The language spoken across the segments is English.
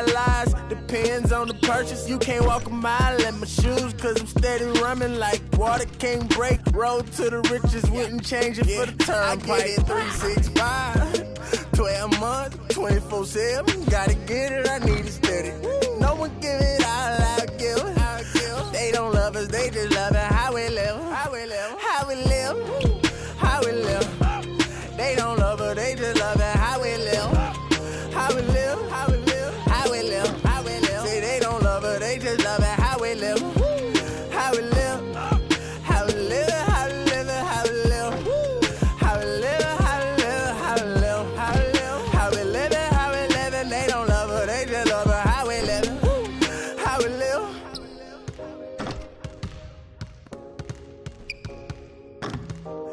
lies, depends on the purchase. You can't walk a mile in my shoes, cause I'm steady running like water can't break. Road to the riches, wouldn't change it for the turnpike. I get it 365, 12 months, 24/7. Gotta get it, I need it steady. No one give it all, I'll give it. They don't love us, they just love it. How we live, how we live, how we live, how we live. They don't love us, they just love it. How we live, how we live, how we live, how we live, how we live. Say they don't love us, they just love it. How we live, how we live, how we live, how we live, how we live, how we live, how we live, how we live, how we live, how we live, how we live. They don't love us, they just love it. How we live, how we live.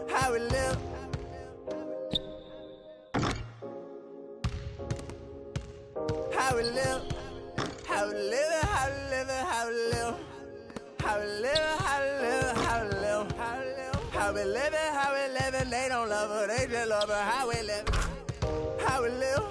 How we live. How we live. How we live. How we live. How we live. How we live. How we live. How we live. How we live. How we live. How we live. They don't love her. They just love her. How we live. How we live.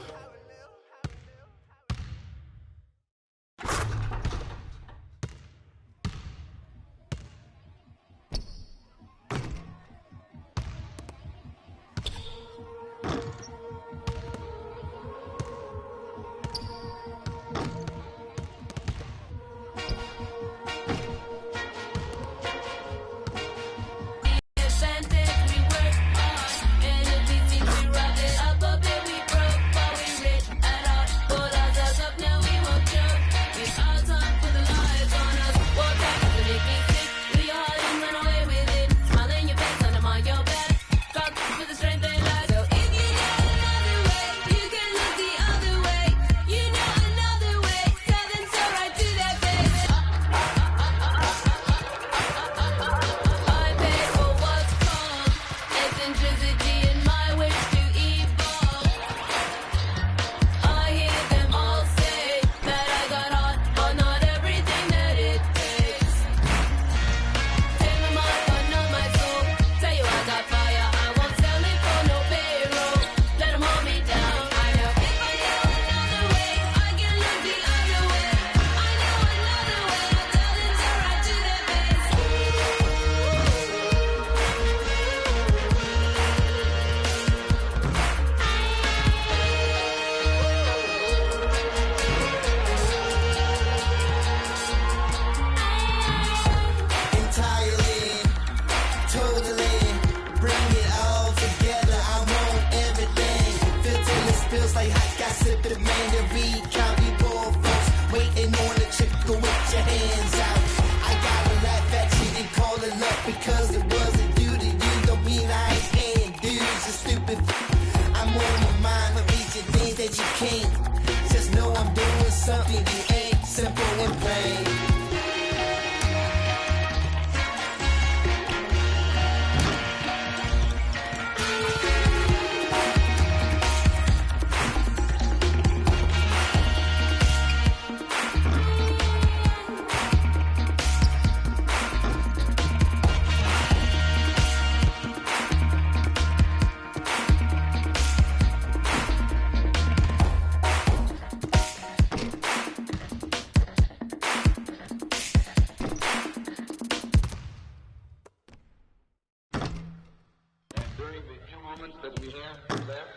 That we have left,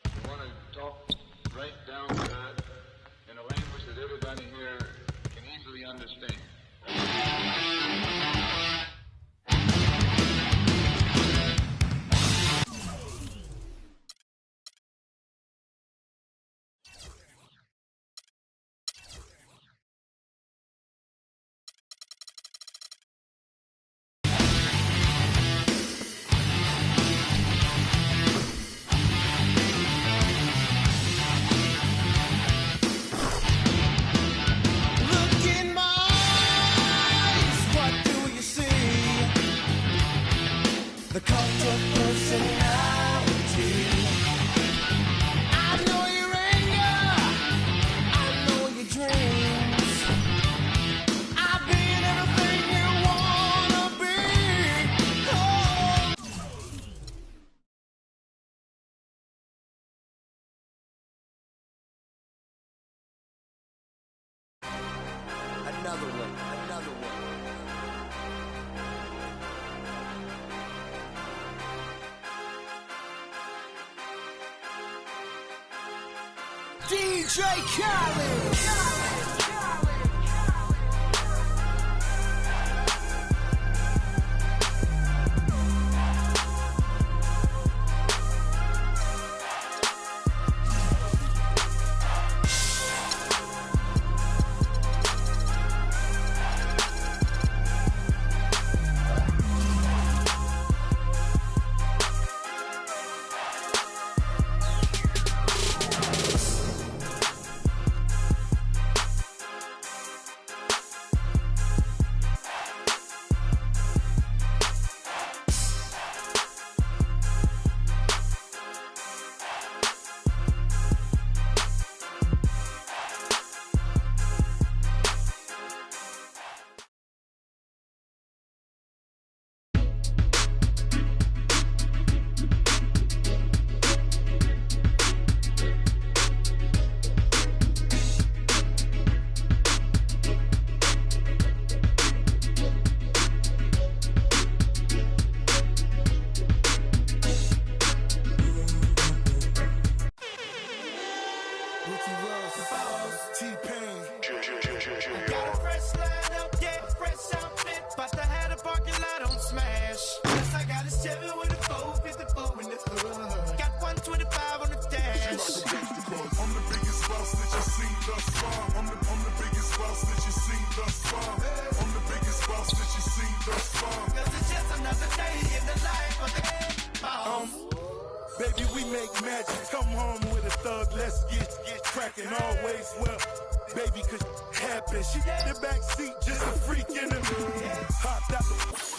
we want to talk right down to it in a language that everybody here can easily understand. Look in my another one. DJ Khaled. Baby, we make magic. Come home with a thug, let's get cracking always well. Baby, cause happen. She got the back seat, just a freak in the hopped out the...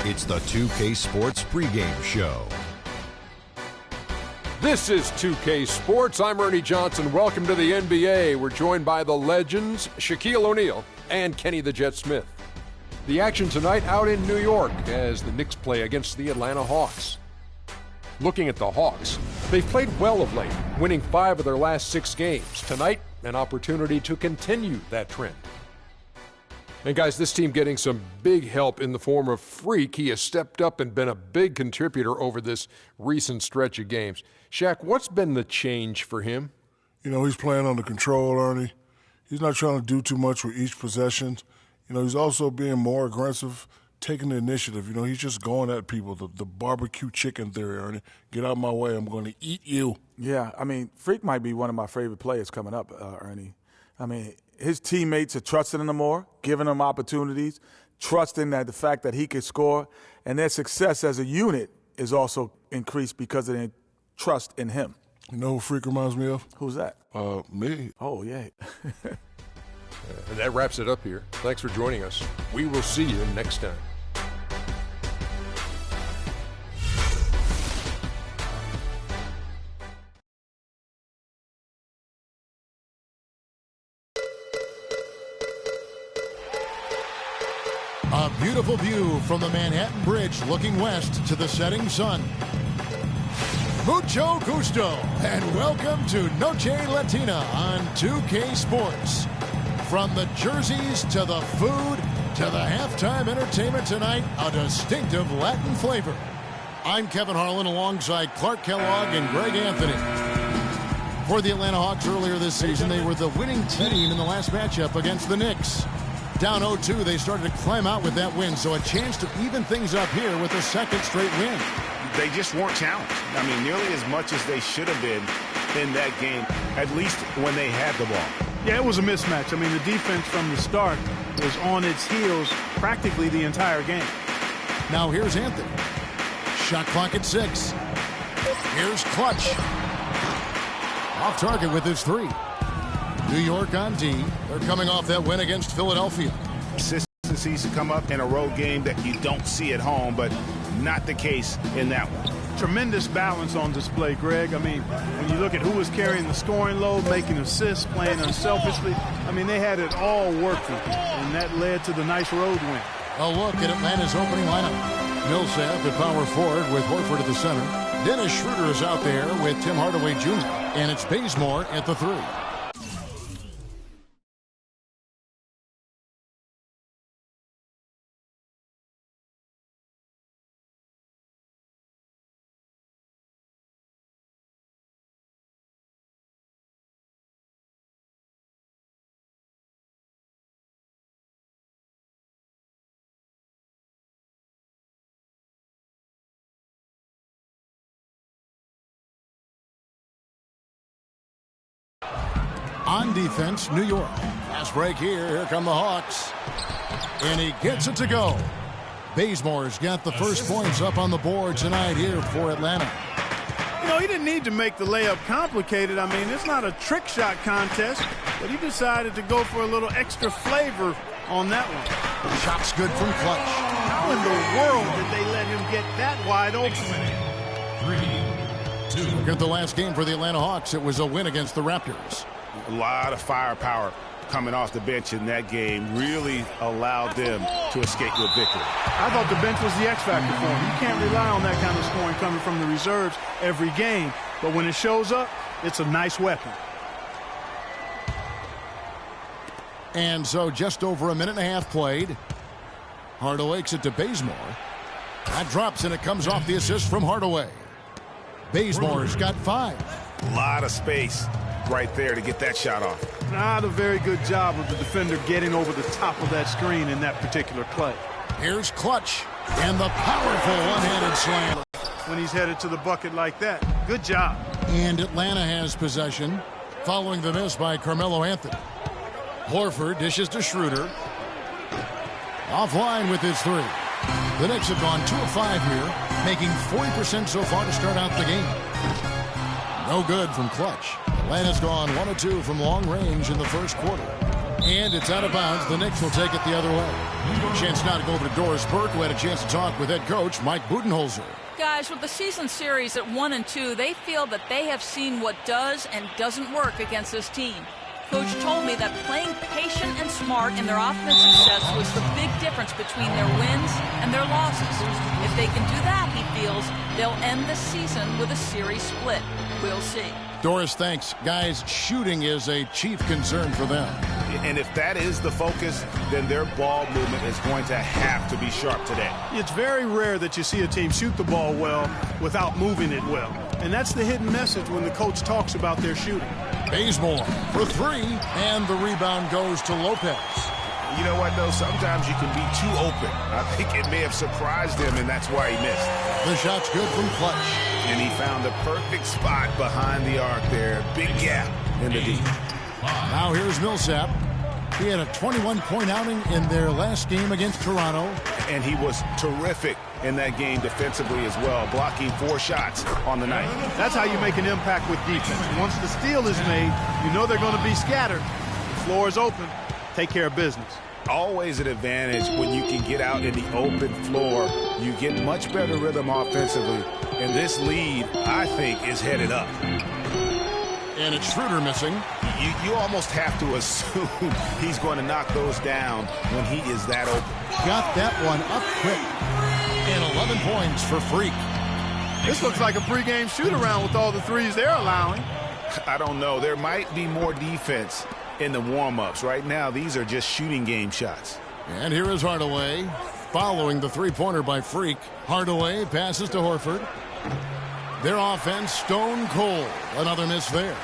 It's the 2K Sports pregame show. This is 2K Sports. I'm Ernie Johnson. Welcome to the NBA. We're joined by the legends, Shaquille O'Neal and Kenny the Jet Smith. The action tonight out in New York as the Knicks play against the Atlanta Hawks. Looking at the Hawks, they've played well of late, winning 5 of their last 6 games. Tonight, an opportunity to continue that trend. And guys, this team getting some big help in the form of Freak. He has stepped up and been a big contributor over this recent stretch of games. Shaq, what's been the change for him? You know, he's playing under control, Ernie. He's not trying to do too much with each possession. You know, he's also being more aggressive, taking the initiative. You know, he's just going at people, the barbecue chicken theory, Ernie. Get out of my way, I'm going to eat you. Yeah, I mean, Freak might be one of my favorite players coming up, Ernie. I mean, his teammates are trusting him more, giving him opportunities, trusting that the fact that he could score, and their success as a unit is also increased because of their trust in him. You know who Freak reminds me of? Who's that? Me. Oh, yeah. And that wraps it up here. Thanks for joining us. We will see you next time. A beautiful view from the Manhattan Bridge looking west to the setting sun. Mucho gusto, and welcome to Noche Latina on 2K Sports. From the jerseys to the food to the halftime entertainment tonight, a distinctive Latin flavor. I'm Kevin Harlan alongside Clark Kellogg and Greg Anthony. For the Atlanta Hawks earlier this season, they were the winning team in the last matchup against the Knicks. Down 0-2, they started to climb out with that win, so a chance to even things up here with a second straight win. They just weren't challenged. I mean, nearly as much as they should have been in that game, at least when they had the ball. Yeah, it was a mismatch. I mean, the defense from the start was on its heels practically the entire game. Now here's Anthony. Shot clock at 6. Here's Clutch. Off target with his 3. New York on D. They're coming off that win against Philadelphia. Consistencies to come up in a road game that you don't see at home, but not the case in that one. Tremendous balance on display, Greg. I mean, when you look at who was carrying the scoring load, making assists, playing unselfishly, I mean, they had it all working, and that led to the nice road win. A look at Atlanta's opening lineup. Millsap at power forward with Horford at the center. Dennis Schroeder is out there with Tim Hardaway Jr. And it's Bazemore at the 3. On defense, New York. Fast break here. Here come the Hawks. And he gets it to go. Bazemore's got the first points up on the board tonight here for Atlanta. You know, he didn't need to make the layup complicated. I mean, it's not a trick shot contest, but he decided to go for a little extra flavor on that one. Shot's good from Clutch. How in the world did they let him get that wide open? 3-2. Look at the last game for the Atlanta Hawks. It was a win against the Raptors. A lot of firepower coming off the bench in that game really allowed them to escape with victory. I thought the bench was the X factor for him. You can't rely on that kind of scoring coming from the reserves every game. But when it shows up, it's a nice weapon. And so just over a minute and a half played. Hardaway kicks it to Bazemore. That drops and it comes off the assist from Hardaway. Bazemore's got 5. A lot of space right there to get that shot off. Not a very good job of the defender getting over the top of that screen in that particular play. Here's Clutch and the powerful one-handed slam. When he's headed to the bucket like that. Good job. And Atlanta has possession following the miss by Carmelo Anthony. Horford dishes to Schroeder. Offline with his 3. The Knicks have gone 2 of 5 here, making 40% so far to start out the game. No good from Clutch. Atlanta's gone 1 of 2 from long range in the first quarter. And it's out of bounds. The Knicks will take it the other way. Chance now to go over to Doris Burke, who had a chance to talk with head coach Mike Budenholzer. Guys, with the season series at 1 and 2, they feel that they have seen what does and doesn't work against this team. Coach told me that playing patient and smart in their offensive success was the big difference between their wins and their losses. If they can do that, he feels, they'll end the season with a series split. We'll see. Doris, thanks. Guys, shooting is a chief concern for them. And if that is the focus, then their ball movement is going to have to be sharp today. It's very rare that you see a team shoot the ball well without moving it well. And that's the hidden message when the coach talks about their shooting. Bazemore for 3, and the rebound goes to Lopez. You know what, though? Sometimes you can be too open. I think it may have surprised him, and that's why he missed. The shot's good from Clutch. And he found the perfect spot behind the arc there. Big gap in the D. Now here's Millsap. He had a 21-point outing in their last game against Toronto. And he was terrific in that game defensively as well, blocking 4 shots on the night. That's how you make an impact with defense. Once the steal is made, you know they're going to be scattered. The floor is open. Take care of business. Always an advantage when you can get out in the open floor. You get much better rhythm offensively. And this lead, I think, is headed up. And it's Schroeder missing. You almost have to assume he's going to knock those down when he is that open. Got that one up quick. And 11 points for Freak. This looks like a pregame shoot-around with all the threes they're allowing. I don't know. There might be more defense in the warm-ups. Right now, these are just shooting game shots. And here is Hardaway following the three-pointer by Freak. Hardaway passes to Horford. Their offense stone cold. Another miss there.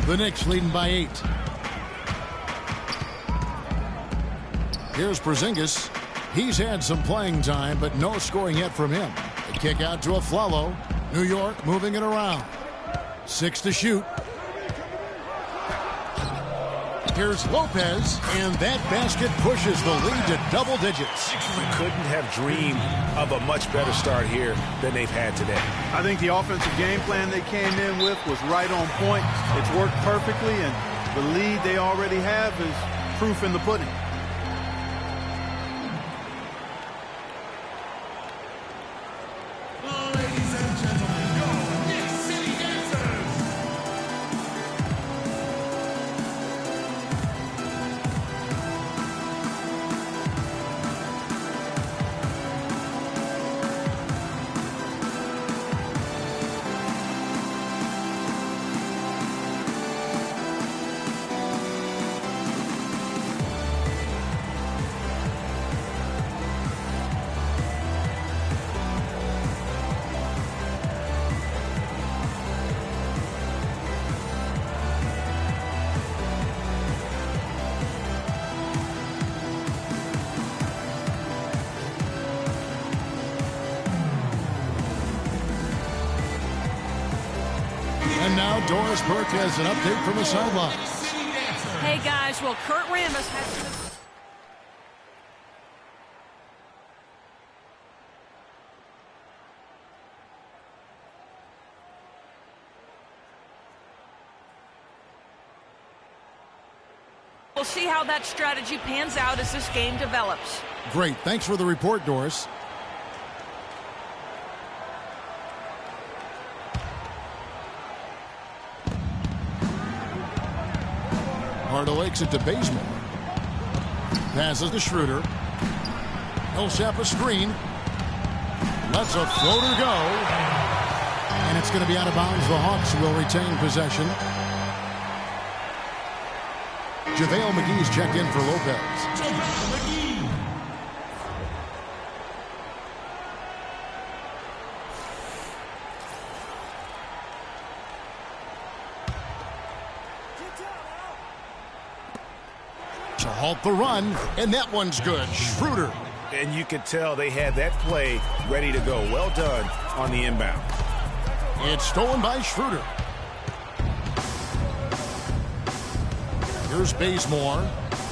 The Knicks leading by 8. Here's Porzingis. He's had some playing time, but no scoring yet from him. The kick out to Afflalo. New York moving it around. 6 to shoot. Here's Lopez, and that basket pushes the lead to double digits. Couldn't have dreamed of a much better start here than they've had today. I think the offensive game plan they came in with was right on point. It's worked perfectly, and the lead they already have is proof in the pudding. And now Doris Burke has an update from the sideline. Hey, guys. Well, Kurt Rambis has... We'll see how that strategy pans out as this game develops. Great. Thanks for the report, Doris. Hardaway's it to Bazemore. Passes to Schroeder. He'll shop a screen. Lets a floater go. And it's going to be out of bounds. The Hawks will retain possession. JaVale McGee's checked in for Lopez. To halt the run, and that one's good. Schroeder. And you could tell they had that play ready to go. Well done on the inbound. It's stolen by Schroeder. Here's Bazemore.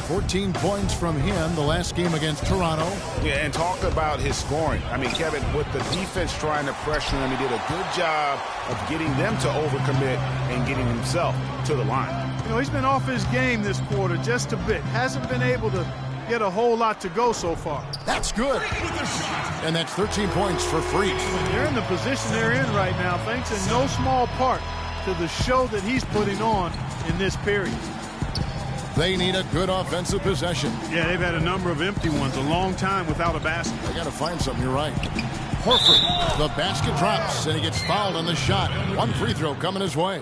14 points from him the last game against Toronto. Yeah, and talk about his scoring. I mean, Kevin, with the defense trying to pressure him, he did a good job of getting them to overcommit and getting himself to the line. You know, he's been off his game this quarter just a bit. Hasn't been able to get a whole lot to go so far. That's good. And that's 13 points for Freak. They're in the position they're in right now, thanks in no small part to the show that he's putting on in this period. They need a good offensive possession. Yeah, they've had a number of empty ones, a long time without a basket. They got to find something, you're right. Horford, the basket drops, and he gets fouled on the shot. One free throw coming his way.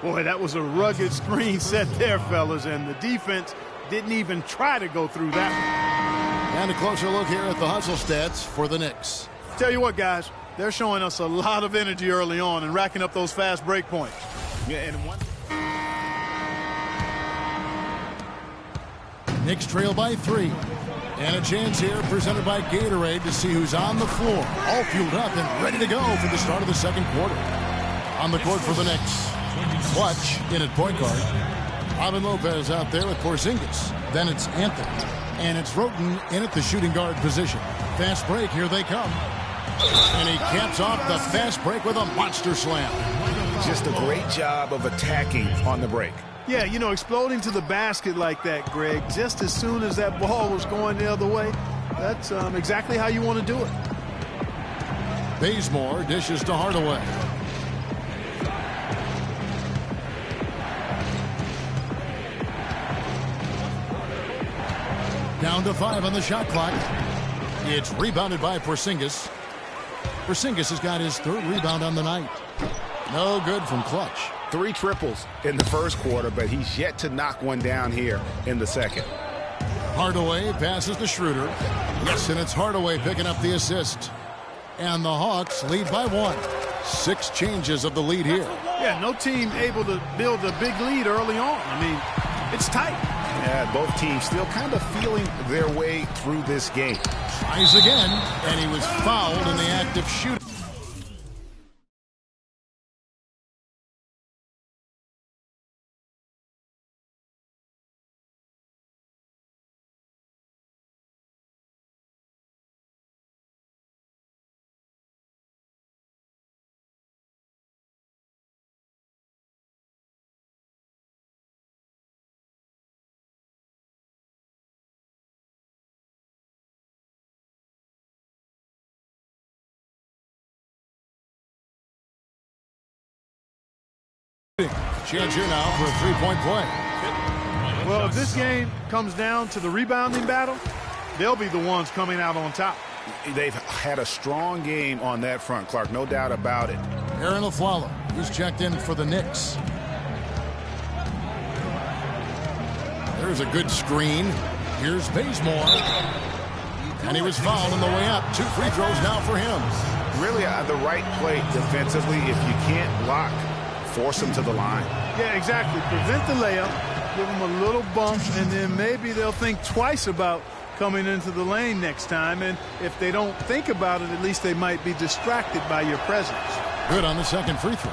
Boy, that was a rugged screen set there, fellas, and the defense didn't even try to go through that one. And a closer look here at the hustle stats for the Knicks. Tell you what, guys, they're showing us a lot of energy early on and racking up those fast break points. Yeah, and one... Knicks trail by 3. And a chance here presented by Gatorade to see who's on the floor. All fueled up and ready to go for the start of the second quarter. On the court for the Knicks. Clutch in at point guard. Robin Lopez out there with Porzingis. Then it's Anthony. And it's Roten in at the shooting guard position. Fast break, here they come. And he caps off the fast break with a monster slam. Just a great job of attacking on the break. Yeah, you know, exploding to the basket like that, Greg, just as soon as that ball was going the other way, that's exactly how you want to do it. Bazemore dishes to Hardaway. Down to 5 on the shot clock. It's rebounded by Porzingis. Porzingis has got his 3rd rebound on the night. No good from Clutch. 3 triples in the first quarter, but he's yet to knock one down here in the second. Hardaway passes to Schroeder. Yes, and it's Hardaway picking up the assist. And the Hawks lead by 1. 6 changes of the lead here. Yeah, no team able to build a big lead early on. I mean, it's tight. Yeah, both teams still kind of feeling their way through this game. Tries again, and he was fouled in the act of shooting. Chance here now for a three-point play. Well, if this game comes down to the rebounding battle, they'll be the ones coming out on top. They've had a strong game on that front, Clark, no doubt about it. Aaron LaFlalo, he's checked in for the Knicks. There's a good screen. Here's Bazemore. And he was fouled on the way up. 2 free throws now for him. Really the right play defensively. If you can't block, force him to the line. Yeah, exactly. Prevent the layup, give them a little bump, and then maybe they'll think twice about coming into the lane next time. And if they don't think about it, at least they might be distracted by your presence. Good on the second free throw.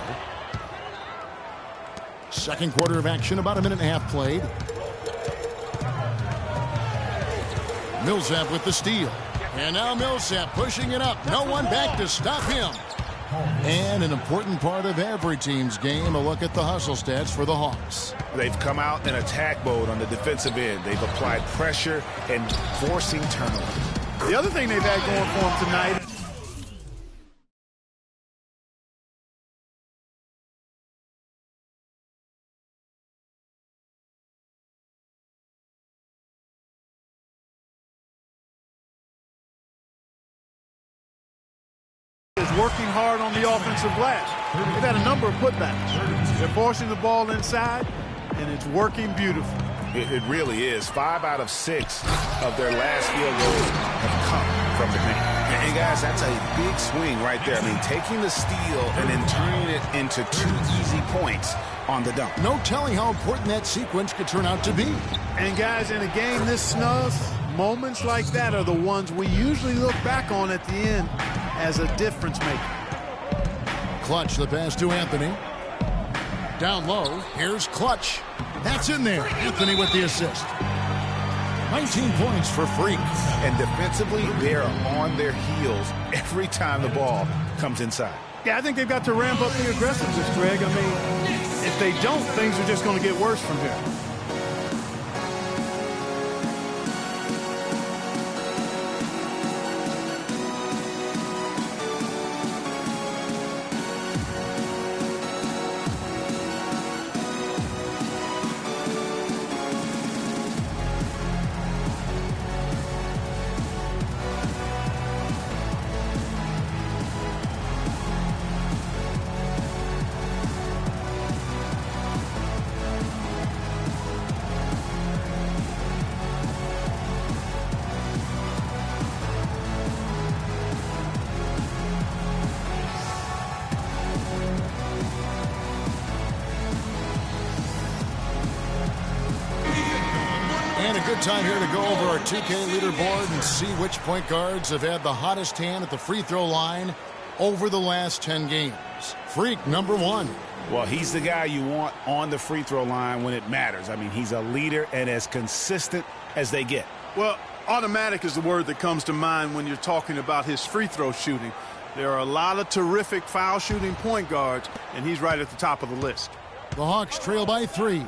Second quarter of action, about a minute and a half played. Millsap with the steal. And now Millsap pushing it up. No one back to stop him. And an important part of every team's game, a look at the hustle stats for the Hawks. They've come out in attack mode on the defensive end. They've applied pressure and forcing turnovers. The other thing they've had going for them tonight is working hard on the offensive glass. They've had a number of putbacks. They're forcing the ball inside, and it's working beautifully. It really is. 5 out of 6 of their last field goals have come from the paint. And guys, that's a big swing right there. I mean, taking the steal and then turning it into 2 easy points on the dunk. No telling how important that sequence could turn out to be. And guys, in a game this snug, moments like that are the ones we usually look back on at the end as a difference maker. Clutch the pass to Anthony. Down low, here's Clutch. That's in there. Anthony with the assist. 19 points for Freak. And defensively, they're on their heels every time the ball comes inside. Yeah, I think they've got to ramp up the aggressiveness, Greg. I mean, if they don't, things are just going to get worse from here. And a good time here to go over our 2K leaderboard and see which point guards have had the hottest hand at the free throw line over the last 10 games. Freak, number 1. Well, he's the guy you want on the free throw line when it matters. I mean, he's a leader and as consistent as they get. Well, automatic is the word that comes to mind when you're talking about his free throw shooting. There are a lot of terrific foul shooting point guards, and he's right at the top of the list. The Hawks trail by 3.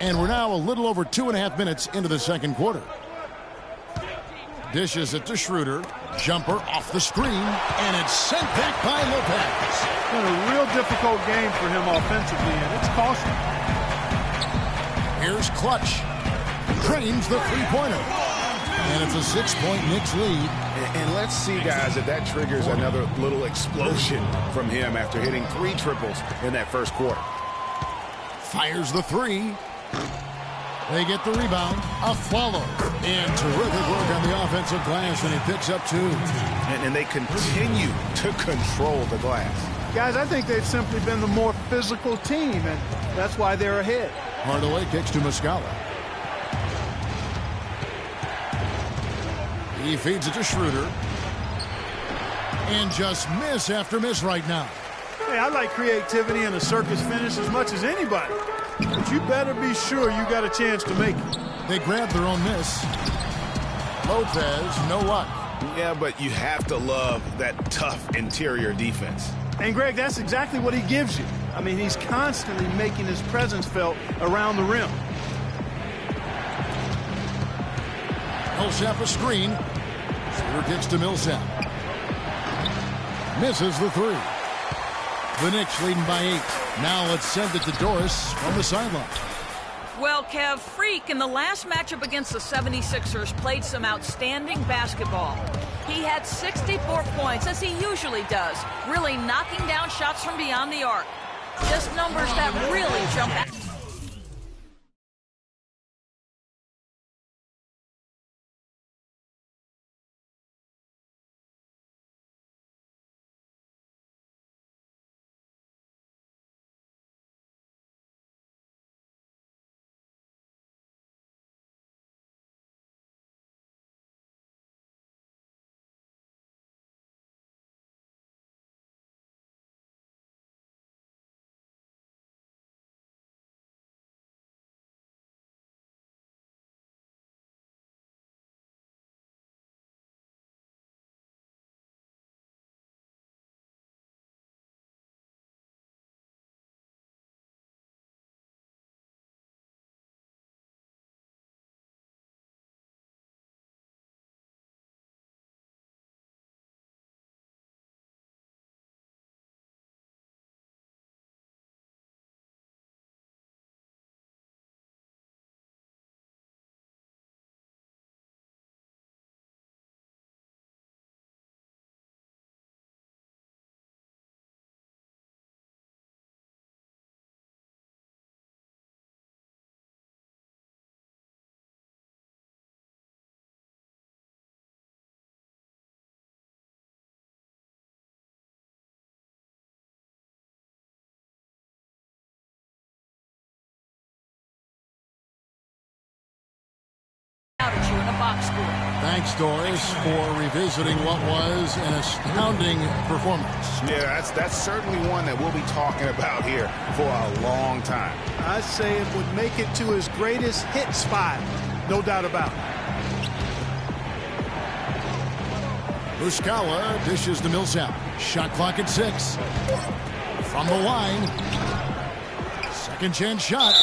And we're now a little over 2.5 minutes into the second quarter. Dishes it to Schroeder. Jumper off the screen, and it's sent back by Lopez. Been a real difficult game for him offensively, and it's costly. Here's Clutch. Drains the three-pointer. And it's a 6-point Knicks lead. And let's see, guys, if that triggers another little explosion from him after hitting 3 triples in that first quarter. Fires the three. They get the rebound. Aflalo. And terrific work on the offensive glass, and he picks up 2. And they continue to control the glass. Guys, I think they've simply been the more physical team, and that's why they're ahead. Hardaway kicks to Muscala. He feeds it to Schroeder. And just miss after miss right now. Hey, I like creativity and a circus finish as much as anybody. But you better be sure you got a chance to make it. They grab their own miss. Lopez, no luck. Yeah, but you have to love that tough interior defense. And, Greg, that's exactly what he gives you. I mean, he's constantly making his presence felt around the rim. Millsap a screen. Schroeder kicks to Millsap. Misses the 3. The Knicks leading by 8. Now let's send it to Doris from the sideline. Well, Kev, Freak in the last matchup against the 76ers played some outstanding basketball. He had 64 points, as he usually does, really knocking down shots from beyond the arc. Just numbers that really jump out. At you in the box score. Thanks, Doris, for revisiting what was an astounding performance. Yeah, that's certainly one that we'll be talking about here for a long time. I'd say it would make it to his greatest hit spot, no doubt about it. Muscala dishes to Millsap. Shot clock at 6. From the line. Second chance shot.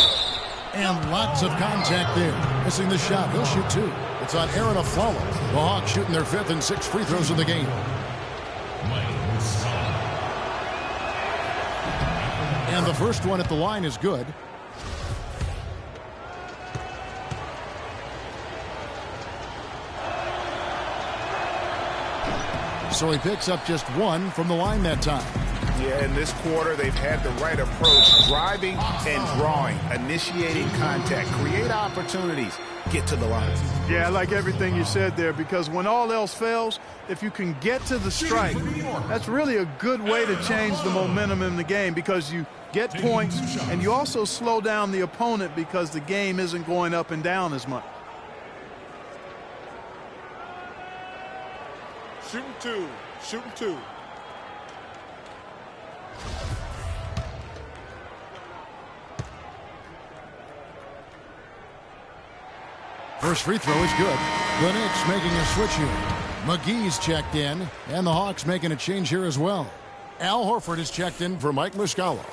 And lots of contact there. Missing the shot. He'll shoot 2. It's on Aaron Aflalo. The Hawks shooting their 5th and 6th free throws of the game. And the first one at the line is good. So he picks up just 1 from the line that time. Yeah, in this quarter, they've had the right approach. Driving and drawing. Initiating contact. Create opportunities. Get to the line. Yeah, I like everything you said there, because when all else fails, if you can get to the strike, that's really a good way to change the momentum in the game, because you get points and you also slow down the opponent because the game isn't going up and down as much. Shooting 2. Shooting 2. First free throw is good. The Knicks making a switch here. McGee's checked in, and the Hawks making a change here as well. Al Horford is checked in for Mike Muscala.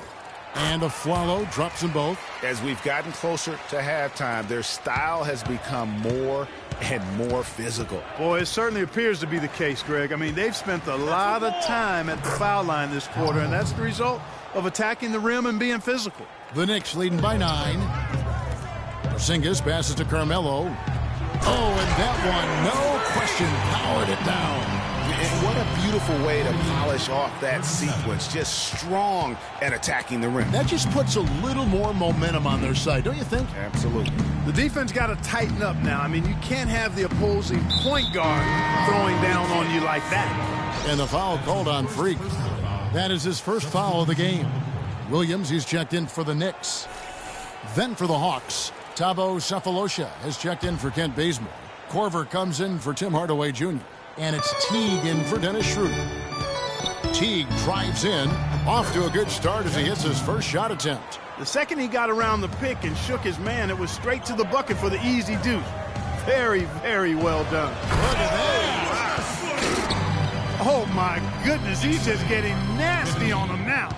And Aflalo drops them both. As we've gotten closer to halftime, their style has become more and more physical. Boy, it certainly appears to be the case, Greg. I mean, they've spent a lot of time at the foul line this quarter, and that's the result of attacking the rim and being physical. The Knicks leading by 9. Porzingis passes to Carmelo. Oh, and that one, no question, powered it down. And what a beautiful way to polish off that sequence. Just strong at attacking the rim. That just puts a little more momentum on their side, don't you think? Absolutely. The defense got to tighten up now. I mean, you can't have the opposing point guard throwing down on you like that. And the foul called on Freak. That is his first foul of the game. Williams, he's checked in for the Knicks. Then for the Hawks, Thabo Sefolosha has checked in for Kent Bazemore. Korver comes in for Tim Hardaway Jr. And it's Teague in for Dennis Schroeder. Teague drives in, off to a good start as he hits his first shot attempt. The second he got around the pick and shook his man, it was straight to the bucket for the easy deuce. Very, very well done. Look at that. Oh, my goodness, he's just getting nasty on him now.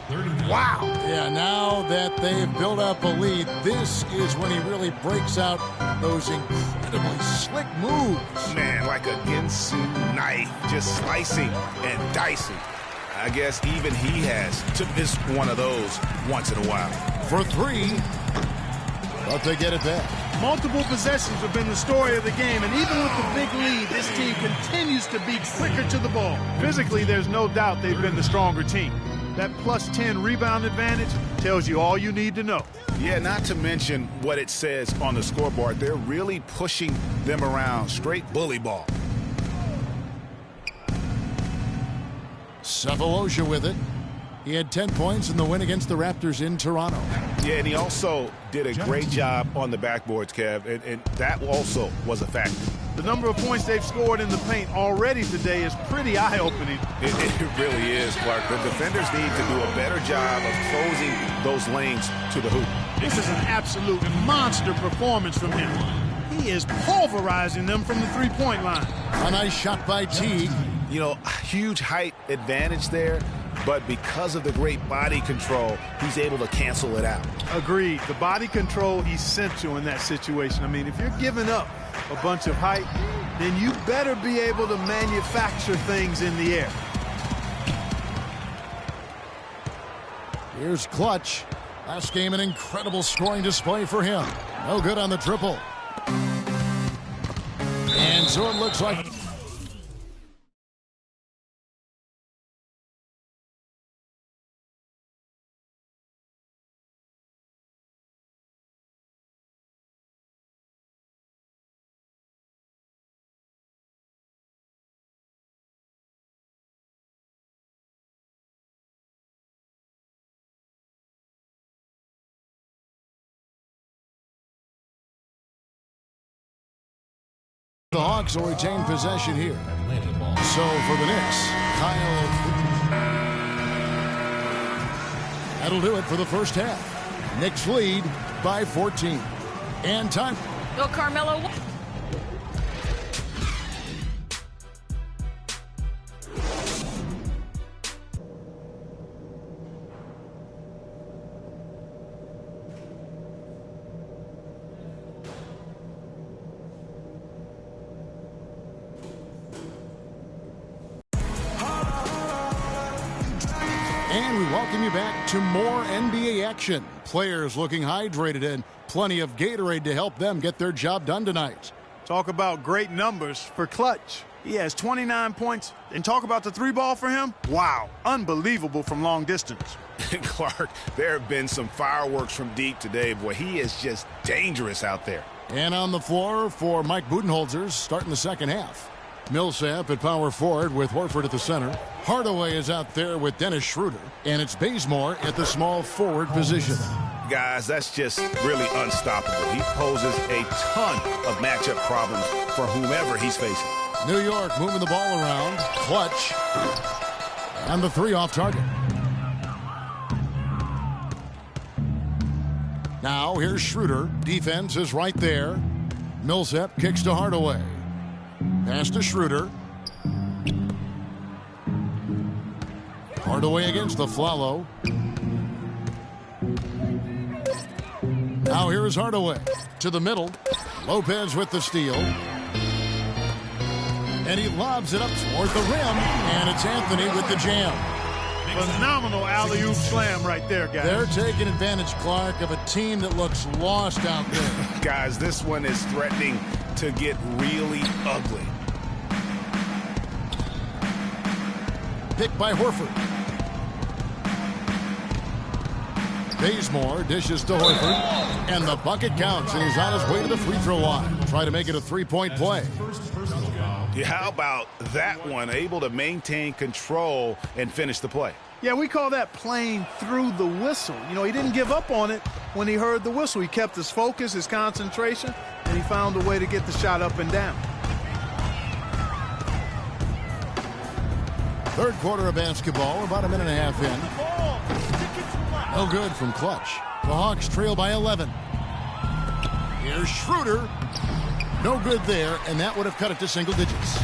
Wow. Yeah, now that they've built up a lead, this is when he really breaks out those incredibly slick moves. Man, like a Ginsu knife, just slicing and dicing. I guess even he has to miss one of those once in a while. For 3, but they get it back. Multiple possessions have been the story of the game, and even with the big lead, this team continues to be quicker to the ball. Physically, there's no doubt they've been the stronger team. That plus 10 rebound advantage tells you all you need to know. Yeah, not to mention what it says on the scoreboard. They're really pushing them around. Straight bully ball. Sefolosha with it. He had 10 points in the win against the Raptors in Toronto. Yeah, and he also did a great job on the backboards, Kev, and that also was a factor. The number of points they've scored in the paint already today is pretty eye-opening. It really is, Clark. The defenders need to do a better job of closing those lanes to the hoop. This is an absolute monster performance from him. He is pulverizing them from the three-point line. A nice shot by Teague. You know, huge height advantage there, but because of the great body control, he's able to cancel it out. Agreed. The body control essential in that situation. I mean, if you're giving up a bunch of height, then you better be able to manufacture things in the air. Here's Clutch. Last game, an incredible scoring display for him. No good on the triple. And so it looks like... The Hawks will retain possession here. So for the Knicks, Kyle. That'll do it for the first half. Knicks lead by 14. And time. Go Carmelo. And we welcome you back to more NBA action. Players looking hydrated and plenty of Gatorade to help them get their job done tonight. Talk about great numbers for Clutch. He has 29 points. And talk about the three ball for him. Wow, unbelievable from long distance. Clark, there have been some fireworks from deep today. Boy, he is just dangerous out there. And on the floor for Mike Budenholzer starting the second half. Millsap at power forward with Horford at the center. Hardaway is out there with Dennis Schroeder. And it's Bazemore at the small forward position. Guys, that's just really unstoppable. He poses a ton of matchup problems for whomever he's facing. New York moving the ball around. Clutch. And the three off target. Now here's Schroeder. Defense is right there. Millsap kicks to Hardaway. Pass to Schroeder. Hardaway against the Flalo. Now here is Hardaway to the middle. Lopez with the steal. And he lobs it up toward the rim. And it's Anthony with the jam. Phenomenal alley-oop slam right there, guys. They're taking advantage, Clark, of a team that looks lost out there. Guys, this one is threatening to get really ugly. Picked by Horford. Bazemore dishes to Horford. And the bucket counts, and he's on his way to the free throw line. Try to make it a three-point play. Yeah, how about that one? Able to maintain control and finish the play. Yeah, we call that playing through the whistle. You know, he didn't give up on it when he heard the whistle. He kept his focus, his concentration, and he found a way to get the shot up and down. Third quarter of basketball, about a minute and a half in. No good from Clutch. The Hawks trail by 11. Here's Schroeder. No good there, and that would have cut it to single digits.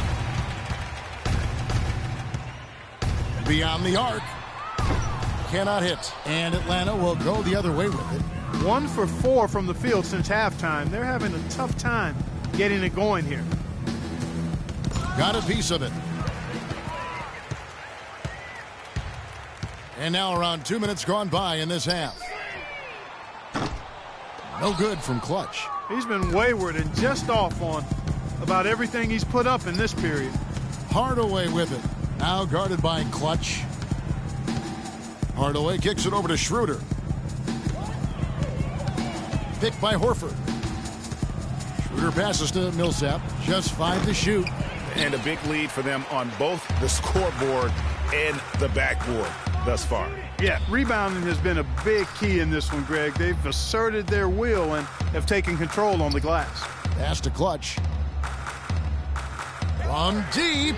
Beyond the arc. Cannot hit. And Atlanta will go the other way with it. 1 for 4 from the field since halftime. They're having a tough time getting it going here. Got a piece of it. And now around 2 minutes gone by in this half. No good from Clutch. He's been wayward and just off on about everything he's put up in this period. Hardaway with it. Now guarded by Clutch. Hardaway kicks it over to Schroeder. Picked by Horford. Schroeder passes to Millsap. Just 5 to shoot. And a big lead for them on both the scoreboard and the backboard thus far. Yeah, rebounding has been a big key in this one, Greg. They've asserted their will and have taken control on the glass. Pass to Clutch. From deep.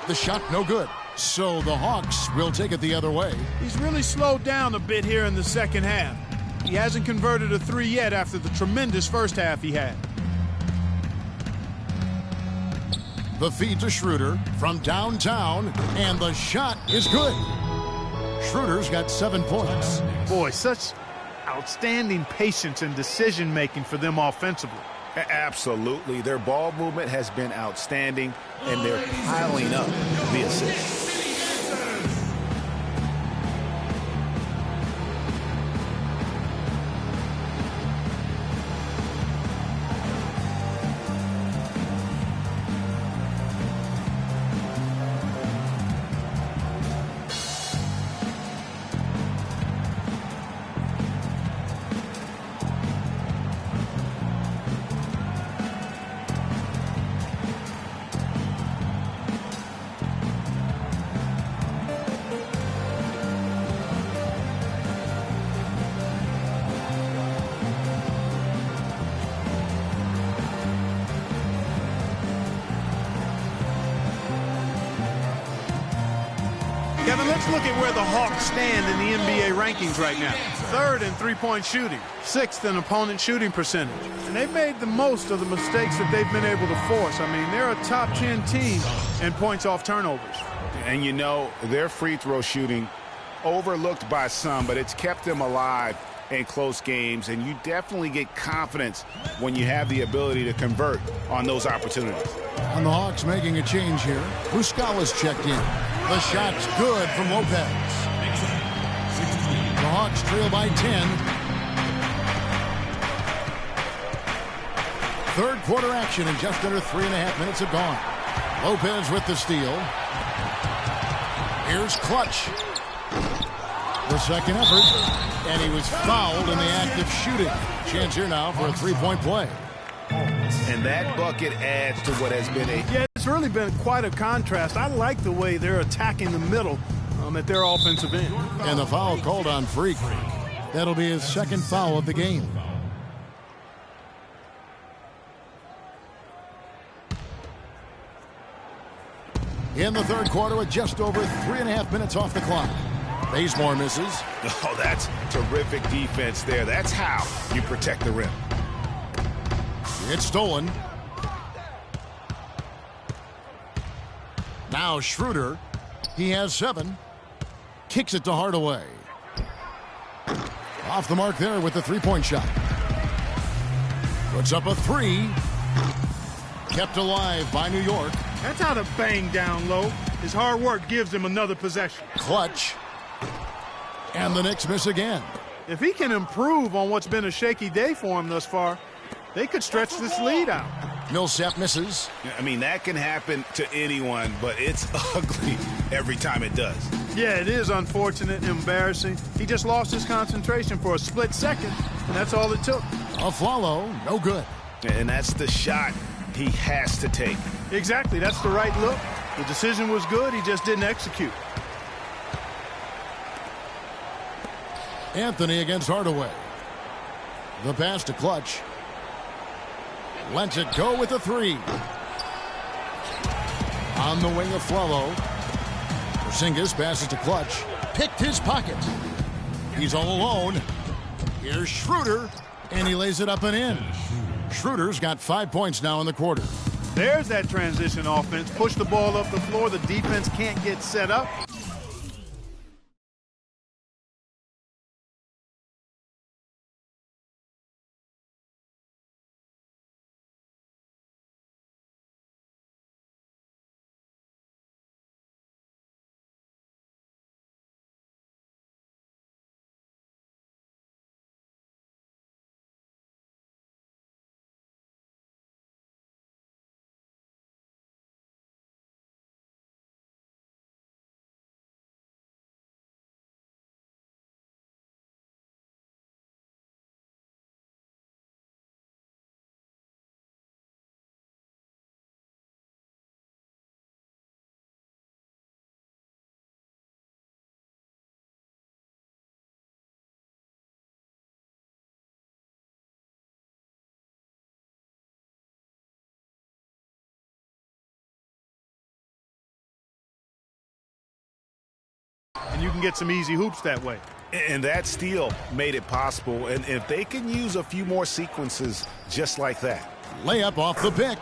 The shot no good. So the Hawks will take it the other way. He's really slowed down a bit here in the second half. He hasn't converted a 3 yet after the tremendous first half he had. The feed to Schroeder from downtown, and the shot is good. Schroeder's got 7 points. Boy, such outstanding patience and decision-making for them offensively. Absolutely. Their ball movement has been outstanding, and they're piling up the assists. Kevin, let's look at where the Hawks stand in the NBA rankings right now. 3rd in three-point shooting, 6th in opponent shooting percentage. And they've made the most of the mistakes that they've been able to force. I mean, they're a top 10 team in points off turnovers. And you know, their free throw shooting, overlooked by some, but it's kept them alive in close games. And you definitely get confidence when you have the ability to convert on those opportunities. And the Hawks making a change here. Muscala's checked in. The shot's good from Lopez. The Hawks trail by 10. Third quarter action and just under 3.5 minutes have gone. Lopez with the steal. Here's Clutch. The second effort. And he was fouled in the act of shooting. Chance here now for a three-point play. And that bucket adds to what has been a... Yeah, it's really been quite a contrast. I like the way they're attacking the middle at their offensive end. And the foul called on Freak. That'll be his second foul of the game. In the third quarter with just over 3.5 minutes off the clock. Bazemore misses. Oh, that's terrific defense there. That's how you protect the rim. It's stolen. Now Schroeder. He has 7. Kicks it to Hardaway. Off the mark there with the three-point shot. Puts up a three. Kept alive by New York. That's how to bang down low. His hard work gives him another possession. Clutch. And the Knicks miss again. If he can improve on what's been a shaky day for him thus far, they could stretch this lead out. Millsap misses. I mean, that can happen to anyone, but it's ugly every time it does. Yeah, it is unfortunate and embarrassing. He just lost his concentration for a split second, and that's all it took. Afflalo, no good. And that's the shot he has to take. Exactly, that's the right look. The decision was good, he just didn't execute. Anthony against Hardaway. The pass to Clutch. Lets it go with a three. On the wing of Flalo. Porzingis passes to Clutch. Picked his pocket. He's all alone. Here's Schroeder, and he lays it up and in. Schroeder's got 5 points now in the quarter. There's that transition offense. Push the ball up the floor. The defense can't get set up. And you can get some easy hoops that way. And that steal made it possible. And if they can use a few more sequences just like that. Layup off the pick.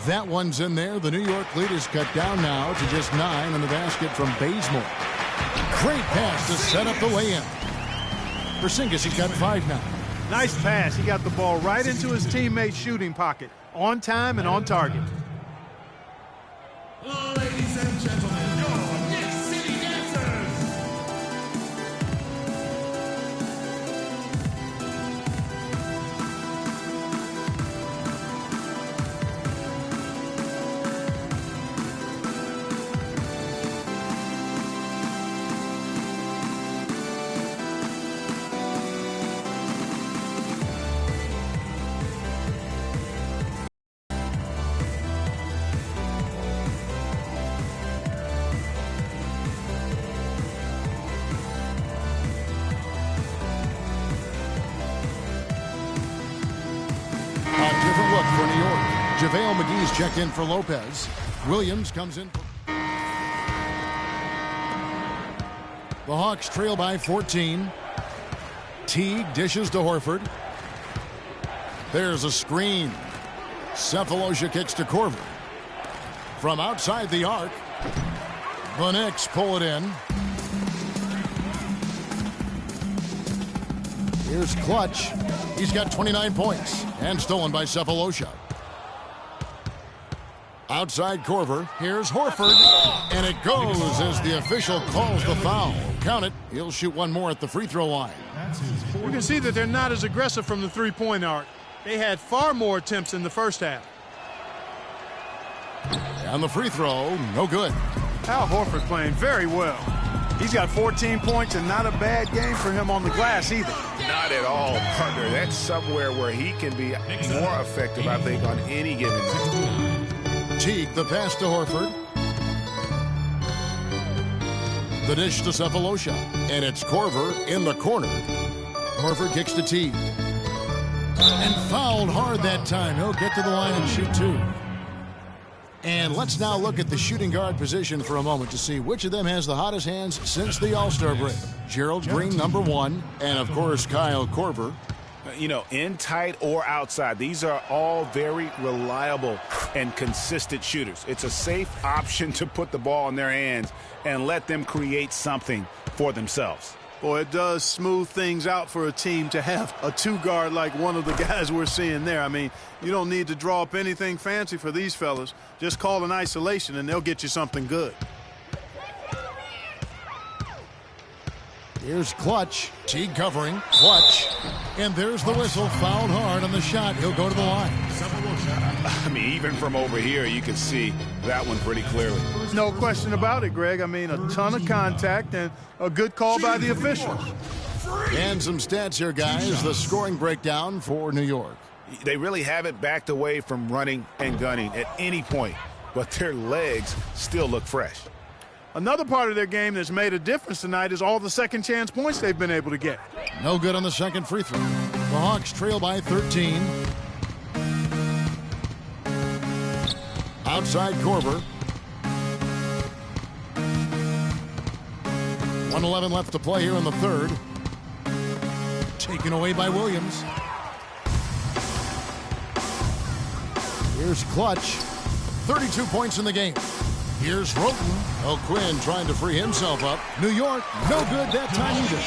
That one's in there. The New York lead is cut down now to just 9 in the basket from Bazemore. Great pass to set up the lay-in. Porzingis, he's got 5 now. Nice pass. He got the ball right into his teammate's shooting pocket. On time and on target. Ladies and gentlemen, your Knicks City Dancers. For New York, JaVale McGee's checked in for Lopez. Williams comes in. The Hawks trail by 14. Teague dishes to Horford. There's a screen. Cephalosha kicks to Korver. From outside the arc, the Knicks pull it in. Here's Clutch. He's got 29 points and stolen by Cephalosha. Outside Korver. Here's Horford. And it goes as the official calls the foul. Count it. He'll shoot one more at the free throw line. You can see that they're not as aggressive from the three-point arc. They had far more attempts in the first half. And the free throw, no good. Al Horford playing very well. He's got 14 points and not a bad game for him on the glass either. Not at all, partner. That's somewhere where he can be more effective, I think, on any given night. Teague, the pass to Horford. The dish to Cephalosha. And it's Korver in the corner. Horford kicks to Teague. And fouled hard that time. He'll get to the line and shoot two. And let's now look at the shooting guard position for a moment to see which of them has the hottest hands since the All-Star break. Gerald Green, number 1, and, of course, Kyle Korver. You know, in tight or outside, these are all very reliable and consistent shooters. It's a safe option to put the ball in their hands and let them create something for themselves. Boy, it does smooth things out for a team to have a two-guard like one of the guys we're seeing there. I mean, you don't need to draw up anything fancy for these fellas. Just call an isolation, and they'll get you something good. Here's Clutch. Teague covering. Clutch. And there's the whistle. Fouled hard on the shot. He'll go to the line. I mean, even from over here, you can see that one pretty clearly. No question about it, Greg. I mean, a ton of contact and a good call by the officials. And some stats here, guys. The scoring breakdown for New York. They really haven't backed away from running and gunning at any point, but their legs still look fresh. Another part of their game that's made a difference tonight is all the second chance points they've been able to get. No good on the second free throw. The Hawks trail by 13. Outside Korver. 1:11 left to play here in the third. Taken away by Williams. Here's Clutch. 32 points in the game. Here's Roten. O'Quinn trying to free himself up. New York, no good that time either.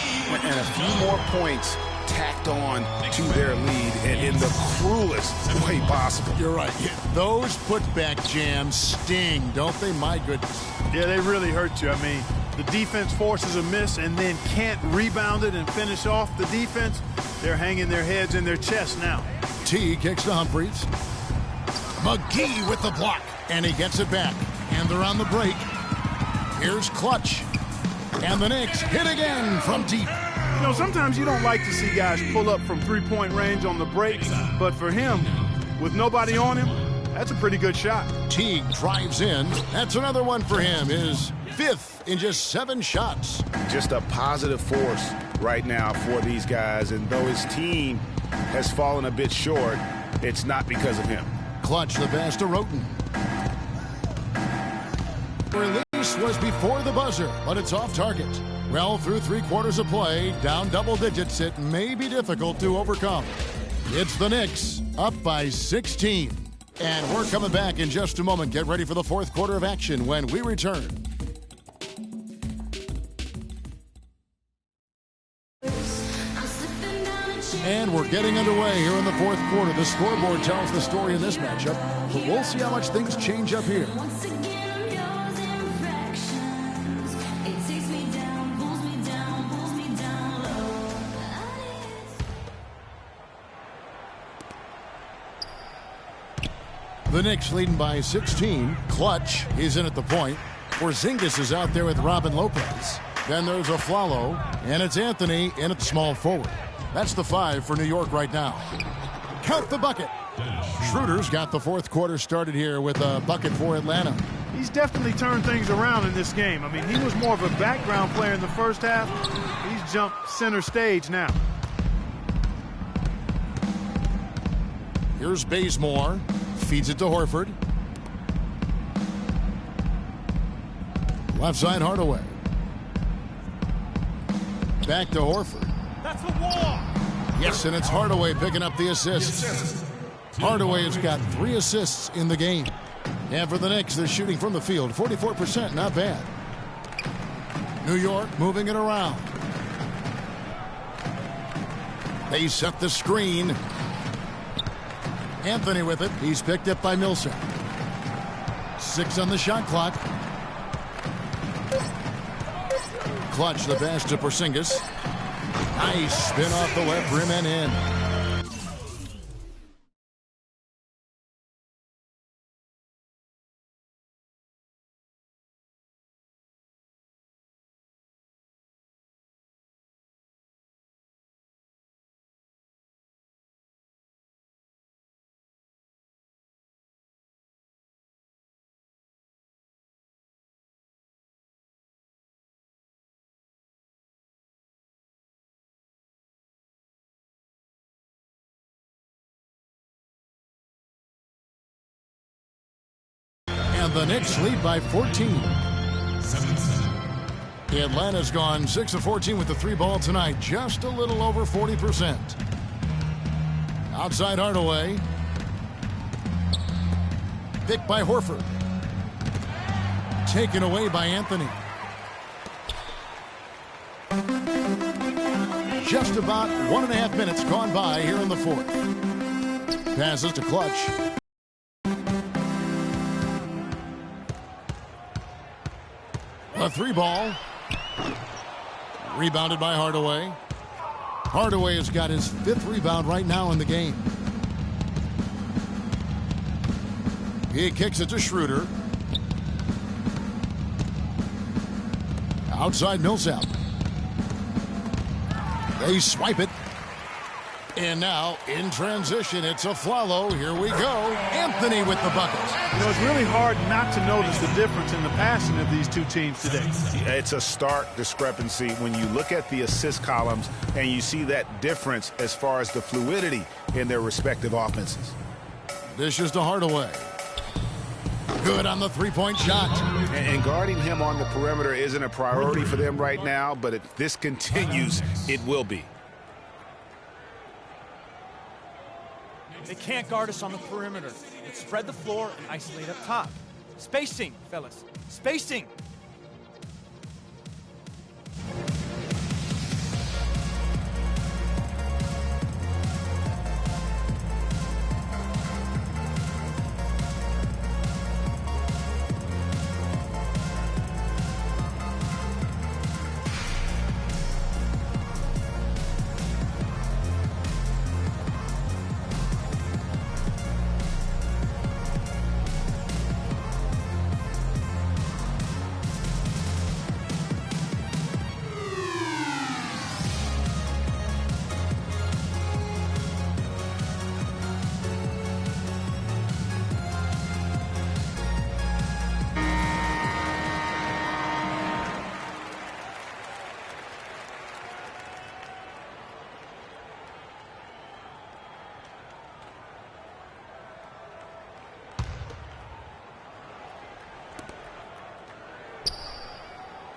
And a few more points tacked on to their lead, and in the cruelest way possible. You're right. Yeah, those putback jams sting, don't they? My goodness. Yeah, they really hurt you. I mean, the defense forces a miss and then can't rebound it and finish off the defense. They're hanging their heads in their chest now. T kicks to Humphries. McGee with the block, and he gets it back. And they're on the break. Here's Clutch. And the Knicks hit again from deep. You know, sometimes you don't like to see guys pull up from three-point range on the break, but for him, with nobody on him, that's a pretty good shot. Teague drives in. That's another one for him. His fifth in just 7 shots. Just a positive force right now for these guys, and though his team has fallen a bit short, it's not because of him. Clutch the pass to Roten. Release was before the buzzer, but it's off target. Well, through 3/4 of play, down double digits, it may be difficult to overcome. It's the Knicks, up by 16. And we're coming back in just a moment. Get ready for the fourth quarter of action when we return. And we're getting underway here in the fourth quarter. The scoreboard tells the story in this matchup, but we'll see how much things change up here. The Knicks leading by 16. Clutch is in at the point. Porzingis is out there with Robin Lopez. Then there's a Flalo, and it's Anthony in at small forward. That's the 5 for New York right now. Count the bucket. Schroeder's got the fourth quarter started here with a bucket for Atlanta. He's definitely turned things around in this game. I mean, he was more of a background player in the first half. He's jumped center stage now. Here's Bazemore. Feeds it to Horford. Left side Hardaway. Back to Horford. That's the wall. Yes, and it's Hardaway picking up the assists. Hardaway has got 3 assists in the game. And for the Knicks, they're shooting from the field. 44%, not bad. New York moving it around. They set the screen. Anthony with it. He's picked up by Millsap. 6 on the shot clock. Clutch the pass to Porzingis. Nice spin off the left rim and in. And the Knicks lead by 14. Atlanta's gone 6 of 14 with the 3 ball tonight. Just a little over 40%. Outside Hardaway. Picked by Horford. Taken away by Anthony. just about 1.5 minutes gone by here in the fourth. Passes to Clutch. A 3-ball. Rebounded by Hardaway. Hardaway has got his 5th rebound right now in the game. He kicks it to Schroeder. Outside Millsap. They swipe it. And now, in transition, it's a Flalo. Here we go. Anthony with the bucket. You know, it's really hard not to notice the difference in the passing of these two teams today. It's a stark discrepancy when you look at the assist columns and you see that difference as far as the fluidity in their respective offenses. Dishes to Hardaway. Good on the three-point shot. And guarding him on the perimeter isn't a priority for them right now, but if this continues, it will be. They can't guard us on the perimeter. Let's spread the floor and isolate up top. Spacing, fellas. Spacing.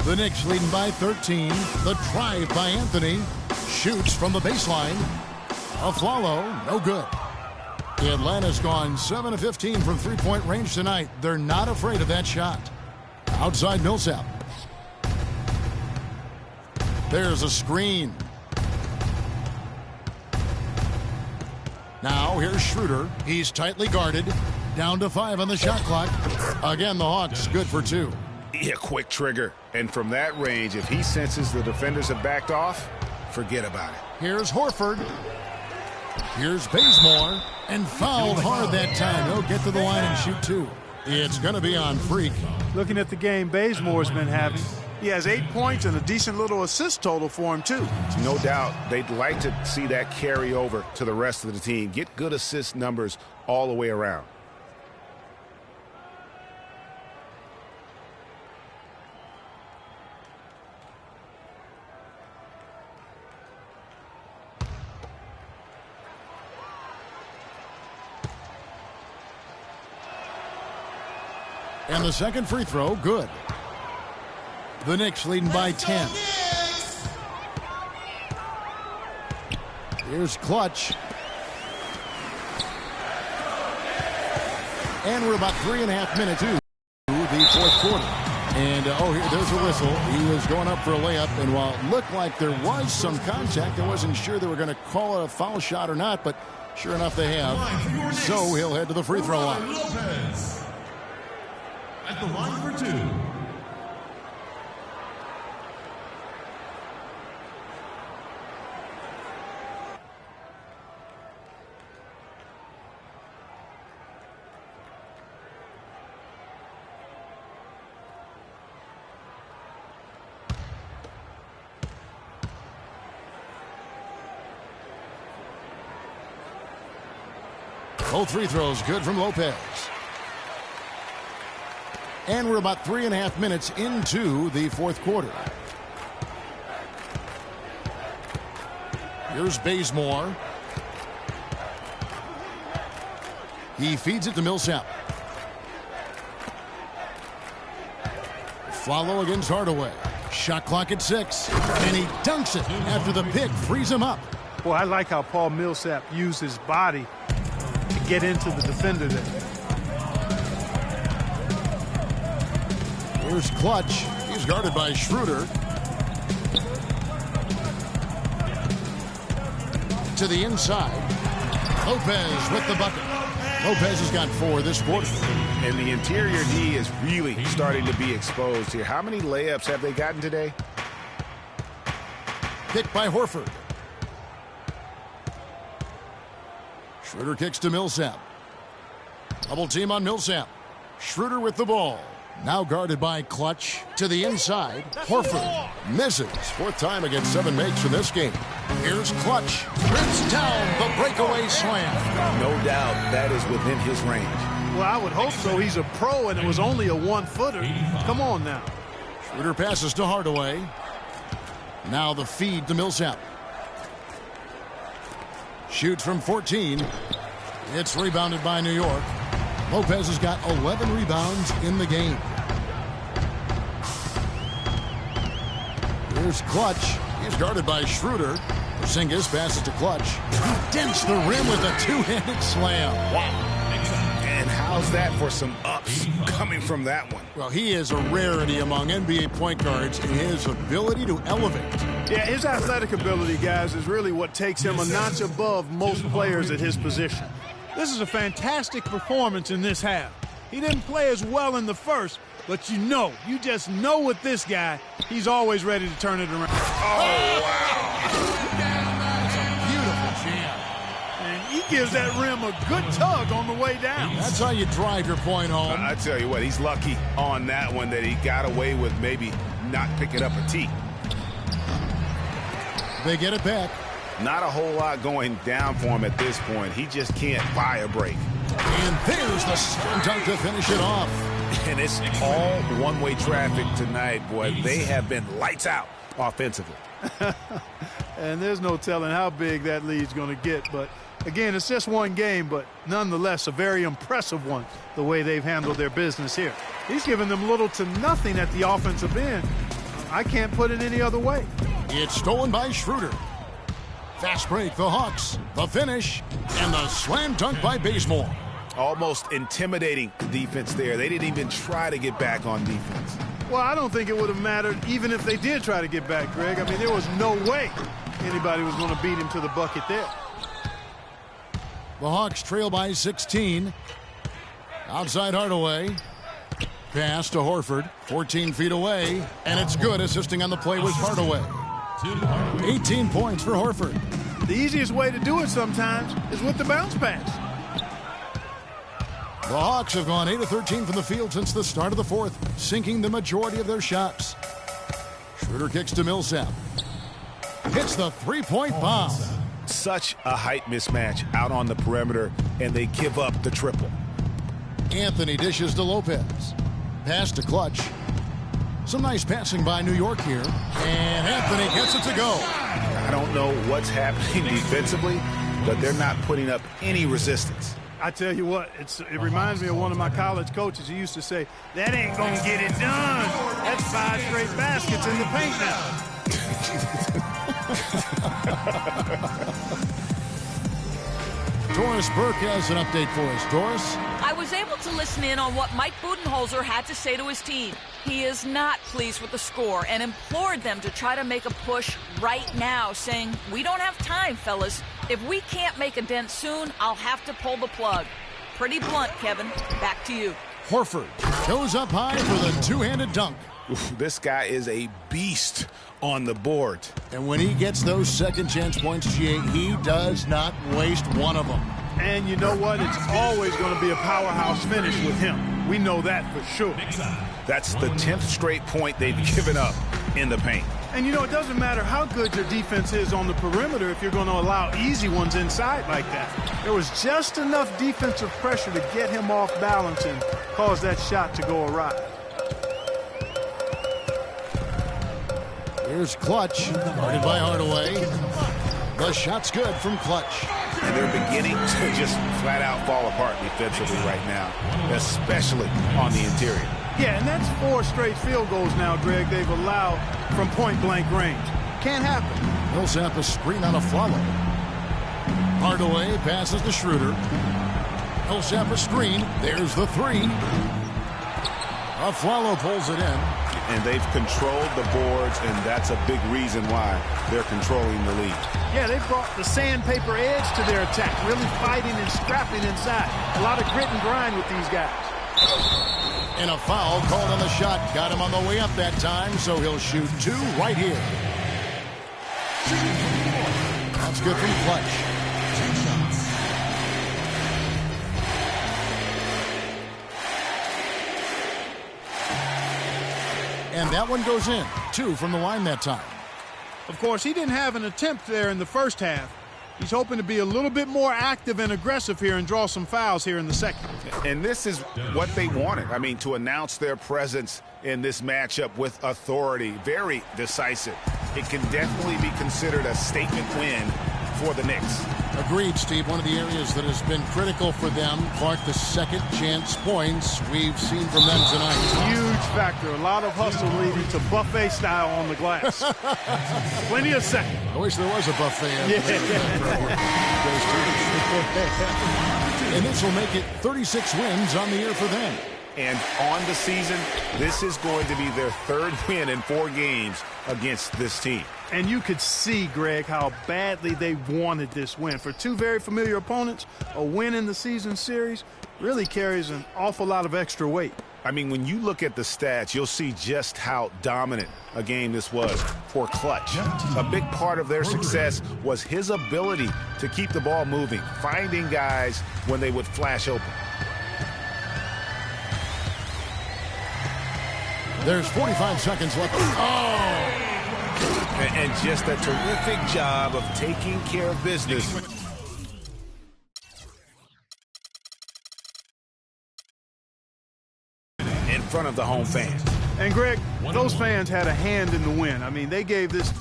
The Knicks leading by 13. The drive by Anthony. Shoots from the baseline. Aflalo, no good. Atlanta's gone 7 of 15 from three-point range tonight. They're not afraid of that shot. Outside Millsap. There's a screen. Now here's Schroeder. He's tightly guarded. Down to 5 on the shot clock. Again, the Hawks good for 2. Yeah, quick trigger. And from that range, if he senses the defenders have backed off, forget about it. Here's Horford. Here's Bazemore. And fouled hard that time. He'll get to the line and shoot 2. It's going to be on Freak. Looking at the game Bazemore's been having, he has 8 points and a decent little assist total for him, too. No doubt they'd like to see that carry over to the rest of the team. Get good assist numbers all the way around. And the second free throw, good. The Knicks leading by 10. Here's Clutch. And we're about 3.5 minutes into the fourth quarter. And, there's a whistle. He was going up for a layup, and while it looked like there was some contact, I wasn't sure they were going to call it a foul shot or not, but sure enough they have. So he'll head to the free throw line. At the line for 2. Both free throws good from Lopez. And we're about 3.5 minutes into the fourth quarter. Here's Bazemore. He feeds it to Millsap. Follow against Hardaway. Shot clock at 6. And he dunks it after the pick frees him up. Boy, I like how Paul Millsap used his body to get into the defender there. Here's Clutch. He's guarded by Schroeder. to the inside. Lopez with the bucket. Lopez has got 4 this quarter. And the interior D is really starting to be exposed here. How many layups have they gotten today? Picked by Horford. Schroeder kicks to Millsap. Double team on Millsap. Schroeder with the ball. Now guarded by Clutch to the inside. Horford misses. 4th time against 7 makes in this game. Here's Clutch. Rips down the breakaway slam. No doubt that is within his range. Well, I would hope so. He's a pro, and it was only a 1-footer. Come on now. Schroeder passes to Hardaway. Now the feed to Millsap. Shoots from 14. It's rebounded by New York. Lopez has got 11 rebounds in the game. Here's Clutch. He's guarded by Schroeder. Porzingis passes to Clutch. He dents the rim with a 2-handed slam. Wow. And how's that for some ups coming from that one? Well, he is a rarity among NBA point guards in his ability to elevate. Yeah, his athletic ability, guys, is really what takes him a notch above most players at his position. This is a fantastic performance in this half. He didn't play as well in the first, but you just know with this guy, he's always ready to turn it around. Oh, wow. That's a beautiful jam. And he gives that rim a good tug on the way down. That's how you drive your point home. I tell you what, he's lucky on that one that he got away with maybe not picking up a tee. They get it back. Not a whole lot going down for him at this point. He just can't buy a break. And there's the slam dunk to finish it off. And it's all one-way traffic tonight, boy. They have been lights out offensively. And there's no telling how big that lead's going to get. But, again, it's just one game, but nonetheless a very impressive one, the way they've handled their business here. He's given them little to nothing at the offensive end. I can't put it any other way. It's stolen by Schroeder. Fast break, the Hawks, the finish, and the slam dunk by Bazemore. Almost intimidating defense there. They didn't even try to get back on defense. Well, I don't think it would have mattered even if they did try to get back, Greg. I mean, there was no way anybody was going to beat him to the bucket there. The Hawks trail by 16. Outside Hardaway. Pass to Horford, 14 feet away, and it's good. Assisting on the play was Hardaway. 18 points for Horford. The easiest way to do it sometimes is with the bounce pass. The Hawks have gone 8 of 13 from the field since the start of the 4th, sinking the majority of their shots. Schroeder kicks to Millsap. Hits the three-point bomb. Such a height mismatch out on the perimeter, and they give up the triple. Anthony dishes to Lopez. Pass to Clutch. Some nice passing by New York here. And Anthony gets it to go. I don't know what's happening defensively, but they're not putting up any resistance. I tell you what, it reminds me of one of my college coaches. He used to say, that ain't going to get it done. That's 5 straight baskets in the paint now. Doris Burke has an update for us. Doris? I was able to listen in on what Mike Budenholzer had to say to his team. He is not pleased with the score and implored them to try to make a push right now, saying, we don't have time, fellas. If we can't make a dent soon, I'll have to pull the plug. Pretty blunt, Kevin. Back to you. Horford goes up high for the two-handed dunk. Oof, this guy is a beast on the board. And when he gets those second chance points, G.A., he does not waste one of them. And you know what? It's always going to be a powerhouse finish with him. We know that for sure. That's the 10th straight point they've given up in the paint. And you know, it doesn't matter how good your defense is on the perimeter if you're going to allow easy ones inside like that. There was just enough defensive pressure to get him off balance and cause that shot to go awry. Here's Clutch, guarded by Hardaway. The shot's good from Clutch. And they're beginning to just flat out fall apart defensively right now, especially on the interior. Yeah, and that's 4 straight field goals now, Greg, they've allowed from point-blank range. Can't happen. Millsap a screen on a follow. Hardaway passes to Schroeder. Millsap a screen. There's the 3. Aflalo pulls it in. And they've controlled the boards, and that's a big reason why they're controlling the lead. Yeah, they brought the sandpaper edge to their attack, really fighting and scrapping inside. A lot of grit and grind with these guys. And a foul called on the shot. Got him on the way up that time, so he'll shoot 2 right here. That's good from Clutch. 2 shots. And that one goes in. 2 from the line that time. Of course, he didn't have an attempt there in the first half. He's hoping to be a little bit more active and aggressive here and draw some fouls here in the second. And this is what they wanted. I mean, to announce their presence in this matchup with authority, very decisive. It can definitely be considered a statement win for the Knicks. Agreed, Steve. One of the areas that has been critical for them, Clark, the second chance points we've seen from them tonight. Huge factor. A lot of hustle leading to buffet style on the glass. Plenty of seconds. I wish there was a buffet. And this will make it 36 wins on the year for them. And on the season, this is going to be their 3rd win in 4 games against this team. And you could see, Greg, how badly they wanted this win. For 2 very familiar opponents, a win in the season series really carries an awful lot of extra weight. I mean, when you look at the stats, you'll see just how dominant a game this was for Clutch. A big part of their success was his ability to keep the ball moving, finding guys when they would flash open. There's 45 seconds left. Oh! And just a terrific job of taking care of business. In front of the home fans. And Greg, those fans had a hand in the win. I mean, they gave this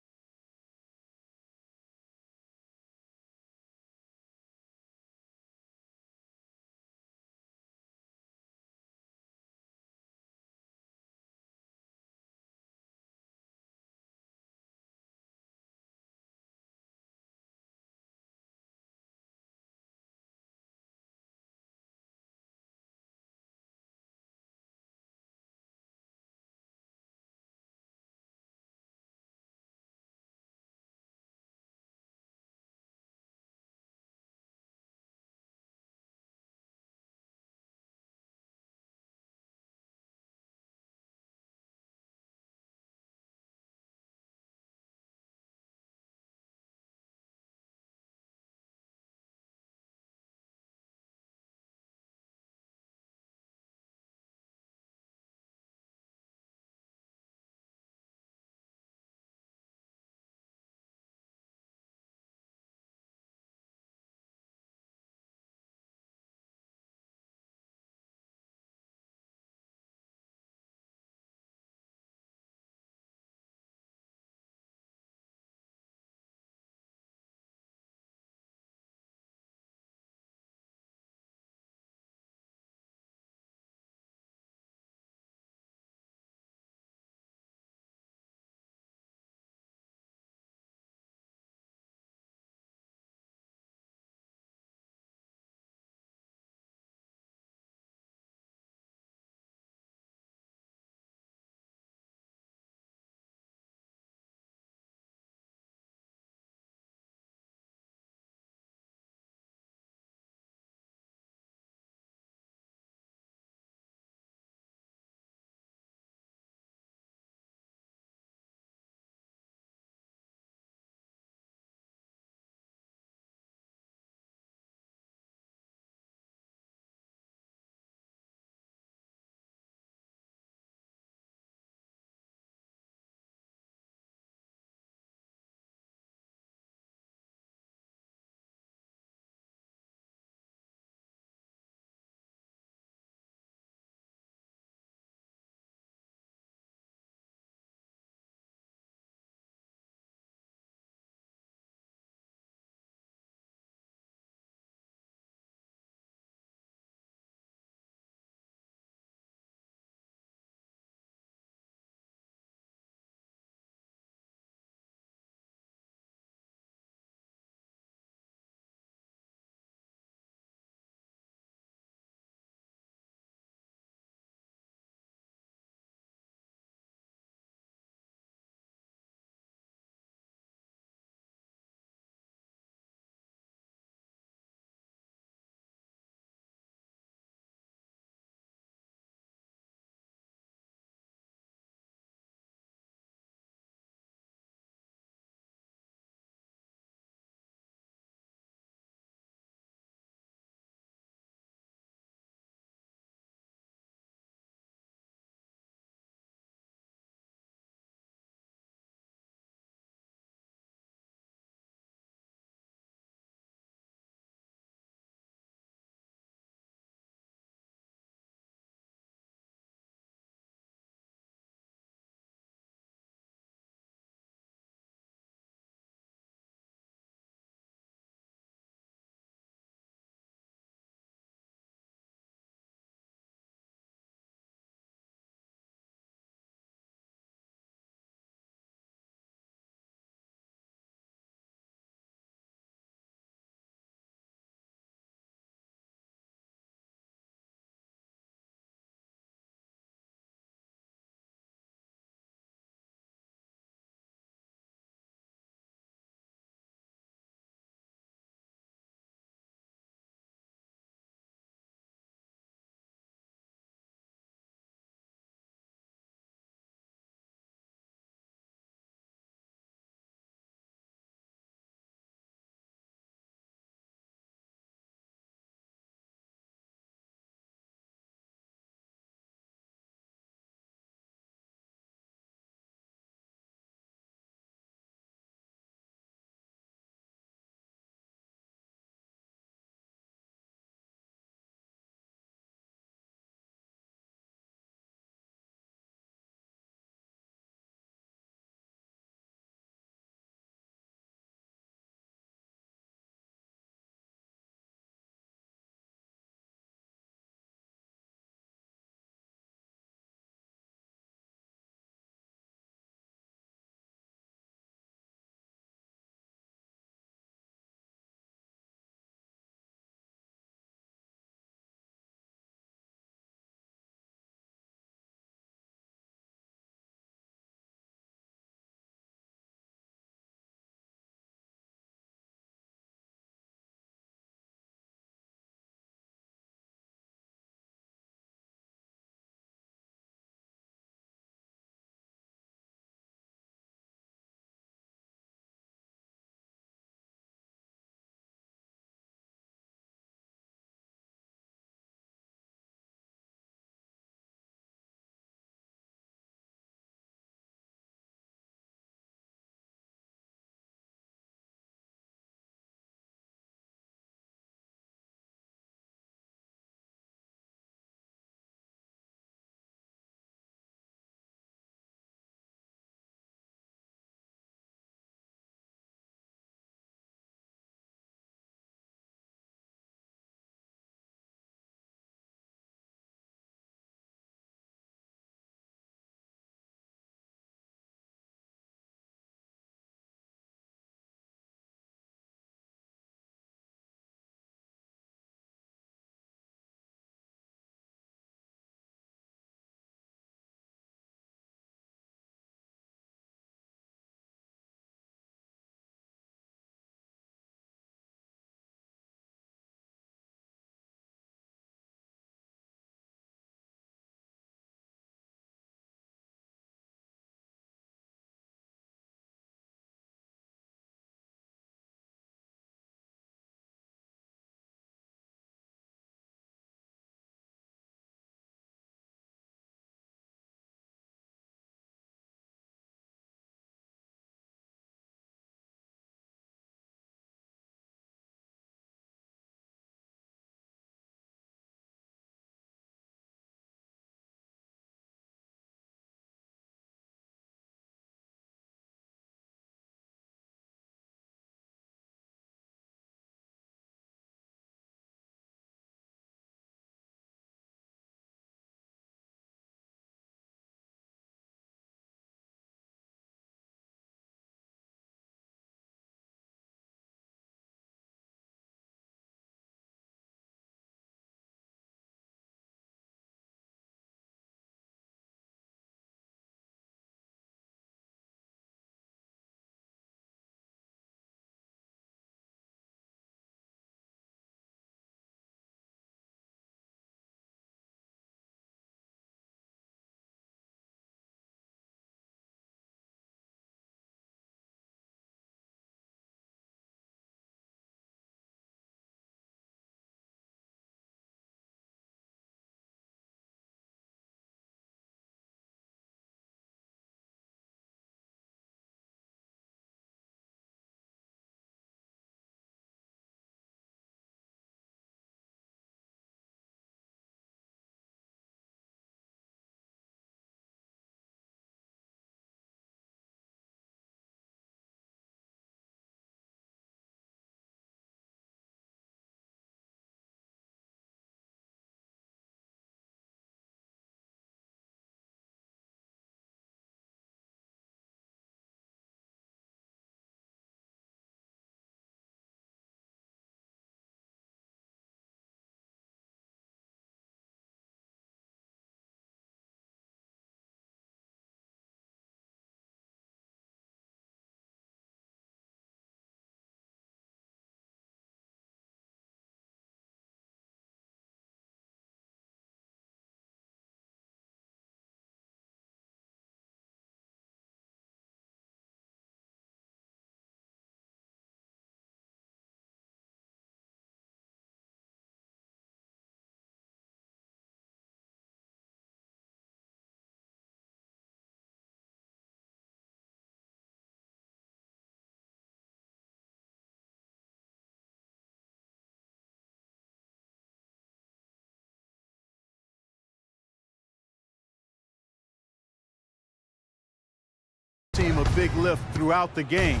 team a big lift throughout the game.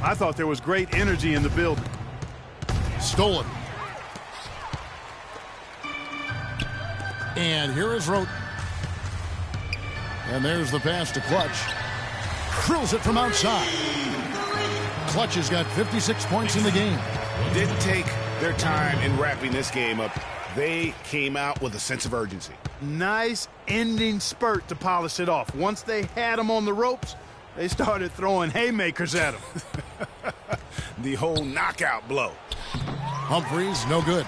I thought there was great energy in the building. Stolen. And here is Roten. And there's the pass to Clutch. Drills it from outside. Clutch has got 56 points in the game. Didn't take their time in wrapping this game up. They came out with a sense of urgency. Nice ending spurt to polish it off. Once they had him on the ropes, they started throwing haymakers at him. The whole knockout blow. Humphreys, no good.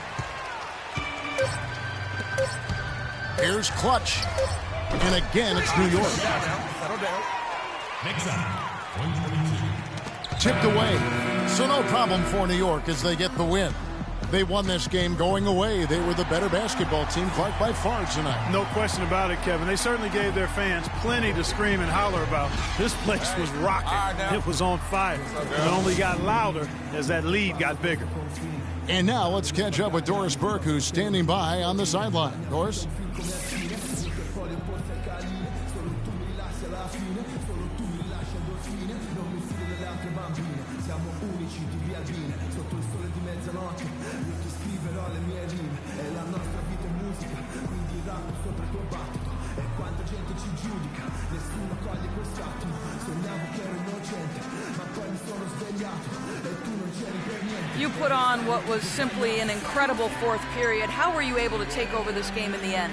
Here's Clutch. And again, it's New York. Tipped away. So no problem for New York as they get the win. They won this game going away. They were the better basketball team, Clark, by far tonight. No question about it, Kevin. They certainly gave their fans plenty to scream and holler about. This place was rocking. It was on fire. It only got louder as that lead got bigger. And now let's catch up with Doris Burke, who's standing by on the sideline. Doris? You put on what was simply an incredible fourth period. How were you able to take over this game in the end?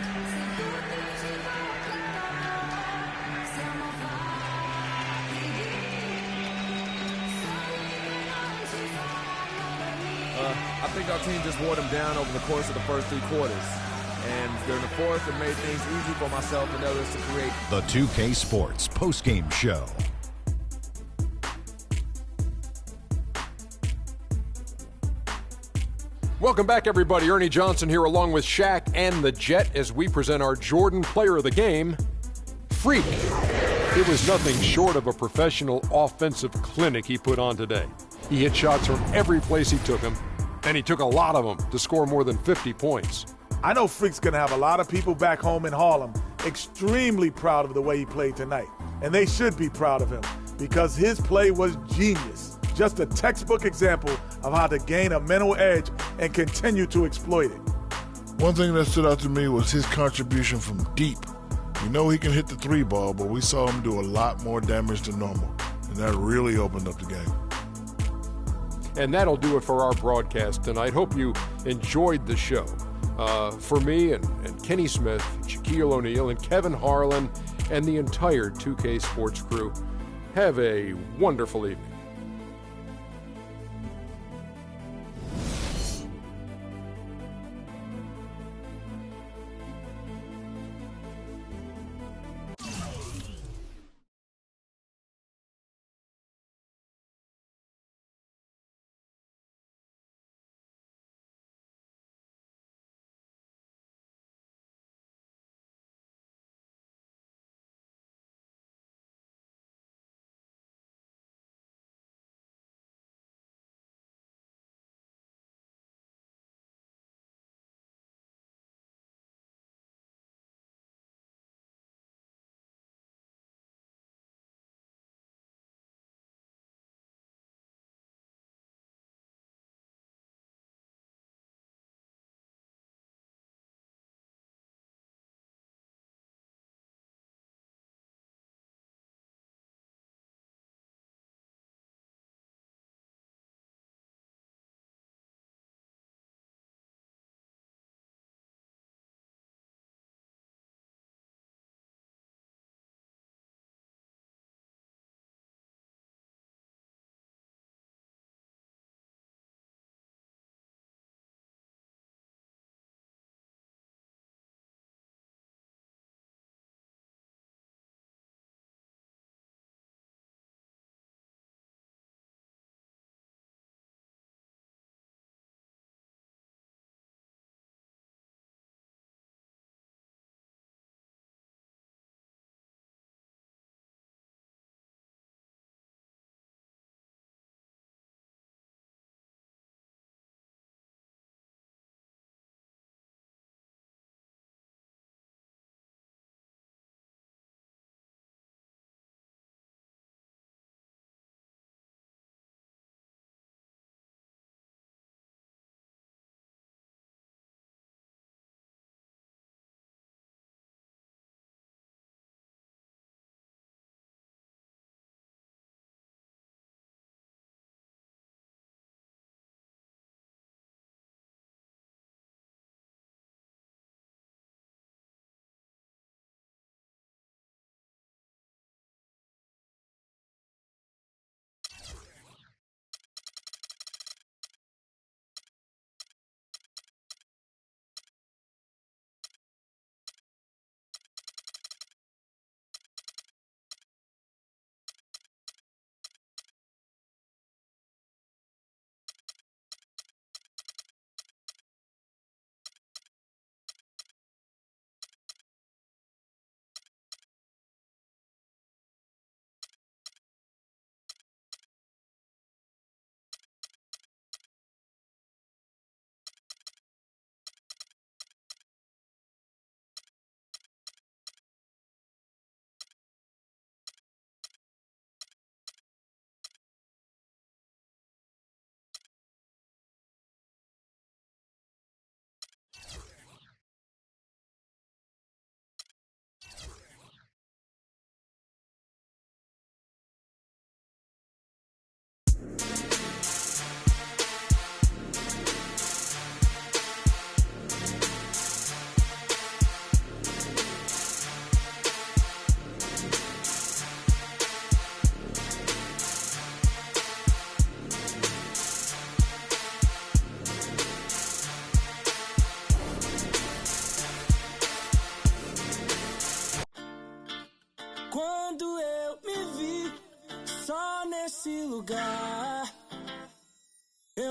I think our team just wore them down over the course of the first 3 quarters. And during the fourth, it made things easy for myself and others to create. The 2K Sports postgame show. Welcome back, everybody. Ernie Johnson here along with Shaq and the Jet as we present our Jordan Player of the Game, Freak. It was nothing short of a professional offensive clinic he put on today. He hit shots from every place he took them, and he took a lot of them to score more than 50 points. I know Freak's going to have a lot of people back home in Harlem extremely proud of the way he played tonight. And they should be proud of him because his play was genius. Just a textbook example of how to gain a mental edge and continue to exploit it. One thing that stood out to me was his contribution from deep. We know he can hit the 3 ball, but we saw him do a lot more damage than normal. And that really opened up the game. And that'll do it for our broadcast tonight. Hope you enjoyed the show. For me and Kenny Smith, Shaquille O'Neal, and Kevin Harlan, and the entire 2K Sports crew, have a wonderful evening.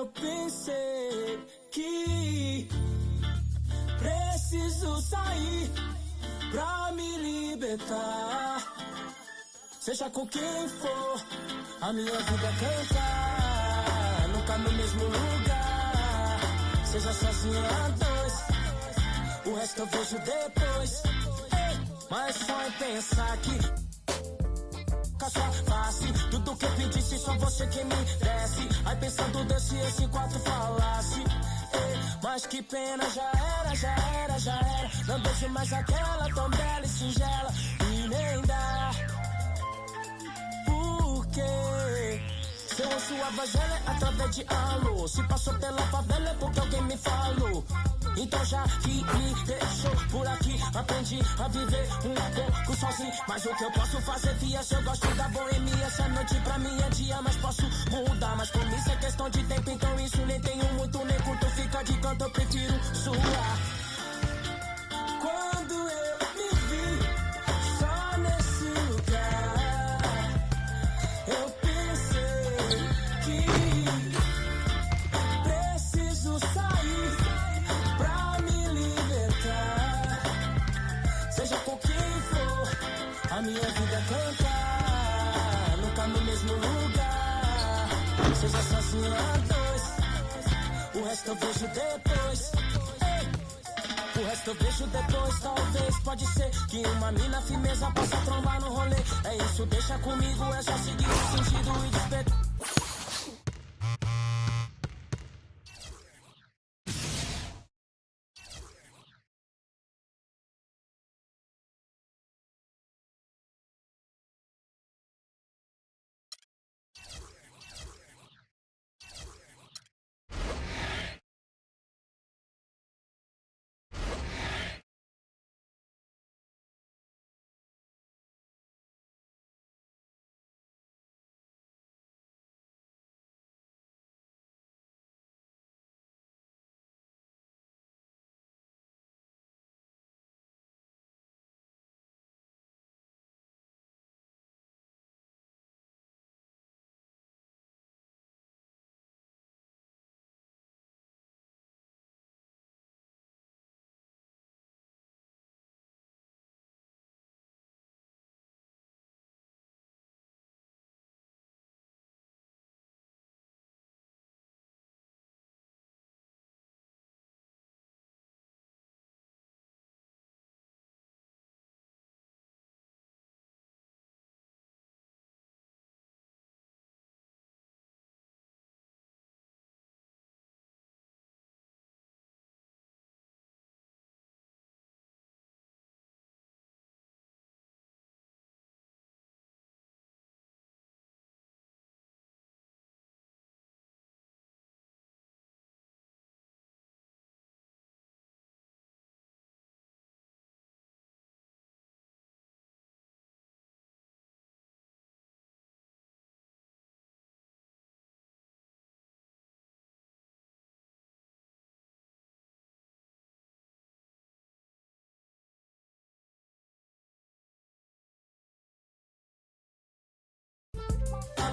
eu pensei que preciso sair pra me libertar. Seja com quem for, a minha vida é cantar. Nunca no mesmo lugar, seja sozinho a dois. O resto eu vejo depois. Mas só em pensar que com a sua face, tudo que eu pedisse, só você que me desse. Aí pensando Deus se esse quarto falasse. Mas que pena, já era. Não vejo mais aquela tão bela e singela. E nem dá. Porque seu rosto a voz é através de alô. Se passou pela favela é porque alguém me falou. Então já que me deixou por aqui, aprendi a viver um pouco sozinho. Mas o que eu posso fazer, fia, se eu gosto da boemia. Essa noite pra mim é dia, mas posso mudar. Mas como isso é questão de tempo, então isso nem tenho muito, nem curto. Fica de canto, eu prefiro suar. Quando eu me vi só nesse lugar, eu pensei que preciso sair pra me libertar. Seja com quem for, a minha vida é cantar. Nunca no mesmo lugar, seja sozinho a dois. O resto eu vejo depois. O resto eu vejo depois, talvez. Pode ser que uma mina firmeza possa trombar no rolê. É isso, deixa comigo, é só seguir o sentido e despertar.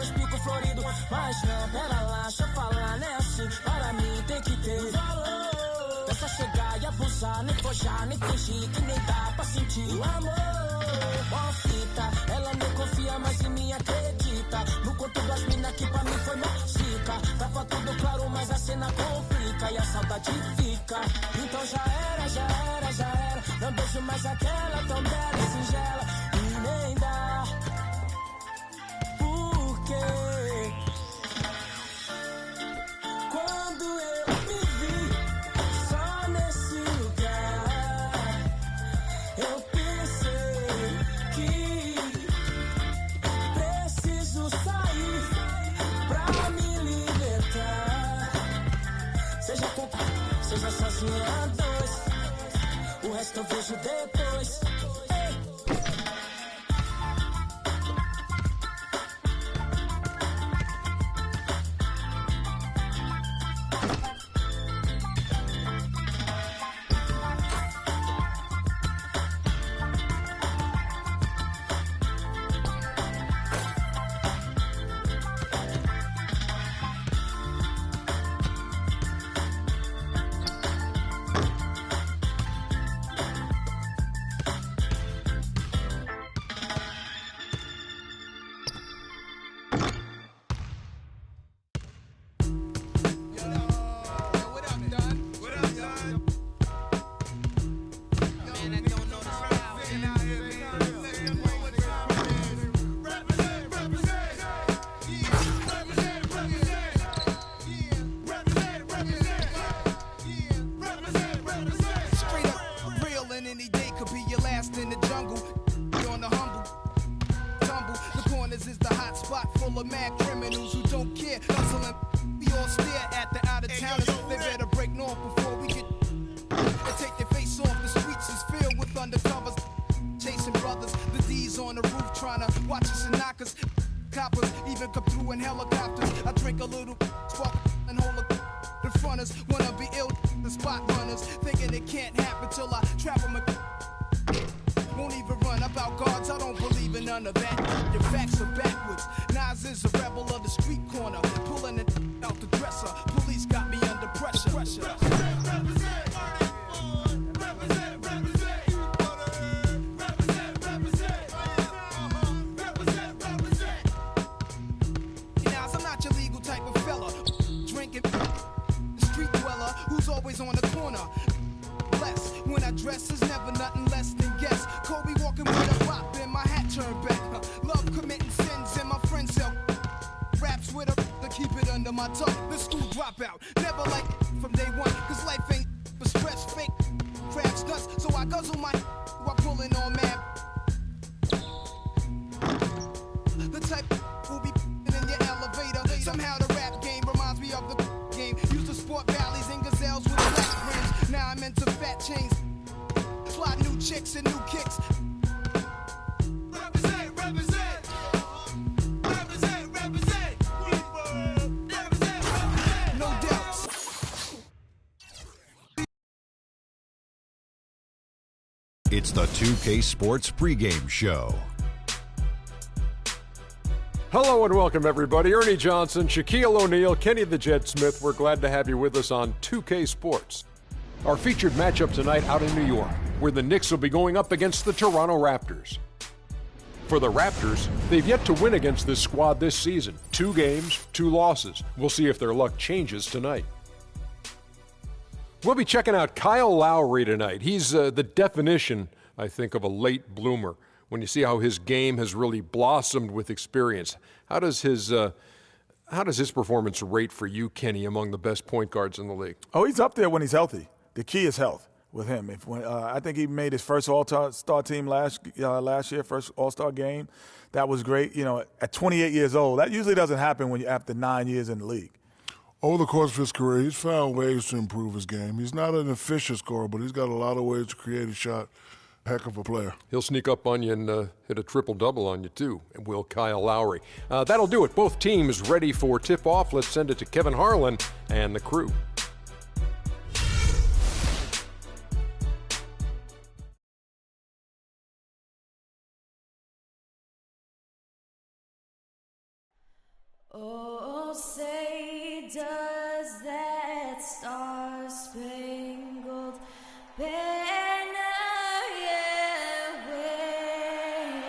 Os picos floridos, mas não, pera lá, deixa eu falar, né assim, para mim tem que ter valor. É só chegar e abusar, nem forjar, nem fingir, que nem dá pra sentir o amor. Ó fita, ela nem confia, mas em mim acredita. No conto das minas que pra mim foi música. Tava tudo claro, mas a cena complica e a saudade fica. Então já era. Não vejo mais aquela tão bela e singela. E nem dá. Quando eu me vi só nesse lugar, eu pensei que preciso sair pra me libertar. Seja sozinho a dois, o resto eu vejo depois. even come through in helicopters. I drink a little, spark and hold a the fronters. Wanna be ill, the spot runners. Thinking it can't happen till I trap them. Won't even run about guards, I don't believe in none of that. Your facts are backwards. Nas is a rebel of the street corner. Pulling it out the dresser. Police got me under pressure. Always on the corner. Less when I dress is never nothing less than guess. Kobe walking with a bop and my hat turned back. Love committing sins and my friends help. Raps with a to keep it under my tongue. The school dropout. Never like from day one. Cause life ain't but stress, fake crabs nuts. So I guzzle my while pulling on mad. The type who be in your elevator. Somehow the rap game reminds me of the game. Used to sport valleys and gazelles with black rims. Now I'm into fat chains. Fly new chicks and new kicks. Represent, represent. Represent, represent. Represent, no doubt. It's the 2K Sports pregame show. Hello and welcome, everybody. Ernie Johnson, Shaquille O'Neal, Kenny the Jet Smith. We're glad to have you with us on 2K Sports. Our featured matchup tonight out in New York, where the Knicks will be going up against the Toronto Raptors. For the Raptors, they've yet to win against this squad this season. 2 games, 2 losses. We'll see if their luck changes tonight. We'll be checking out Kyle Lowry tonight. He's the definition, I think, of a late bloomer. When you see how his game has really blossomed with experience, how does his performance rate for you, Kenny, among the best point guards in the league? Oh, he's up there when he's healthy. The key is health with him. I think he made his first All-Star team last year, first All-Star game. That was great. You know, at 28 years old, that usually doesn't happen when you're after 9 years in the league. Over the course of his career, he's found ways to improve his game. He's not an efficient scorer, but he's got a lot of ways to create a shot. Heck of a player. He'll sneak up on you and hit a triple-double on you, too, and will Kyle Lowry. That'll do it. Both teams ready for tip-off. Let's send it to Kevin Harlan and the crew. Oh, say does that star-spangled banner yet wave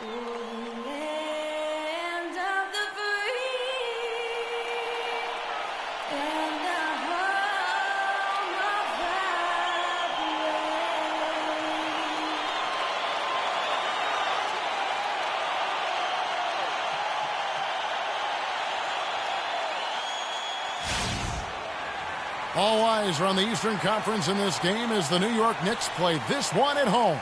o'er the land of the free and the home of the All eyes are on the Eastern Conference in this game as the New York Knicks play this one at home.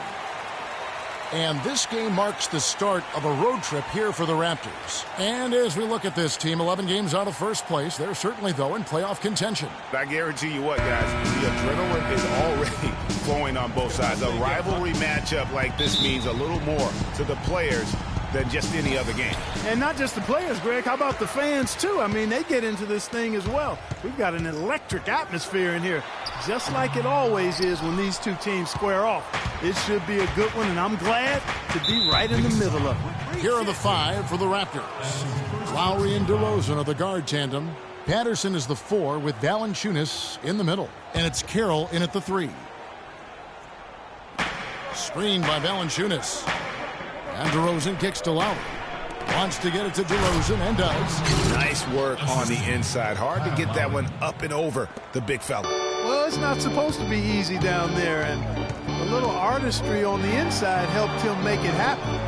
And this game marks the start of a road trip here for the Raptors. And as we look at this team, 11 games out of first place, they're certainly, though, in playoff contention. I guarantee you what, guys, the adrenaline is already flowing on both sides. A rivalry matchup like this means a little more to the players than just any other game. And not just the players, Greg. How about the fans, too? I mean, they get into this thing as well. We've got an electric atmosphere in here, just like it always is when these two teams square off. It should be a good one, and I'm glad to be right in the middle of it. Here are the 5 for the Raptors. Lowry and DeRozan are the guard tandem. Patterson is the 4 with Valanciunas in the middle. And it's Carroll in at the 3. Screened by Valanciunas. And DeRozan kicks to Lowry. Wants to get it to DeRozan and does. Nice work on the inside. Hard to get that one up and over the big fella. Well, it's not supposed to be easy down there, and a little artistry on the inside helped him make it happen.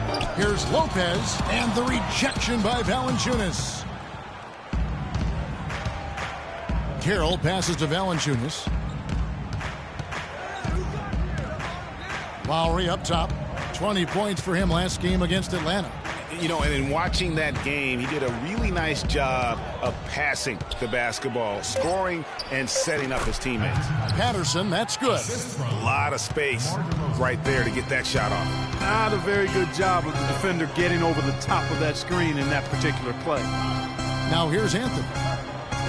Here's Lopez and the rejection by Valanciunas. Carroll passes to Valanciunas. Lowry up top. 20 points for him last game against Atlanta. You know, and in watching that game, he did a really nice job of passing the basketball, scoring, and setting up his teammates. Patterson, that's good. A lot of space right there to get that shot off. Not a very good job of the defender getting over the top of that screen in that particular play. Now here's Anthony.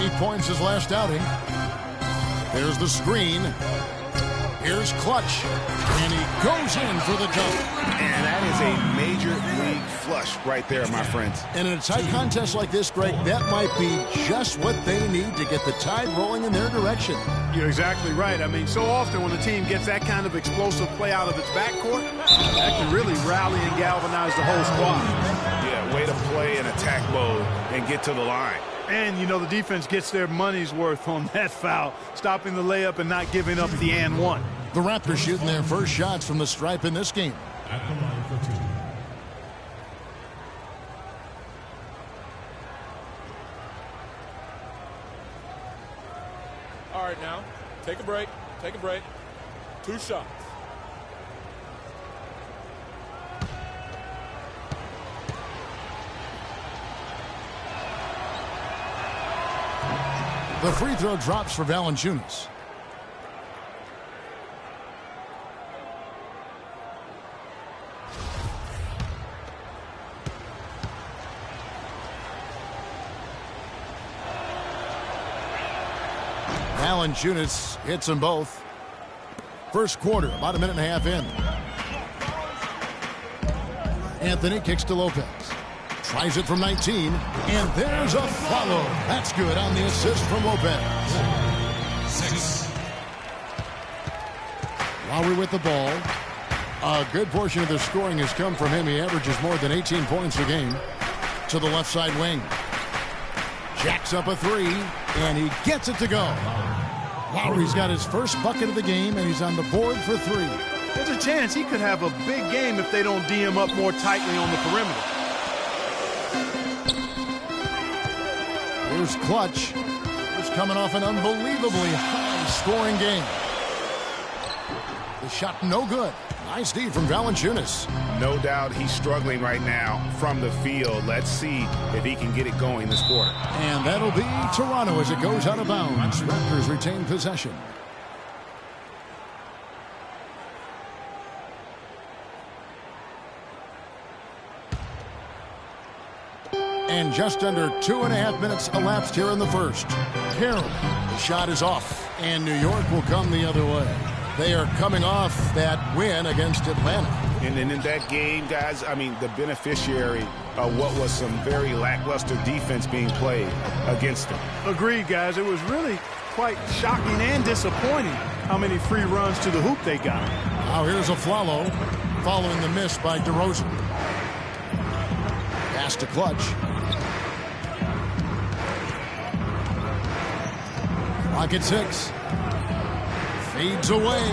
8 points his last outing. There's the screen. Here's Clutch. And he goes in for the dunk. And that is a major league flush right there, my friends. And in a tight contest like this, Greg, that might be just what they need to get the tide rolling in their direction. You're exactly right. I mean, so often when a team gets that kind of explosive play out of its backcourt, that can really rally and galvanize the whole squad. Yeah, way to play in attack mode and get to the line. And, you know, the defense gets their money's worth on that foul, stopping the layup and not giving up the and one. The Raptors shooting their first shots from the stripe in this game. At the line for 2. All right, now, take a break. Take a break. 2 shots. The free throw drops for Valanciunas. Valanciunas hits them both. First quarter, about a minute and a half in. Anthony kicks to Lopez. Tries it from 19, and there's a follow. That's good on the assist from Lopez. 6. Lowry with the ball. A good portion of the scoring has come from him. He averages more than 18 points a game. To the left side wing. Jacks up a 3, and he gets it to go. Lowry's got his first bucket of the game, and he's on the board for 3. There's a chance he could have a big game if they don't D him up more tightly on the perimeter. Here's Clutch, who's coming off an unbelievably high-scoring game. The shot no good. Nice D from Valanciunas. No doubt he's struggling right now from the field. Let's see if he can get it going this quarter. And that'll be Toronto as it goes out of bounds. Raptors retain possession. And just under 2.5 minutes elapsed here in the first. Carroll, the shot is off, and New York will come the other way. They are coming off that win against Atlanta. And in that game, guys, I mean, the beneficiary of what was some very lackluster defense being played against them. Agreed, guys. It was really quite shocking and disappointing how many free runs to the hoop they got. Now here's a follow, following the miss by DeRozan. Pass to Clutch. Clock at 6. Fades away.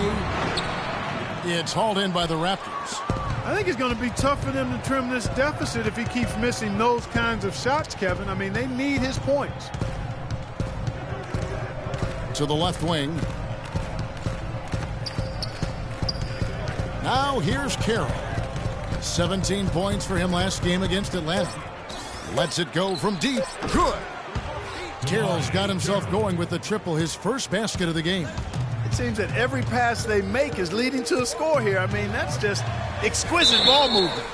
It's hauled in by the Raptors. I think it's going to be tough for them to trim this deficit if he keeps missing those kinds of shots, Kevin. I mean, they need his points. To the left wing. Now here's Carroll. 17 points for him last game against Atlanta. Lets it go from deep. Good. Carroll's got himself going with the triple, his first basket of the game. It seems that every pass they make is leading to a score here. I mean, that's just exquisite ball movement.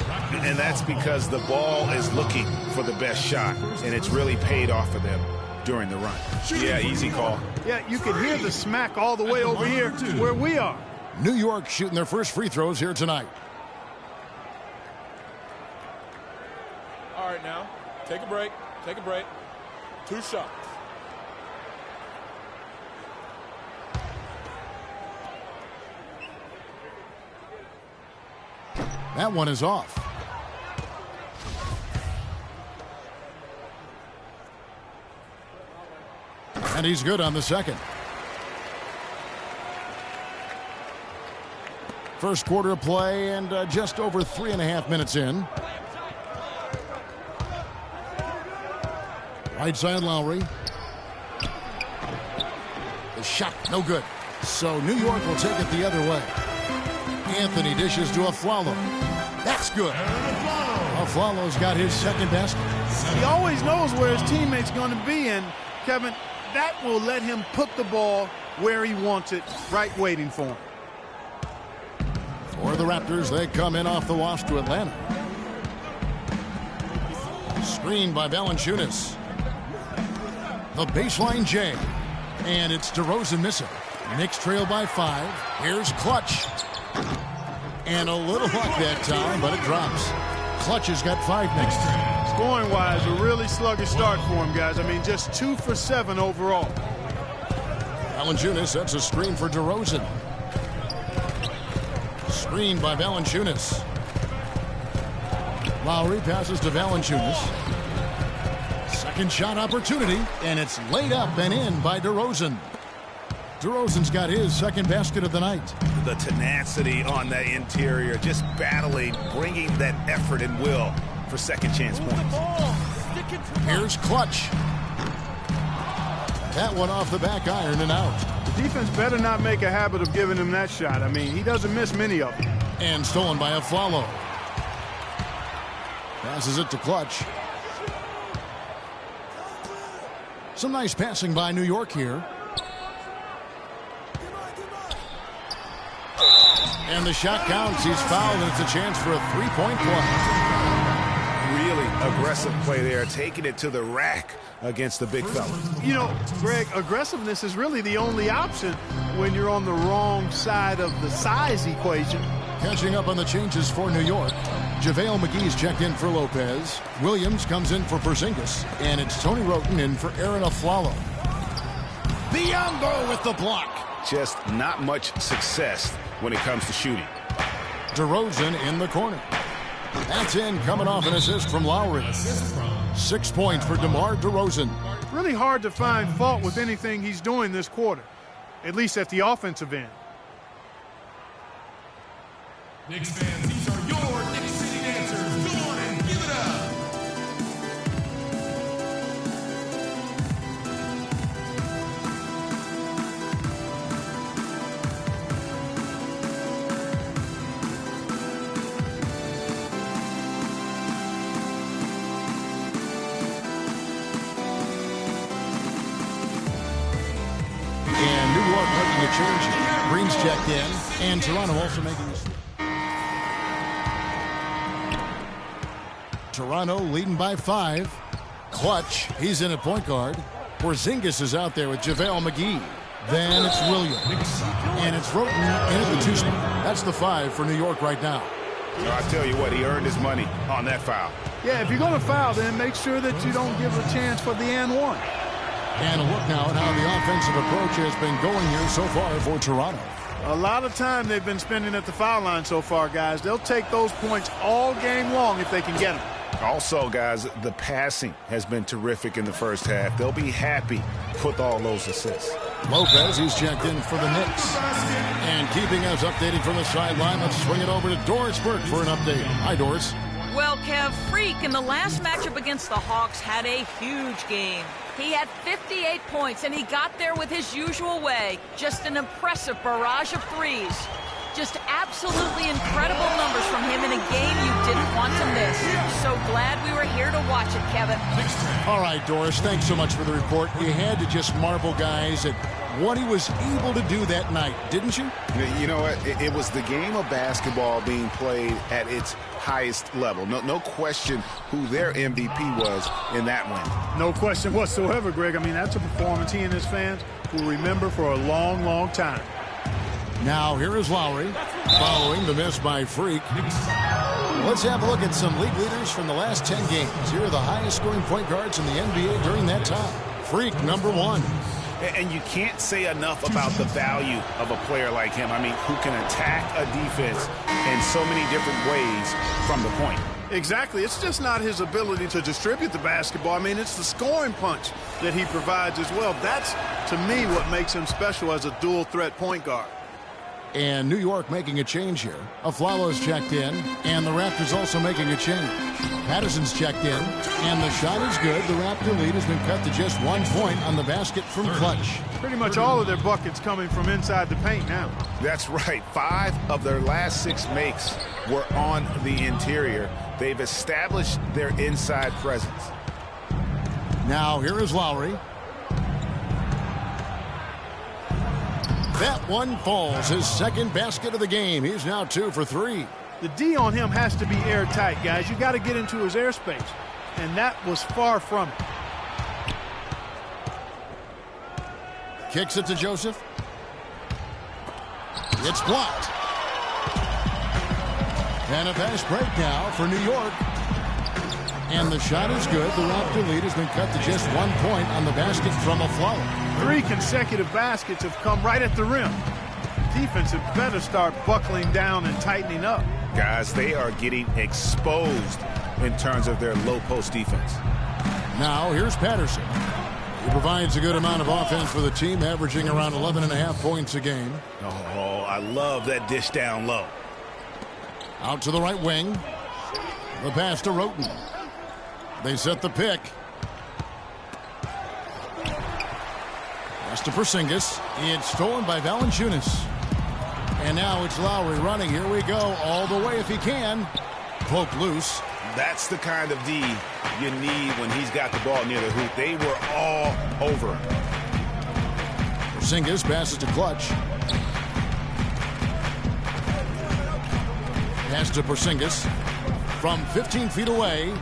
And that's because the ball is looking for the best shot, and it's really paid off for them during the run. Yeah, easy call. Yeah, you can hear the smack all the way over here where we are. New York shooting their first free throws here tonight. All right, now, take a break. Take a break. 2 shots. That one is off. And he's good on the second. First quarter of play and just over 3.5 minutes in. Right side Lowry. The shot no good. So New York will take it the other way. Anthony dishes to Afflalo. That's good. A Aflalo's got his second basket. He always knows where his teammate's going to be, and Kevin, that will let him put the ball where he wants it, right waiting for him. For the Raptors, they come in off the wash to Atlanta. Screen by Valanciunas. The baseline J. And it's DeRozan missing. Knicks trail by 5. Here's Clutch. And a little luck that time, but it drops. Clutch has got 5 next time. Scoring-wise, a really sluggish start for him, guys. I mean, just 2 for 7 overall. Valanciunas sets a screen for DeRozan. Screen by Valanciunas. Lowry passes to Valanciunas. Second shot opportunity, and it's laid up and in by DeRozan. DeRozan's got his second basket of the night. The tenacity on that interior, just battling, bringing that effort and will for second chance points. Here's Clutch. That one off the back iron and out. The defense better not make a habit of giving him that shot. I mean, he doesn't miss many of them. And stolen by Aflalo. Passes it to Clutch. Some nice passing by New York here. And the shot counts. He's fouled, and it's a chance for a three-point play. Really aggressive play there, taking it to the rack against the big fella. You know, Greg, aggressiveness is really the only option when you're on the wrong side of the size equation. Catching up on the changes for New York. JaVale McGee's checked in for Lopez. Williams comes in for Porzingis. And it's Tony Wroten in for Aaron Aflalo. Biyombo with the block. Just not much success when it comes to shooting. DeRozan in the corner. That's in, coming off an assist from Lowry. 6 points for DeMar DeRozan. Really hard to find fault with anything he's doing this quarter, at least at the offensive end. Knicks fans, these are your Knicks City dancers. Go on and give it up. And New York making a change. Green's checked in, and Toronto also making a switch. Toronto leading by 5. Clutch, he's in at point guard. Porzingis is out there with JaVale McGee. Then it's Williams. And it's Wroten in at the 2 spot. That's the 5 for New York right now. I tell you what, he earned his money on that foul. Yeah, if you're going to foul, then make sure that you don't give a chance for the and one. And a look now at how the offensive approach has been going here so far for Toronto. A lot of time they've been spending at the foul line so far, guys. They'll take those points all game long if they can get them. Also, guys, the passing has been terrific in the first half. They'll be happy with all those assists. Lopez, he's checked in for the Knicks. And keeping us updated from the sideline, let's swing it over to Doris Burke for an update. Hi, Doris. Well, Kev, Freak in the last matchup against the Hawks had a huge game. He had 58 points, and he got there with his usual way. Just an impressive barrage of threes. Just absolutely incredible numbers from him in a game you didn't want to miss. So glad we were here to watch it, Kevin. All right, Doris, thanks so much for the report. You had to just marvel, guys, at what he was able to do that night, didn't you? You know what? It was the game of basketball being played at its highest level. No question who their MVP was in that win. No question whatsoever, Greg. I mean, that's a performance he and his fans will remember for a long, long time. Now, here is Lowry, following the miss by Freak. Let's have a look at some league leaders from the last 10 games. Here are the highest scoring point guards in the NBA during that time. Freak, number 1. And you can't say enough about the value of a player like him. I mean, who can attack a defense in so many different ways from the point. Exactly. It's just not his ability to distribute the basketball. I mean, it's the scoring punch that he provides as well. That's, to me, what makes him special as a dual-threat point guard. And New York making a change here. Aflalo's checked in, and the Raptors also making a change. Patterson's checked in, and the shot is good. The Raptor lead has been cut to just 1 point on the basket from Clutch. Pretty much all of their buckets coming from inside the paint now. That's right. 5 of their last 6 makes were on the interior. They've established their inside presence. Now here is Lowry. That one falls, his second basket of the game. He's now 2 for 3. The D on him has to be airtight, guys. You got to get into his airspace, and that was far from it. Kicks it to Joseph. It's blocked. And a fast break now for New York. And the shot is good. The Raptor lead has been cut to just 1 point on the basket from Aflalo. 3 consecutive baskets have come right at the rim. Defense had better start buckling down and tightening up. Guys, they are getting exposed in terms of their low post defense. Now here's Patterson. He provides a good amount of offense for the team, averaging around 11.5 points a game. Oh, I love that dish down low. Out to the right wing. The pass to Roten. They set the pick. Pass to Porzingis. It's stolen by Valanciunas. And now it's Lowry running. Here we go. All the way if he can. Poke loose. That's the kind of D you need when he's got the ball near the hoop. They were all over him. Porzingis passes to Clutch. Pass to Porzingis from 15 feet away.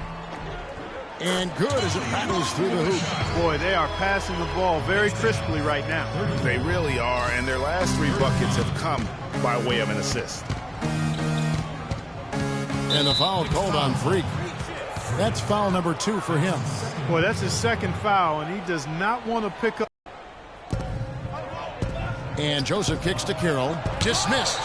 And good as it rattles through the hoop. Boy, they are passing the ball very crisply right now. They really are, and their last 3 buckets have come by way of an assist. And a foul called on Freak. That's foul number 2 for him. Boy, that's his second foul, and he does not want to pick up. And Joseph kicks to Carroll. Dismissed.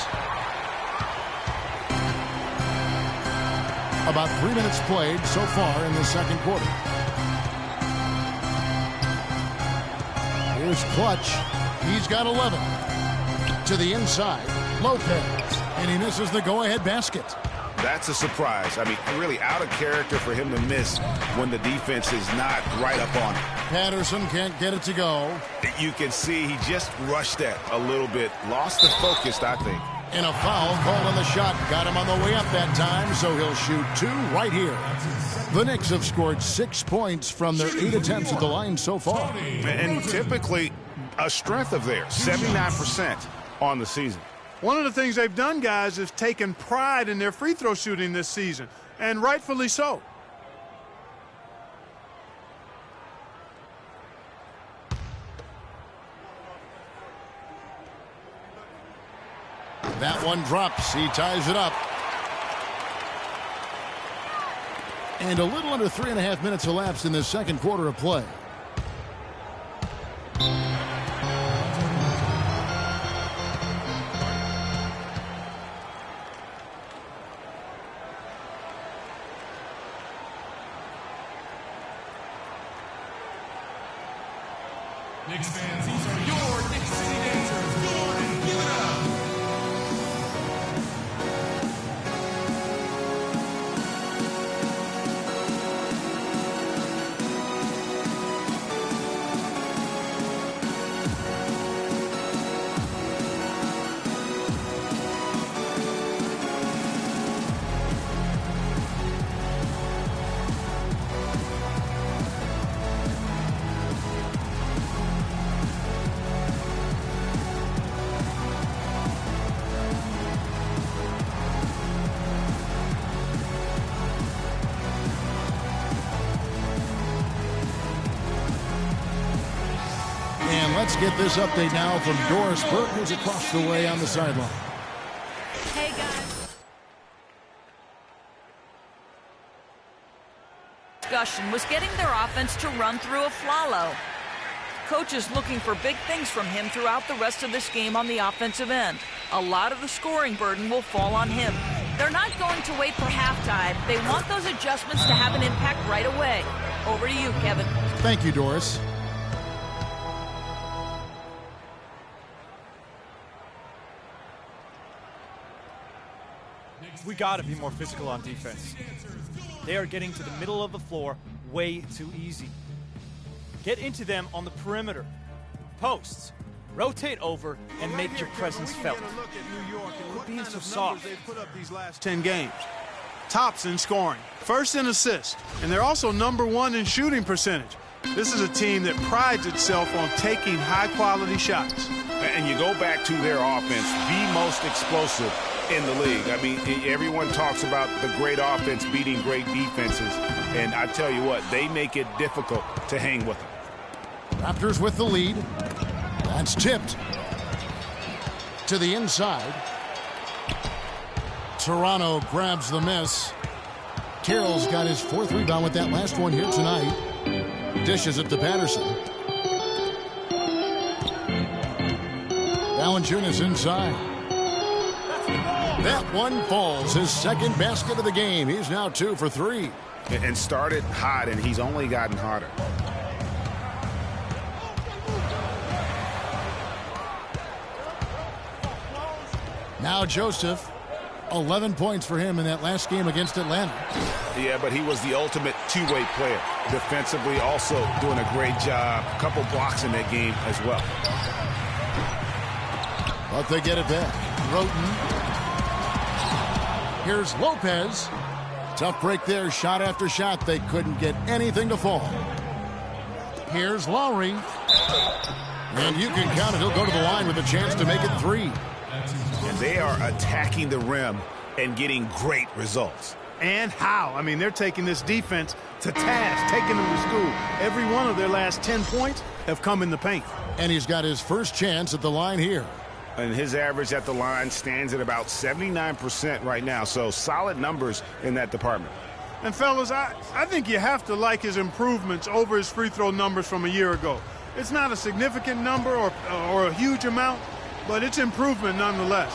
About 3 minutes played so far in the second quarter. Here's Clutch. He's got 11. To the inside. Lopez. And he misses the go-ahead basket. That's a surprise. I mean, really out of character for him to miss when the defense is not right up on him. Patterson can't get it to go. You can see he just rushed that a little bit. Lost the focus, I think. And a foul called on the shot. Got him on the way up that time, so he'll shoot 2 right here. The Knicks have scored 6 points from their 8 attempts at the line so far. And typically a strength of theirs, 79% on the season. One of the things they've done, guys, is taken pride in their free throw shooting this season, and rightfully so. That one drops. He ties it up. And a little under 3.5 minutes elapsed in the second quarter of play. Knicks fans, these are your Knicks City dancers. Go on and give it up. Let's get this update now from Doris Burke, who's across the way on the sideline. Hey, guys. Discussion was getting their offense to run through Aflalo. Coach is looking for big things from him throughout the rest of this game on the offensive end. A lot of the scoring burden will fall on him. They're not going to wait for halftime. They want those adjustments to have an impact right away. Over to you, Kevin. Thank you, Doris. We got to be more physical on defense. They are getting to the middle of the floor way too easy. Get into them on the perimeter. Posts. Rotate over and make your presence felt. Quit being so soft. They've put up these last 10 games. tops in scoring, first in assists, and they're also #1 in shooting percentage. This is a team that prides itself on taking high-quality shots. And you go back to their offense, the most explosive in the league. I mean, everyone talks about the great offense beating great defenses, and I tell you what, they make it difficult to hang with them. Raptors with the lead. That's tipped to the inside. Toronto grabs the miss. Carroll's got his 4th rebound with that last one here tonight. Dishes it to Patterson. Valanciunas inside. That one falls. His 2nd basket of the game. He's now 2 for 3. And started hot, and he's only gotten hotter. Now Joseph. 11 points for him in that last game against Atlanta. Yeah, but he was the ultimate two-way player. Defensively, also doing a great job. A couple blocks in that game as well. But they get it back. Roten. Here's Lopez. Tough break there. Shot after shot. They couldn't get anything to fall. Here's Lowry. And you can count it. He'll go to the line with a chance to make it 3. And they are attacking the rim and getting great results. And how? I mean, they're taking this defense to task, taking them to school. Every one of their last 10 points have come in the paint. And he's got his first chance at the line here. And his average at the line stands at about 79% right now. So solid numbers in that department. And fellas, I think you have to like his improvements over his free throw numbers from a year ago. It's not a significant number or a huge amount, but it's improvement nonetheless.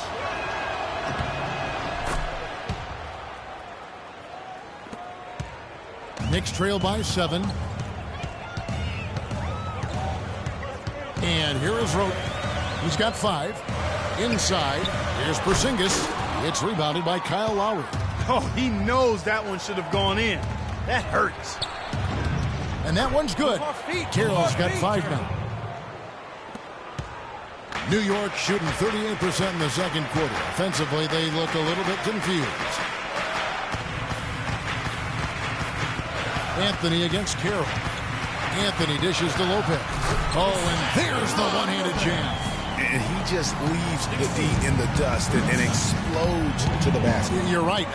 Knicks trail by 7. And here is Roten. He's got 5. Inside, here's Porzingis. It's rebounded by Kyle Lowry. Oh, he knows that one should have gone in. That hurts. And that one's good. Carroll's got 5 now. New York shooting 38% in the second quarter. Offensively, they look a little bit confused. Anthony against Carroll. Anthony dishes to Lopez. Oh, and there's the one-handed jam. And he just leaves the D in the dust and explodes to the basket. You're right.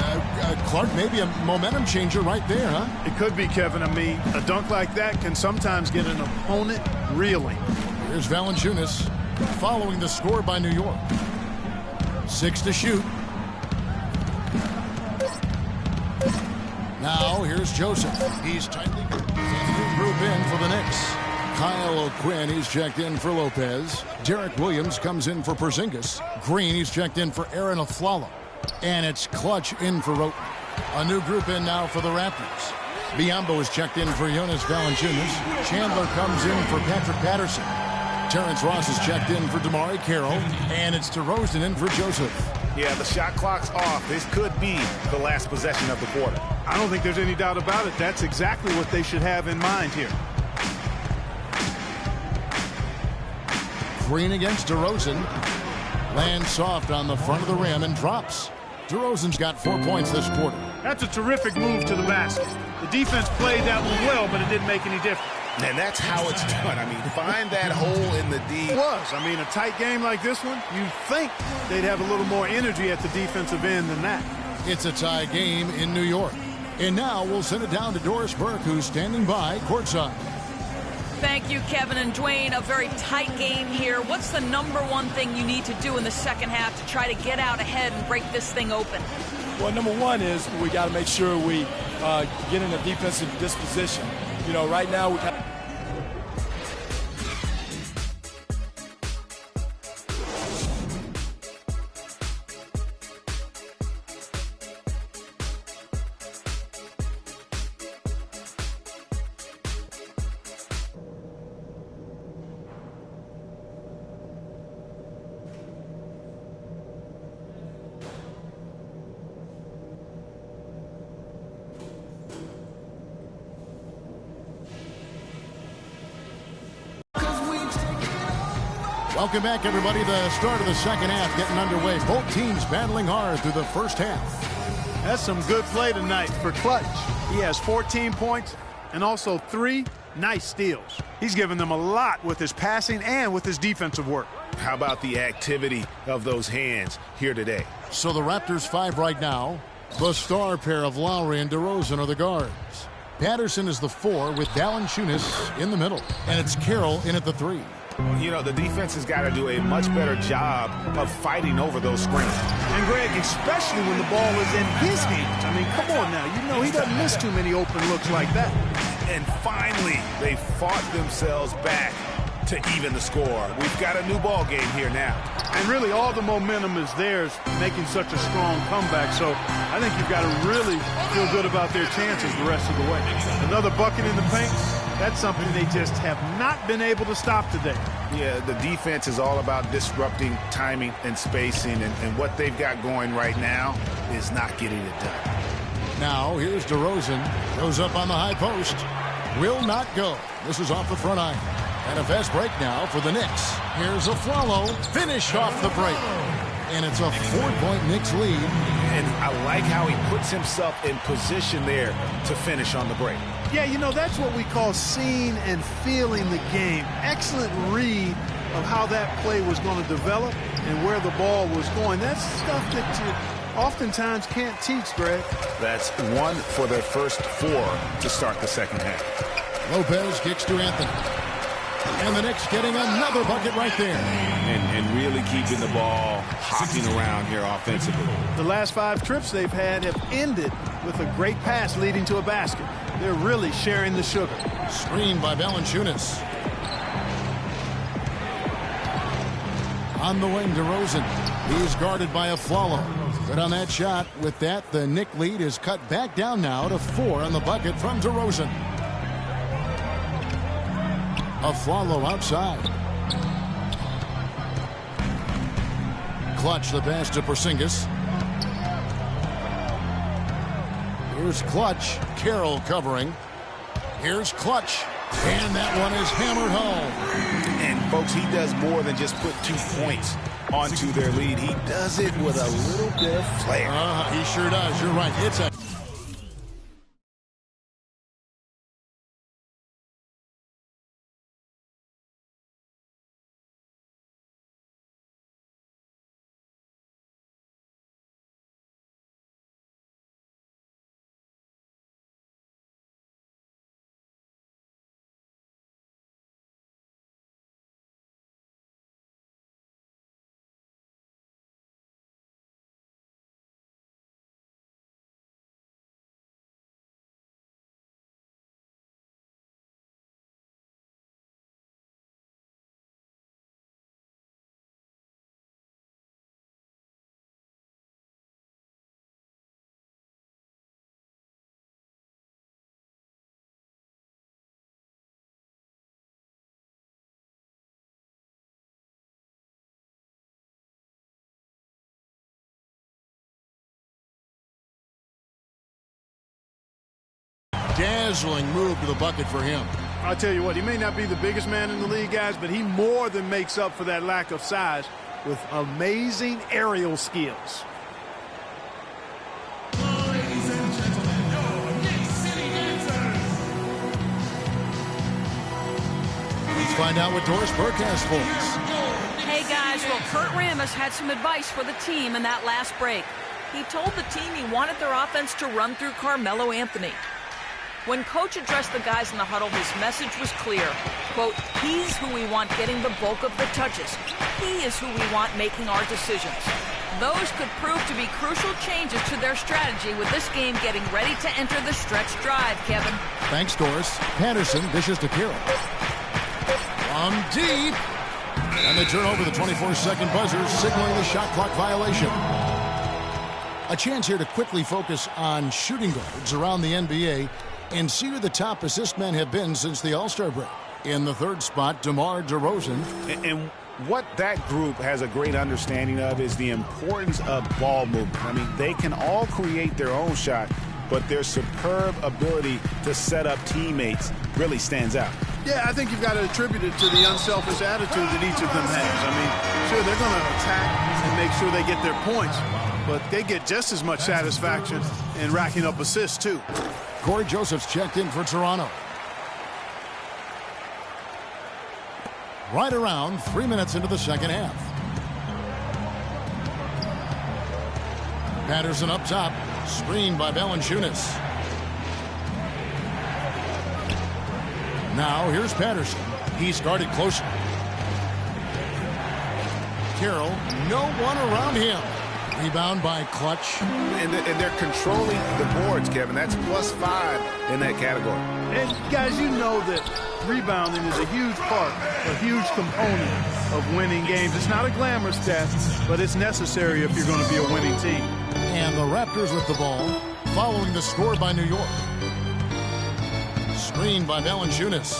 Clark, maybe a momentum changer right there, huh? It could be, Kevin. I mean, a dunk like that can sometimes get an opponent reeling. Here's Valanciunas following the score by New York. 6 to shoot. Now, here's Joseph. He's tightly group in for the Knicks. Kyle O'Quinn, he's checked in for Lopez. Derek Williams comes in for Porzingis. Green, he's checked in for Aaron Aflalo. And it's Clutch in for Roten. A new group in now for the Raptors. Biyombo is checked in for Jonas Valanciunas. Chandler comes in for Patrick Patterson. Terrence Ross is checked in for Damari Carroll. And it's DeRozan in for Joseph. Yeah, the shot clock's off. This could be the last possession of the quarter. I don't think there's any doubt about it. That's exactly what they should have in mind here. Green against DeRozan. Lands soft on the front of the rim and drops. DeRozan's got 4 points this quarter. That's a terrific move to the basket. The defense played that one well, but it didn't make any difference. And that's how it's done. I mean, find that hole in the D. It was. I mean, a tight game like this one, you'd think they'd have a little more energy at the defensive end than that. It's a tie game in New York. And now we'll send it down to Doris Burke, who's standing by courtside. Thank you, Kevin and Dwayne. A very tight game here. What's the #1 thing you need to do in the second half to try to get out ahead and break this thing open? Well, #1 is we got to make sure we get in a defensive disposition. You know, right now we Welcome back, everybody. The start of the second half getting underway. Both teams battling hard through the first half. That's some good play tonight for Clutch. He has 14 points and also 3 nice steals. He's given them a lot with his passing and with his defensive work. How about the activity of those hands here today? So the Raptors 5 right now. The star pair of Lowry and DeRozan are the guards. Patterson is the 4 with Valanciunas in the middle. And it's Carroll in at the 3. You know, the defense has got to do a much better job of fighting over those screens. And, Greg, especially when the ball is in his hands. I mean, come on now. You know he doesn't miss too many open looks like that. And finally, they fought themselves back to even the score. We've got a new ball game here now. And really, all the momentum is theirs, making such a strong comeback. So I think you've got to really feel good about their chances the rest of the way. Another bucket in the paint. That's something they just have not been able to stop today. Yeah, the defense is all about disrupting timing and spacing, and what they've got going right now is not getting it done. Now, here's DeRozan. Goes up on the high post. Will not go. This is off the front iron. And a fast break now for the Knicks. Here's a Flalo. Finish off the break. And it's a 4-point Knicks lead. And I like how he puts himself in position there to finish on the break. Yeah, you know, that's what we call seeing and feeling the game. Excellent read of how that play was going to develop and where the ball was going. That's stuff that you oftentimes can't teach, Greg. That's 1 for their first 4 to start the second half. Lopez kicks to Anthony. And the Knicks getting another bucket right there. And really keeping the ball hopping around here offensively. The last 5 trips they've had have ended with a great pass leading to a basket. They're really sharing the sugar. Screened by Valanciunas. On the wing, DeRozan. He's guarded by Flalo. Good on that shot. With that, the Knick lead is cut back down now to 4 on the bucket from DeRozan. Flalo outside. Clutch the pass to Porzingis. Here's Clutch. Carroll covering. Here's Clutch. And that one is hammered home. And, folks, he does more than just put 2 points onto their lead. He does it with a little bit of flair. He sure does. You're right. It's a... dazzling move to the bucket for him. I'll tell you what, he may not be the biggest man in the league, guys, but he more than makes up for that lack of size with amazing aerial skills. Ladies and gentlemen, your Knick City Dancers. Let's find out what Doris Burke has for us. Hey, guys, well, Kurt Rambis had some advice for the team in that last break. He told the team he wanted their offense to run through Carmelo Anthony. When Coach addressed the guys in the huddle, his message was clear. Quote, he's who we want getting the bulk of the touches. He is who we want making our decisions. Those could prove to be crucial changes to their strategy with this game getting ready to enter the stretch drive, Kevin. Thanks, Doris. Patterson dishes to Carroll. From deep. And they turn over the 24-second buzzer, signaling the shot clock violation. A chance here to quickly focus on shooting guards around the NBA and see who the top assist men have been since the All-Star break. In the third spot, DeMar DeRozan. And what that group has a great understanding of is the importance of ball movement. I mean, they can all create their own shot, but their superb ability to set up teammates really stands out. Yeah, I think you've got to attribute it to the unselfish attitude that each of them has. I mean, sure, they're going to attack and make sure they get their points, but they get just as much satisfaction in racking up assists, too. Corey Joseph's checked in for Toronto. Right around 3 minutes into the second half. Patterson up top, screened by Valanciunas. Now here's Patterson. He's guarded closely. Carroll, no one around him. Rebound by Clutch. And they're controlling the boards, Kevin. That's +5 in that category. And guys, you know that rebounding is a huge part, a huge component of winning games. It's not a glamour stat, but it's necessary if you're going to be a winning team. And the Raptors with the ball, following the score by New York. Screened by Valanciunas.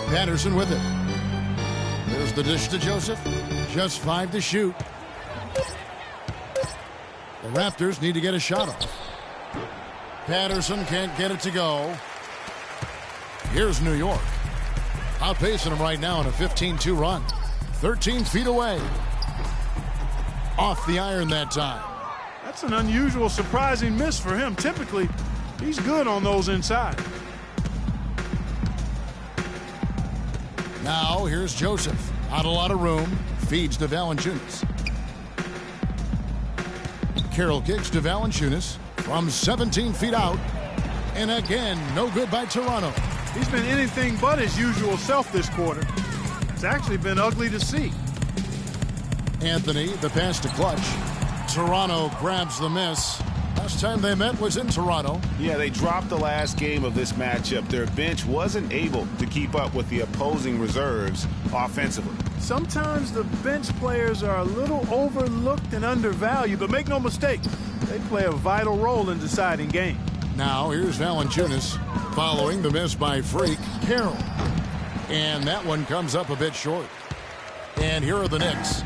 Patterson with it. There's the dish to Joseph. Just 5 to shoot. The Raptors need to get a shot off. Patterson can't get it to go. Here's New York. Outpacing them right now in a 15-2 run. 13 feet away. Off the iron that time. That's an unusual, surprising miss for him. Typically, he's good on those inside. Now here's Joseph. Not a lot of room. Feeds to Valanciunas. Carroll kicks to Valanciunas from 17 feet out. And again, no good by Toronto. He's been anything but his usual self this quarter. It's actually been ugly to see. Anthony, the pass to Clutch. Toronto grabs the miss. Last time they met was in Toronto. Yeah, they dropped the last game of this matchup. Their bench wasn't able to keep up with the opposing reserves offensively. Sometimes the bench players are a little overlooked and undervalued, but make no mistake, they play a vital role in deciding games. Now here's Valanciunas following the miss by Freak Carroll. And that one comes up a bit short. And here are the Knicks.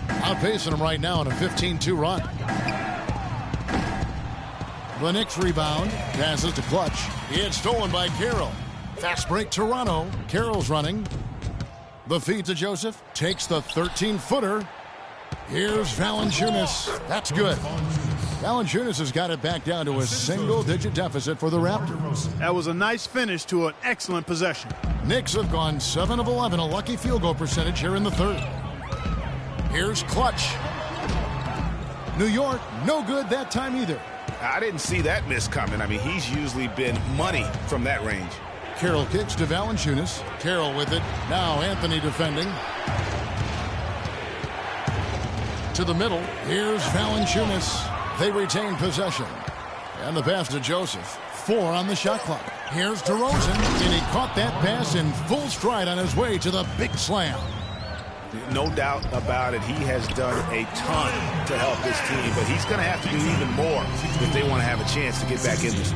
Outpacing them right now in a 15-2 run. The Knicks rebound. Passes to Clutch. It's stolen by Carroll. Fast break Toronto. Carroll's running. The feed to Joseph. Takes the 13-footer. Here's Valanciunas. That's good. Valanciunas has got it back down to a single-digit deficit for the Raptors. That was a nice finish to an excellent possession. Knicks have gone 7 of 11, a lucky field goal percentage here in the third. Here's Clutch. New York, no good that time either. I didn't see that miss coming. I mean, he's usually been money from that range. Carroll kicks to Valanciunas. Carroll with it. Now Anthony defending. To the middle. Here's Valanciunas. They retain possession. And the pass to Joseph. 4 on the shot clock. Here's DeRozan. And he caught that pass in full stride on his way to the big slam. No doubt about it. He has done a ton to help this team, but he's going to have to do even more if they want to have a chance to get back in this.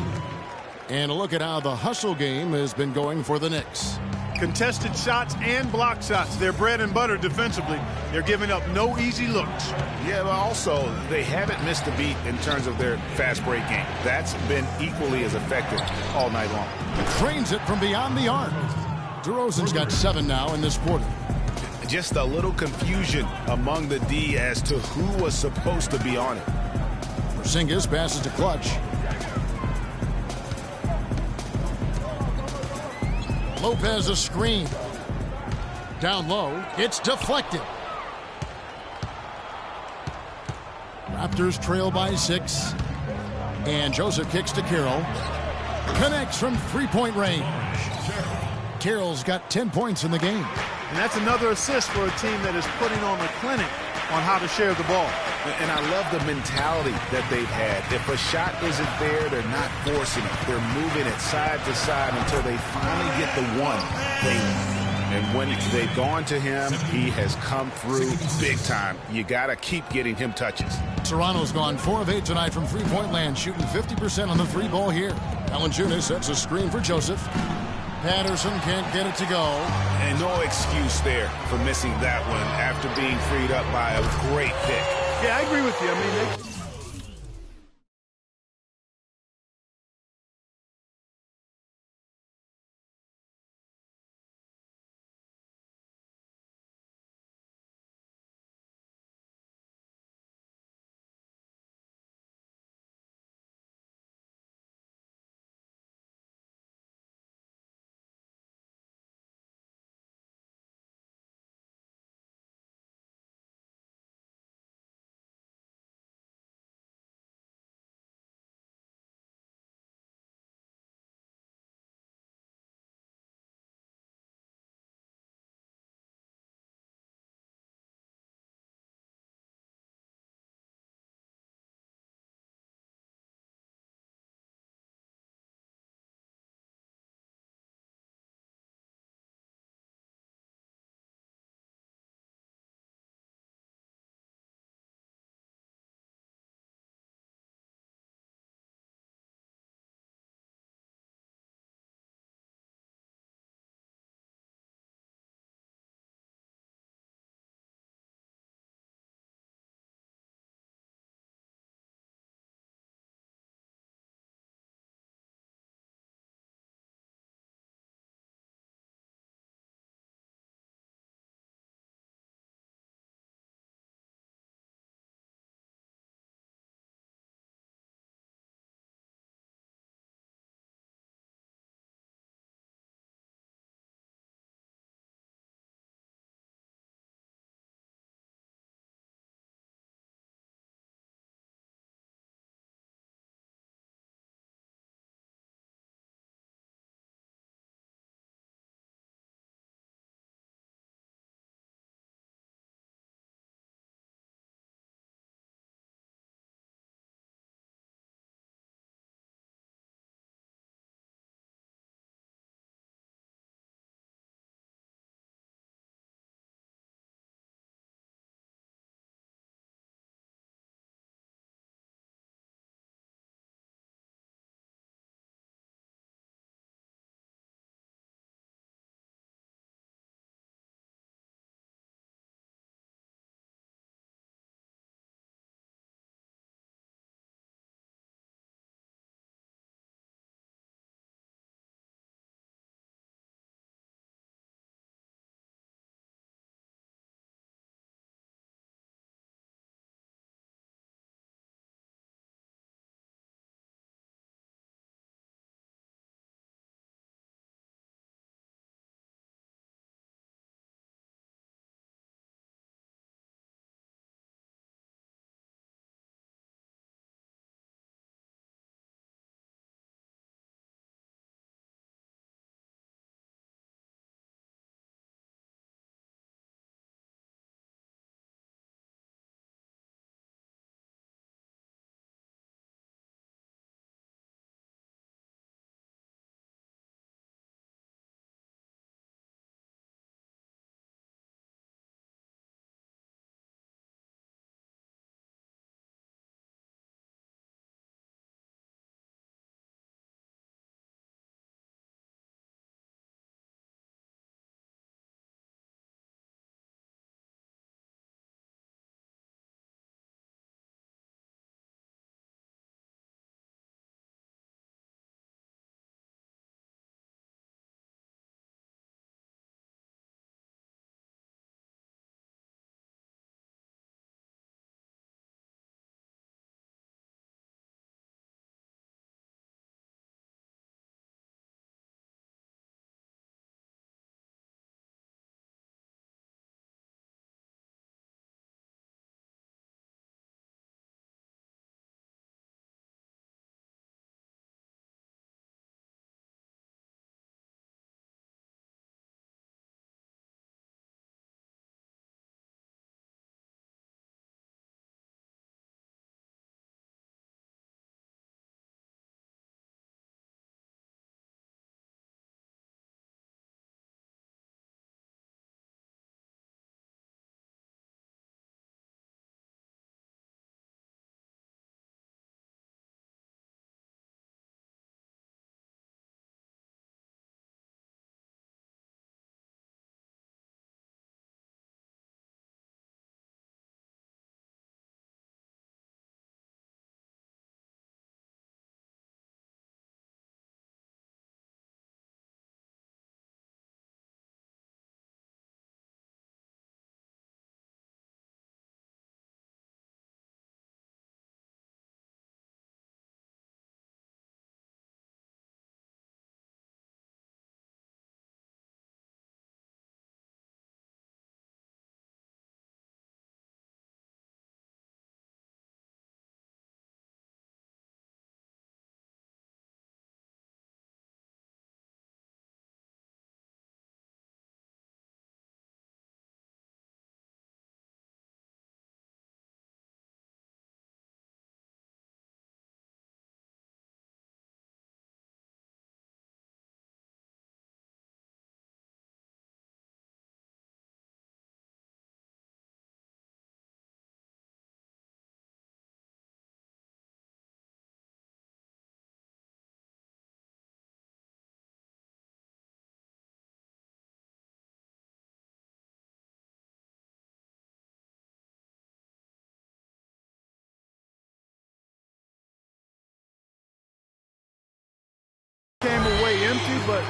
And a look at how the hustle game has been going for the Knicks. Contested shots and block shots. They're bread and butter defensively. They're giving up no easy looks. Yeah, but also they haven't missed a beat in terms of their fast break game. That's been equally as effective all night long. Trains it from beyond the arc. DeRozan's got 7 now in this quarter. Just a little confusion among the D as to who was supposed to be on it. Porzingis passes to Clutch. Lopez a screen. Down low. It's deflected. Raptors trail by 6. And Joseph kicks to Carroll. Connects from three-point range. Carroll's got 10 points in the game. And that's another assist for a team that is putting on a clinic on how to share the ball. And I love the mentality that they've had. If a shot isn't there, they're not forcing it. They're moving it side to side until they finally get the one. And when they've gone to him, he has come through big time. You got to keep getting him touches. Toronto's gone 4 of 8 tonight from three-point land, shooting 50% on the 3 ball here. Valanciunas sets a screen for Joseph. Patterson can't get it to go. And no excuse there for missing that one after being freed up by a great pick. Yeah, I agree with you. I mean,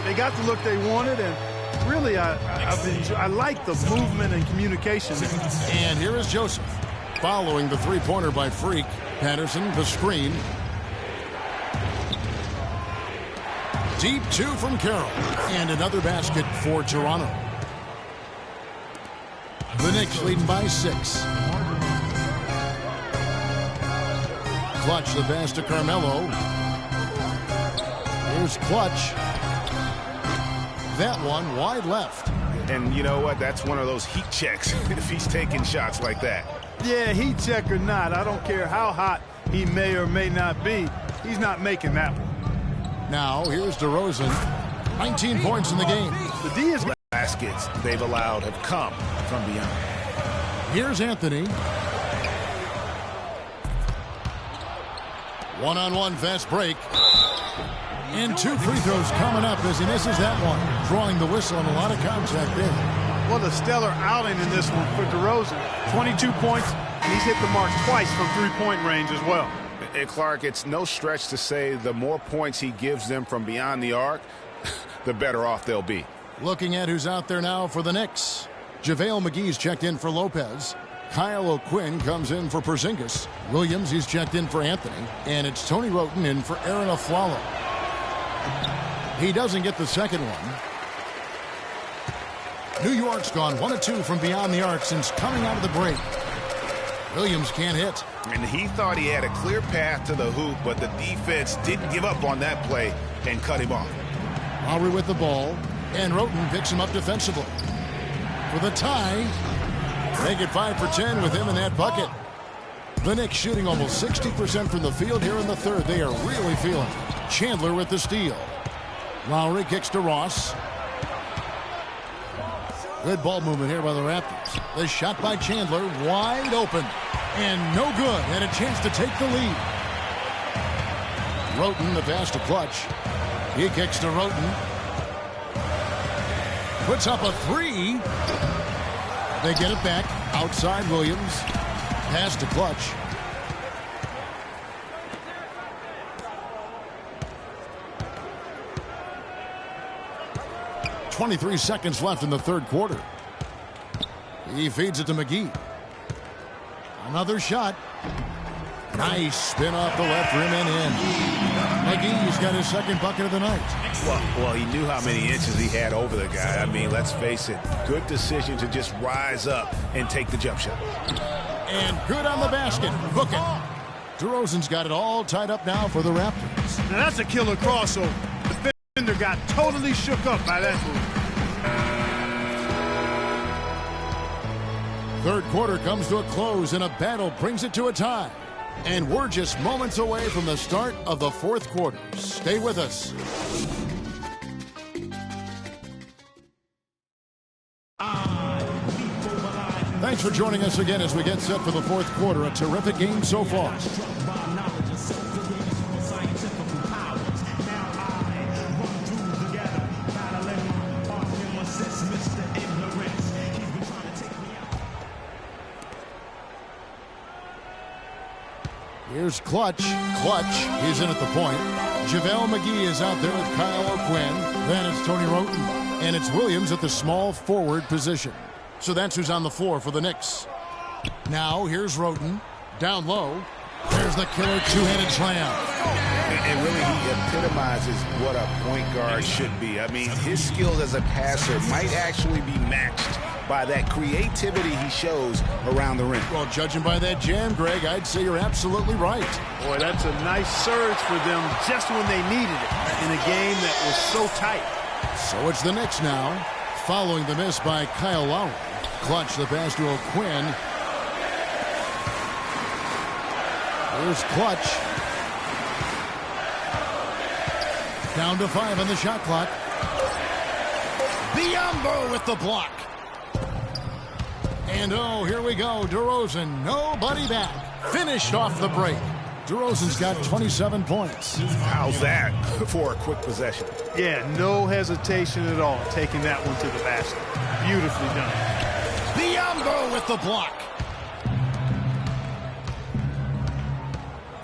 they got the look they wanted, and really I like the movement and communication. And here is Joseph following the three-pointer by Freak. Patterson, the screen. Deep two from Carroll. And another basket for Toronto. The Knicks leading by 6. Clutch the pass to Carmelo. Here's Clutch. That one wide left. And you know what? That's one of those heat checks if he's taking shots like that. Yeah, heat check or not, I don't care how hot he may or may not be. He's not making that one. Now, here's DeRozan. 19 points in the game. The D is baskets they've allowed have come from beyond. Here's Anthony. One-on-one fast break. And 2 free throws coming up as he misses that one. Drawing the whistle and a lot of contact there. What a stellar outing in this one for DeRozan. 22 points, and he's hit the mark twice from three-point range as well. And Clark, it's no stretch to say the more points he gives them from beyond the arc, the better off they'll be. Looking at who's out there now for the Knicks. JaVale McGee's checked in for Lopez. Kyle O'Quinn comes in for Porzingis. Williams, he's checked in for Anthony. And it's Tony Wroten in for Aaron Aflalo. He doesn't get the second one. New York's gone 1 of 2 from beyond the arc since coming out of the break. Williams can't hit. And he thought he had a clear path to the hoop, but the defense didn't give up on that play and cut him off. Lowry with the ball, and Wroten picks him up defensively. For the tie, make it 5 for 10 with him in that bucket. The Knicks shooting almost 60% from the field here in the third. They are really feeling it. Chandler with the steal. Lowry kicks to Ross. Good ball movement here by the Raptors. The shot by Chandler, wide open. And no good, and a chance to take the lead. Wroten, the pass to Clutch. He kicks to Wroten. Puts up a 3. They get it back. Outside Williams. Pass to Clutch. .23 seconds left in the third quarter. He feeds it to McGee. Another shot. Nice spin off the left rim and in. McGee's got his second bucket of the night. Well, he knew how many inches he had over the guy. I mean, let's face it. Good decision to just rise up and take the jump shot. And good on the basket. Book it. DeRozan's got it all tied up now for the Raptors. Now that's a killer crossover. The defender got totally shook up by that move. Third quarter comes to a close and a battle brings it to a tie. And we're just moments away from the start of the fourth quarter. Stay with us. Thanks for joining us again as we get set for the fourth quarter. A terrific game so far. Here's Clutch. Clutch, he's in at the point. JaVale McGee is out there with Kyle O'Quinn. Then it's Tony Wroten. And it's Williams at the small forward position. So that's who's on the floor for the Knicks. Now, here's Wroten. Down low. There's the killer two-handed slam. And really, he epitomizes what a point guard should be. I mean, his skills as a passer might actually be matched by that creativity he shows around the rim. Well, judging by that jam, Greg, I'd say you're absolutely right. Boy, that's a nice surge for them just when they needed it in a game that was so tight. So it's the Knicks now, following the miss by Kyle Lowry. Clutch the pass to O'Quinn. Here's Clutch. Down to 5 on the shot clock. Biyombo with the block. And oh, here we go. DeRozan, nobody back. Finished off the break. DeRozan's got 27 points. How's that for a quick possession? Yeah, no hesitation at all taking that one to the basket. Beautifully done. Biyombo with the block.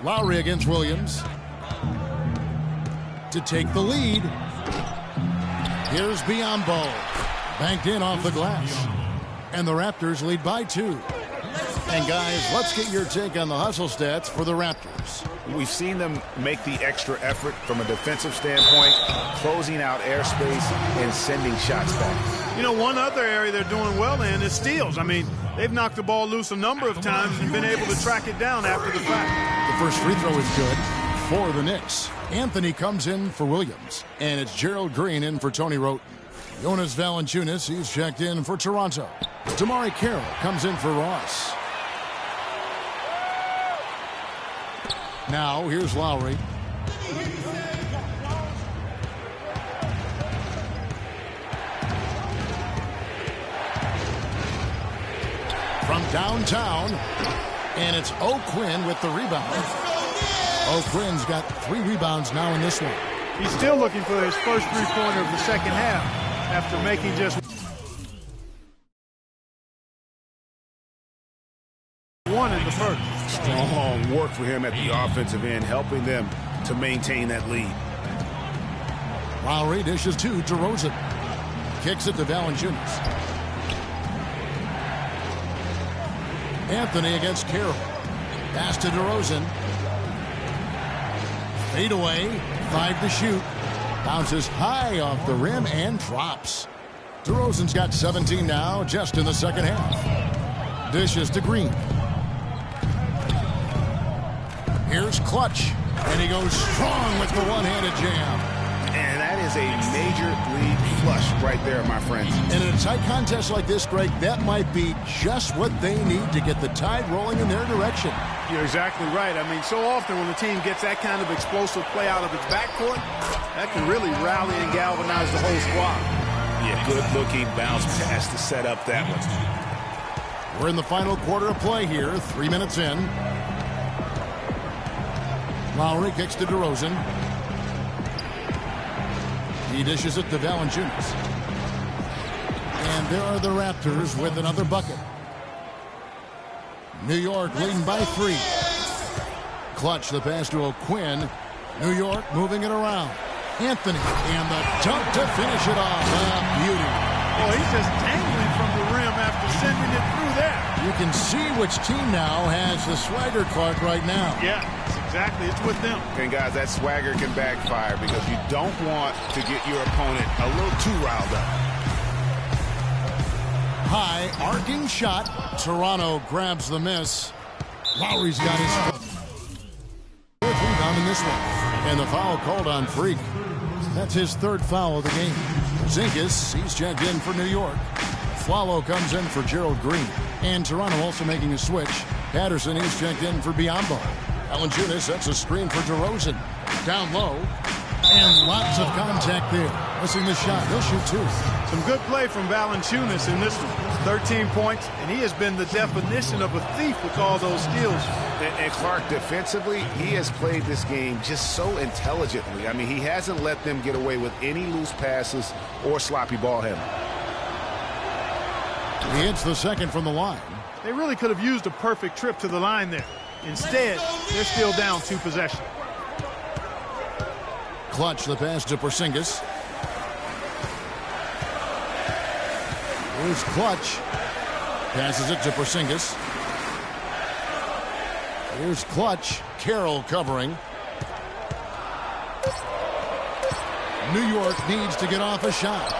Lowry against Williams to take the lead. Here's Biombo. Banked in off the glass. And the Raptors lead by 2. And guys, let's get your take on the hustle stats for the Raptors. We've seen them make the extra effort from a defensive standpoint, closing out airspace and sending shots back. You know, one other area they're doing well in is steals. I mean, they've knocked the ball loose a number of times and been able to track it down after the fact. The first free throw is good for the Knicks. Anthony comes in for Williams, and it's Gerald Green in for Tony Wroten. Jonas Valanciunas, he's checked in for Toronto. Damari Carroll comes in for Ross. Now, here's Lowry. From downtown, and it's O'Quinn with the rebound. O'Quinn's got 3 rebounds now in this one. He's still looking for his first three-pointer of the second half after making just one in the first. Strong work for him at the offensive end, helping them to maintain that lead. Lowry dishes to DeRozan. Kicks it to Valanciunas. Anthony against Carroll. Pass to DeRozan. Fade away. 5 to shoot. Bounces high off the rim and drops. DeRozan's got 17 now, just in the second half. Dishes to Green. Here's Clutch, and he goes strong with the one-handed jam. And that is a major league flush right there, my friends. And in a tight contest like this, Greg, that might be just what they need to get the tide rolling in their direction. You're exactly right. I mean, so often when the team gets that kind of explosive play out of its backcourt, that can really rally and galvanize the whole squad. Yeah, good-looking bounce pass to set up that one. We're in the final quarter of play here, 3 minutes in. Lowry kicks to DeRozan. He dishes it to Valanciunas. And there are the Raptors with another bucket. New York leading by 3. Clutch the pass to O'Quinn. New York moving it around. Anthony and the dunk to finish it off. Beauty. Oh, he's just dangling from the rim after sending it through there. You can see which team now has the swagger card right now. Yeah, exactly. It's with them. And guys, that swagger can backfire because you don't want to get your opponent a little too riled up. High arcing shot. Toronto grabs the miss. Lowry's got his fourth rebound in this one. And the foul called on Freak. That's his 3rd foul of the game. Zinkas, he's checked in for New York. Flalo comes in for Gerald Green. And Toronto also making a switch. Patterson, he's checked in for Biombo. Valanciunas sets a screen for DeRozan. Down low. And lots of contact there. Missing the shot. He'll shoot 2. Some good play from Valanciunas in this one. 13 points, and he has been the definition of a thief with all those steals. And Clark, defensively, he has played this game just so intelligently. I mean, he hasn't let them get away with any loose passes or sloppy ball handling. He hits the second from the line. They really could have used a perfect trip to the line there. Instead, they're still down 2 possessions. Clutch the pass to Porzingis. Here's Clutch. Passes it to Porzingis. Here's Clutch. Carroll covering. New York needs to get off a shot.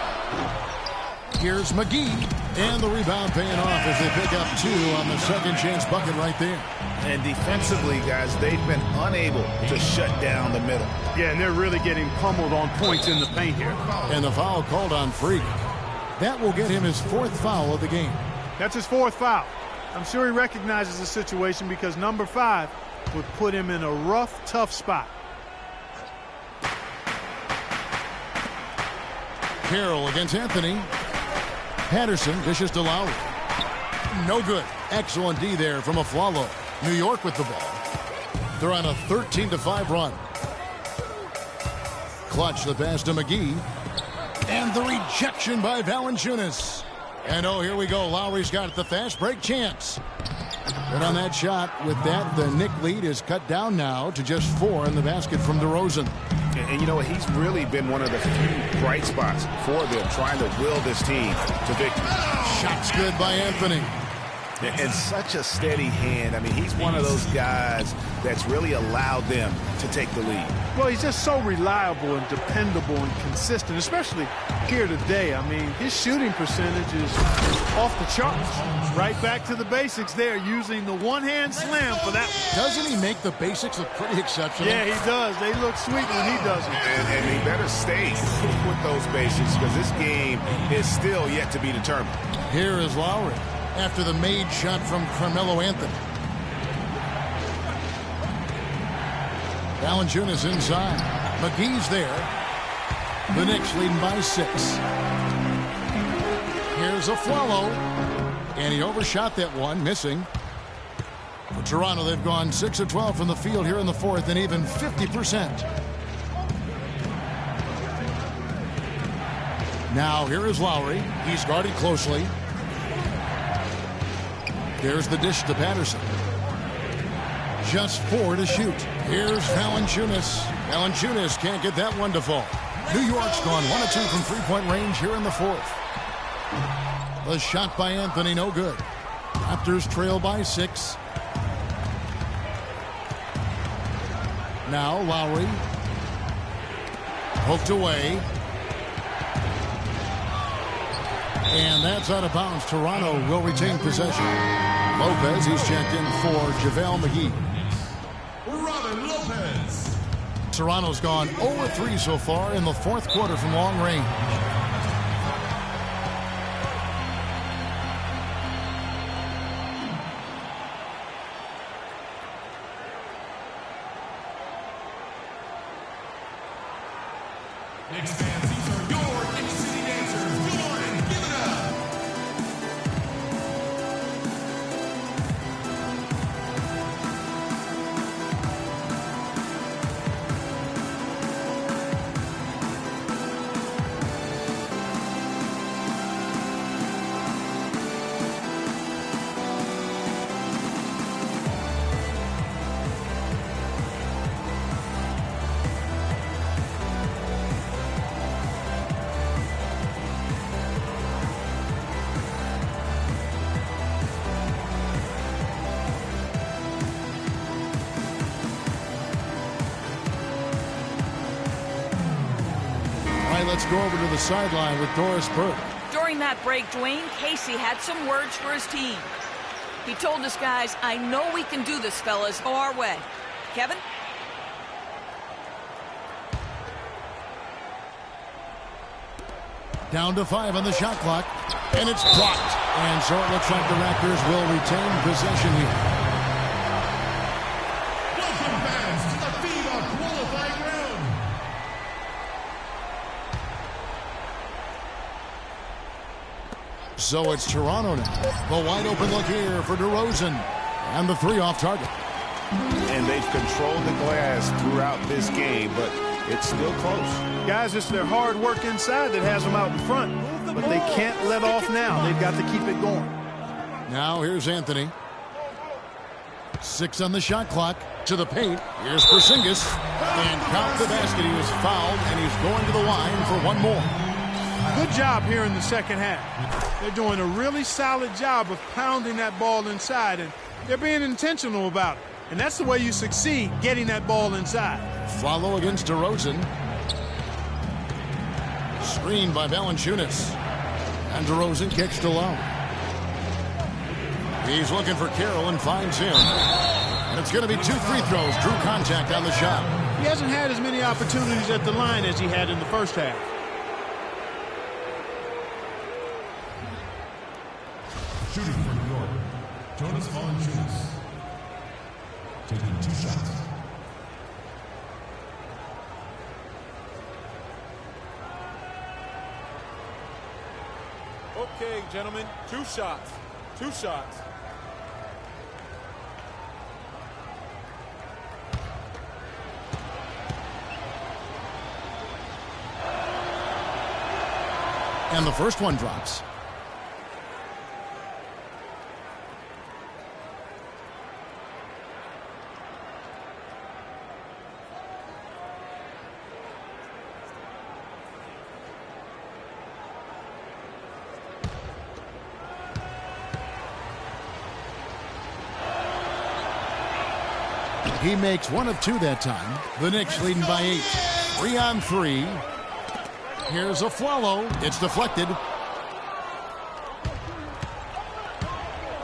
Here's McGee. And the rebound paying off as they pick up 2 on the second chance bucket right there. And defensively, guys, they've been unable to shut down the middle. Yeah, and they're really getting pummeled on points in the paint here. And the foul called on Freak. That will get him his 4th foul of the game. That's his 4th foul. I'm sure he recognizes the situation because number 5 would put him in a rough, tough spot. Carroll against Anthony. Patterson dishes to Lowry. No good. Excellent D there from Aflalo. New York with the ball. They're on a 13-5 run. Clutch the pass to McGee. And the rejection by Valanciunas. And oh, here we go. Lowry's got the fast break chance. Good on that shot. With that, the Knick lead is cut down now to just 4 in the basket from DeRozan. And you know what? He's really been one of the few bright spots for them, trying to will this team to victory. Shot's good by Anthony. And such a steady hand. I mean, he's one of those guys that's really allowed them to take the lead. Well, he's just so reliable and dependable and consistent, especially here today. I mean, his shooting percentage is off the charts. Right back to the basics there, using the one-hand slam for that. Doesn't he make the basics look pretty exceptional? Yeah, he does. They look sweet when he does it. And he better stay with those basics because this game is still yet to be determined. Here is Lowry after the made shot from Carmelo Anthony. Valanciunas inside. McGee's there. The Knicks leading by 6. Here's a Flalo. And he overshot that one, missing. For Toronto, they've gone 6 of 12 from the field here in the fourth and even 50%. Now here is Lowry. He's guarded closely. There's the dish to Patterson. Just 4 to shoot. Here's Valanciunas. Valanciunas can't get that one to fall. New York's gone 1 of 2 from three-point range here in the fourth. The shot by Anthony, no good. Raptors trail by 6. Now Lowry. Poked away. And that's out of bounds. Toronto will retain possession. Lopez, he's checked in for JaVale McGee. Robin Lopez. Toronto's gone 0-3 so far in the fourth quarter from long range. Knicks fans, these are your Knicks City dancers. Come on and give it up. Let's go over to the sideline with Doris Burke. During that break, Dwayne Casey had some words for his team. He told his guys, "I know we can do this, fellas. Go our way." Kevin? Down to 5 on the shot clock, and it's blocked. And so it looks like the Raptors will retain possession here. Welcome fans to the FIBA qualifying round. So it's Toronto now. The wide open look here for DeRozan. And the 3 off target. And they've controlled the glass throughout this game, but it's still close. Guys, it's their hard work inside that has them out in front. But they can't let off now. They've got to keep it going. Now here's Anthony. 6 on the shot clock. To the paint. Here's Porzingis. And count the basket. He was fouled, and he's going to the line for one more. Good job here in the second half. They're doing a really solid job of pounding that ball inside, and they're being intentional about it. And that's the way you succeed, getting that ball inside. Follow against DeRozan. Screened by Valanciunas. And DeRozan kicks to low. He's looking for Carroll and finds him. And it's going to be 2 free throws. Drew contact on the shot. He hasn't had as many opportunities at the line as he had in the first half. Shooting for New York, Jonas Valanciunas. Taking 2 shots. Okay, gentlemen, 2 shots. 2 shots. And the first one drops. He makes one of two that time. The Knicks leading by 8. 3-on-3. Here's Afflalo. It's deflected.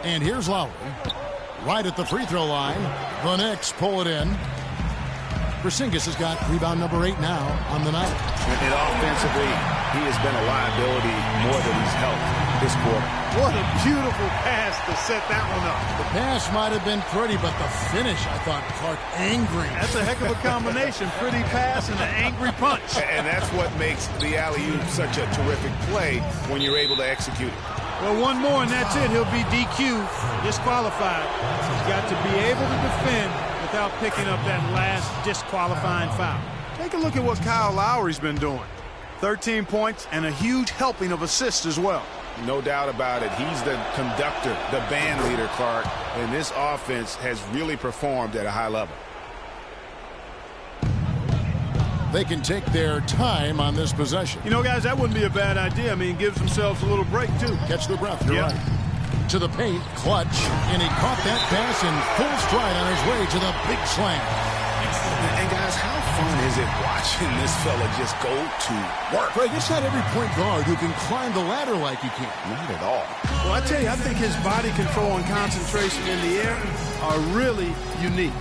And here's Lowry. Right at the free throw line. The Knicks pull it in. Porzingis has got rebound number 8 now on the night. And offensively, he has been a liability more than he's helped this quarter. What a beautiful pass to set that one up. The pass might have been pretty, but the finish, I thought, Clark, angry. That's a heck of a combination. Pretty pass and an angry punch. And that's what makes the alley-oop such a terrific play when you're able to execute it. Well, one more and that's it. He'll be DQ, disqualified. He's got to be able to defend without picking up that last disqualifying foul. Take a look at what Kyle Lowry's been doing. 13 points and a huge helping of assists as well. No doubt about it. He's the conductor, the band leader, Clark. And this offense has really performed at a high level. They can take their time on this possession. You know, guys, that wouldn't be a bad idea. I mean, it gives themselves a little break, too. Catch the breath. You're right. To the paint, Clutch. And he caught that pass in full stride on his way to the big slam. And guys, how fun is it watching this fella just go to work? Greg, it's not every point guard who can climb the ladder like he can. Not at all. Well, I tell you, I think his body control and concentration in the air are really unique.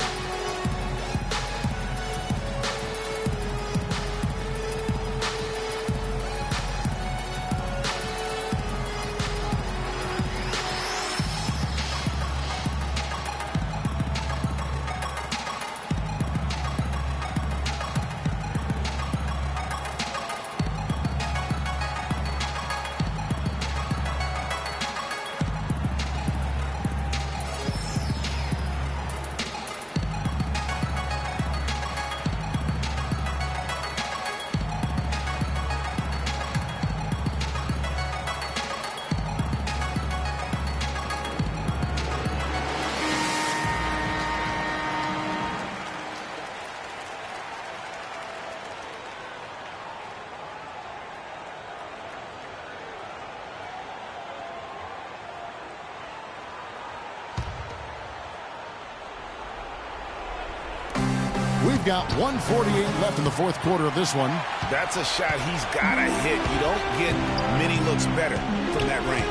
We've got 1:48 left in the fourth quarter of this one. That's a shot he's got to hit. You don't get many looks better from that range.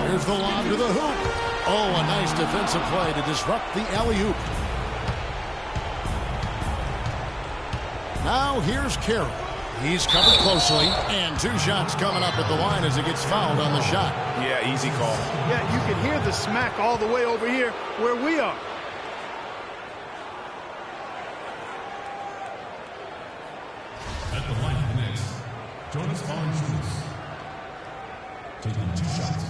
Here's the lob to the hoop. Oh, a nice defensive play to disrupt the alley-oop. Now here's Carroll. He's covered closely, and 2 shots coming up at the line as he gets fouled on the shot. Yeah, easy call. Yeah, you can hear the smack all the way over here where we are. At the line for the Knicks, Jonas Valanciunas, taking 2 shots.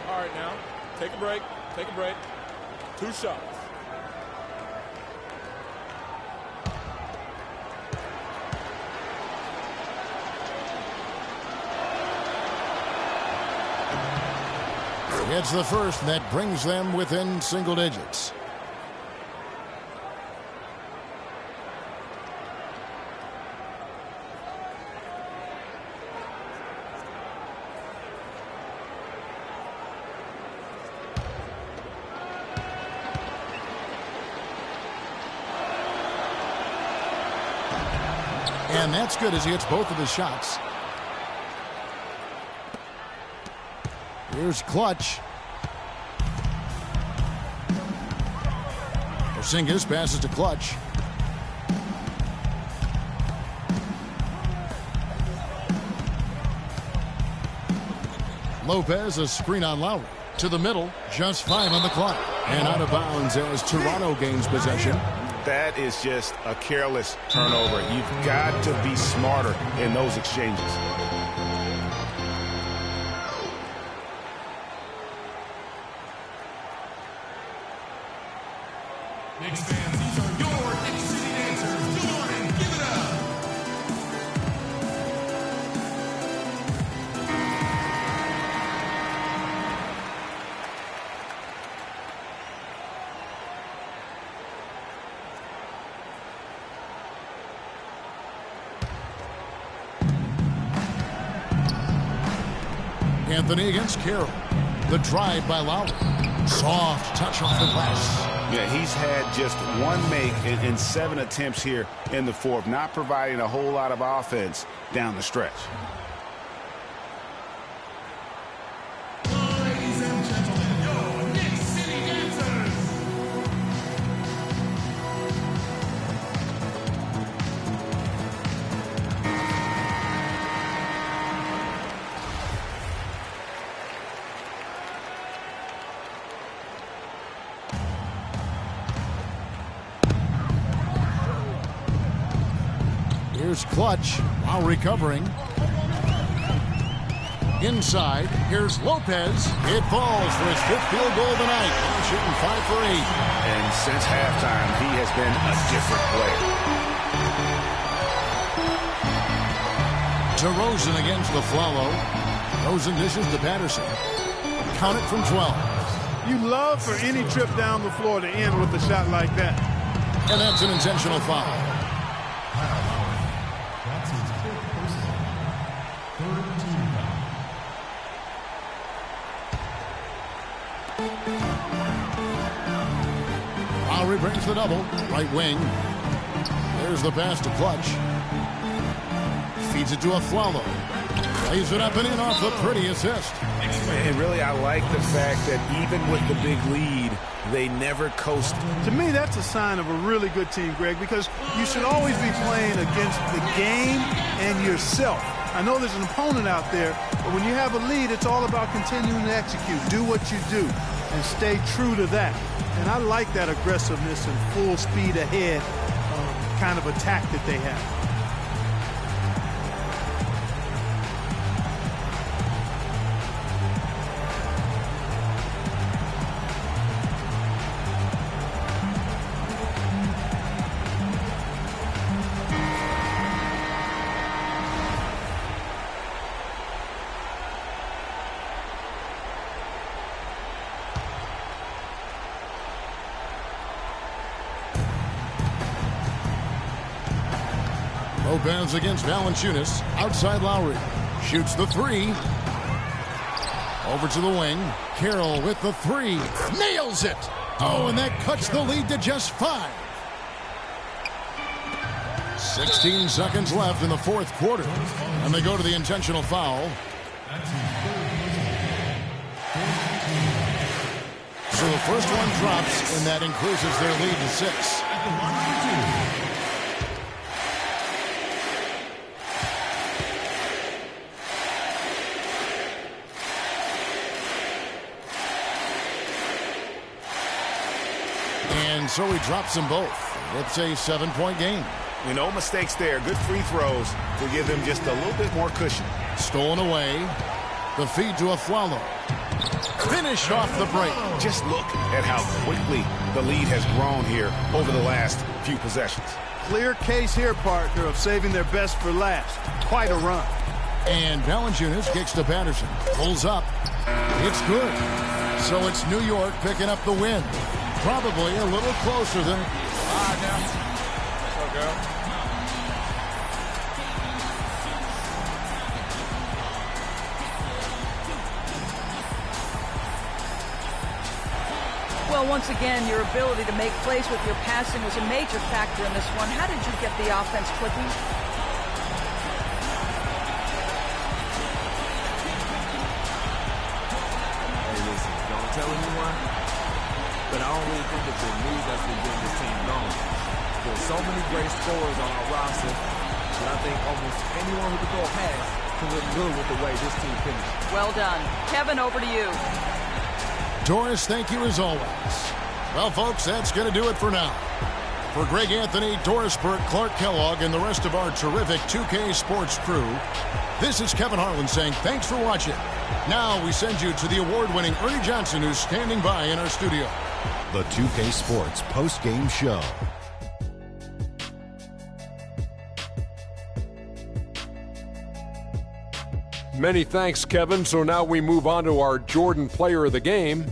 All right, now, take a break, 2 shots. It's the first, and that brings them within single digits. And that's good as he hits both of his shots. Here's Clutch. Porzingis passes to Clutch. Lopez, a screen on Lowry. To the middle, just 5 on the clock. And out of bounds as Toronto gains possession. That is just a careless turnover. You've got to be smarter in those exchanges. Knicks fans, these are your Knicks City dancers. Come on and give it up. Anthony against Carroll. The drive by Lowry. Soft touch off the glass. Yeah, he's had just one make in 7 attempts here in the fourth, not providing a whole lot of offense down the stretch. Ladies and gentlemen, your Knicks City Dancers. Here's Clutch while recovering. Inside, here's Lopez. It falls for his 5th field goal of the night. Now shooting 5 for 8. And since halftime, he has been a different player. DeRozan against the Flalo. Rosen dishes to Patterson. Count it from 12. You love for any trip down the floor to end with a shot like that. And that's an intentional foul. Lowry brings the double. Right wing. There's the pass to Clutch. Feeds it to Aflalo. Lays it up and in off the pretty assist. And really, I like the fact that even with the big lead, they never coast. To me, that's a sign of a really good team, Greg, because you should always be playing against the game and yourself. I know there's an opponent out there, but when you have a lead, it's all about continuing to execute. Do what you do and stay true to that. And I like that aggressiveness and full speed ahead kind of attack that they have. Lopez against Valanciunas. Outside Lowry. Shoots the 3. Over to the wing. Carroll with the 3. Nails it. Oh, and that cuts the lead to just 5. 16 seconds left in the 4th quarter. And they go to the intentional foul. So the first one drops, and that increases their lead to 6. And so he drops them both. It's a 7-point game. No mistakes there. Good free throws to give them just a little bit more cushion. Stolen away. The feed to Aflalo. Finish off the break. Just look at how quickly the lead has grown here over the last few possessions. Clear case here, partner, of saving their best for last. Quite a run. And Valanciunas kicks to Patterson. Pulls up. It's good. So it's New York picking up the win. Probably a little closer than... now. Go, girl. Well, once again, your ability to make plays with your passing was a major factor in this one. How did you get the offense clicking? Hey, listen, don't tell anyone, but I don't really think it's the news that's been getting this team going. There's so many great scorers on our roster that I think almost anyone who can throw a pass can look good with the way this team finished. Well done. Kevin, over to you. Doris, thank you as always. Well, folks, that's going to do it for now. For Greg Anthony, Doris Burke, Clark Kellogg, and the rest of our terrific 2K Sports crew, this is Kevin Harlan saying thanks for watching. Now we send you to the award-winning Ernie Johnson, who's standing by in our studio. The 2K Sports post-game show. Many thanks, Kevin. So now we move on to our Jordan player of the game,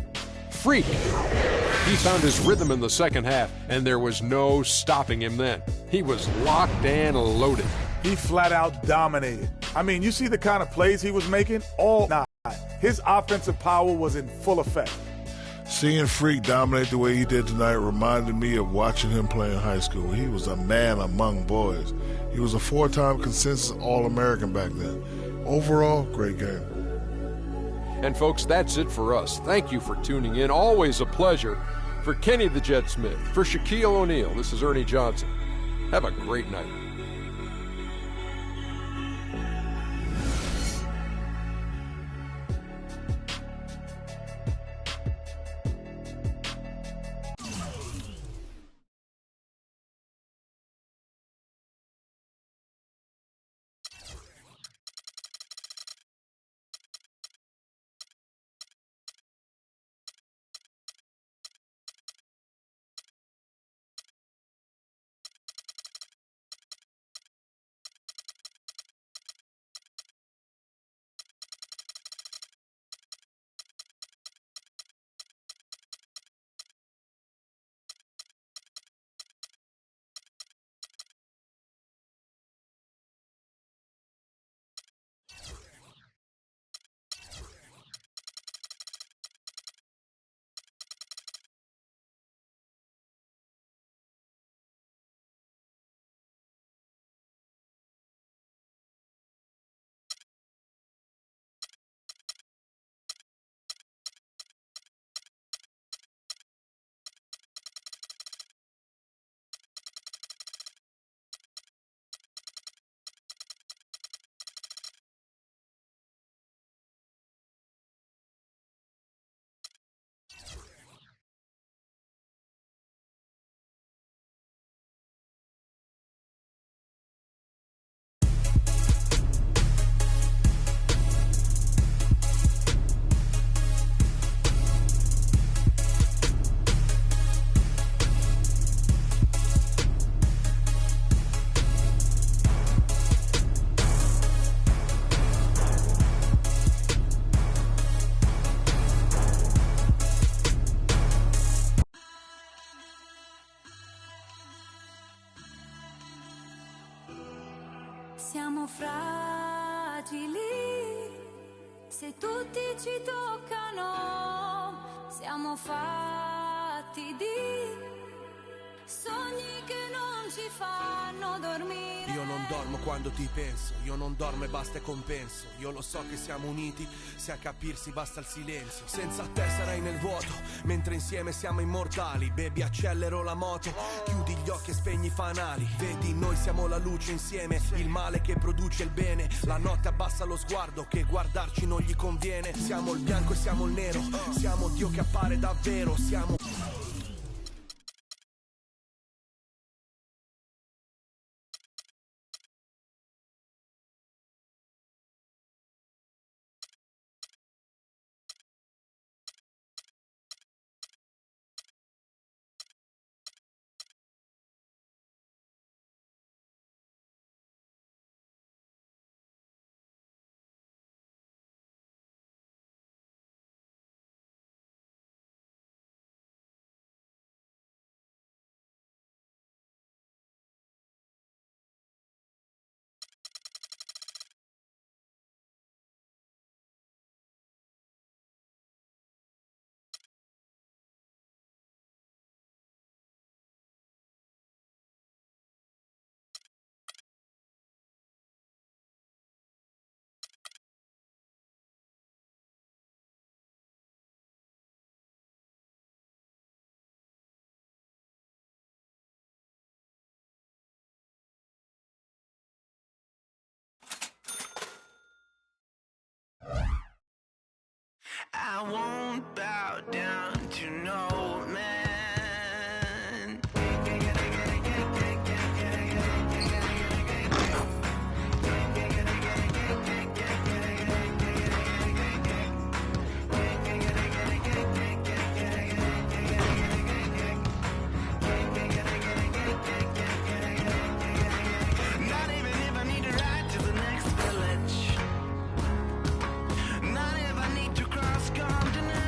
Freak. He found his rhythm in the second half, and there was no stopping him then. He was locked and loaded. He flat out dominated. I mean, you see the kind of plays he was making all night. His offensive power was in full effect. Seeing Freak dominate the way he did tonight reminded me of watching him play in high school. He was a man among boys. He was a 4-time consensus All-American back then. Overall, great game. And folks, that's it for us. Thank you for tuning in. Always a pleasure. For Kenny the Jet Smith, for Shaquille O'Neal, this is Ernie Johnson. Have a great night. Siamo fragili, se tutti ci toccano, siamo fatti di sogni che non ci fanno dormire. Io non dormo quando ti penso, io non dormo e basta e compenso. Io lo so che siamo uniti, se a capirsi basta il silenzio. Senza te sarai nel vuoto, mentre insieme siamo immortali. Baby, accelero la moto, chiudi gli occhi e spegni i fanali. Vedi, noi siamo la luce insieme, il male che produce il bene. La notte abbassa lo sguardo, che guardarci non gli conviene. Siamo il bianco e siamo il nero, siamo Dio che appare davvero. Siamo... I won't bow down to no man. Not even if I need to ride to the next village. Not if I need to cross continents.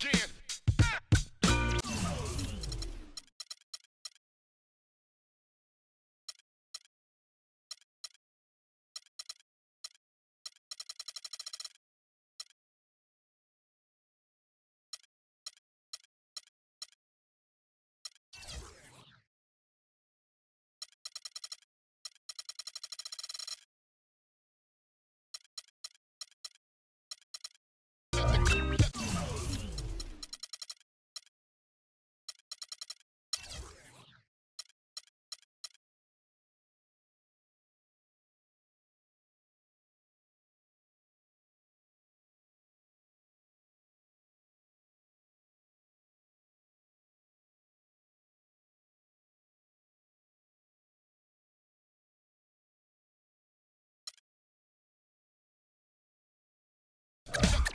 begin.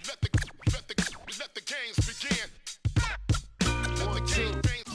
Let the games begin. Let the game begin.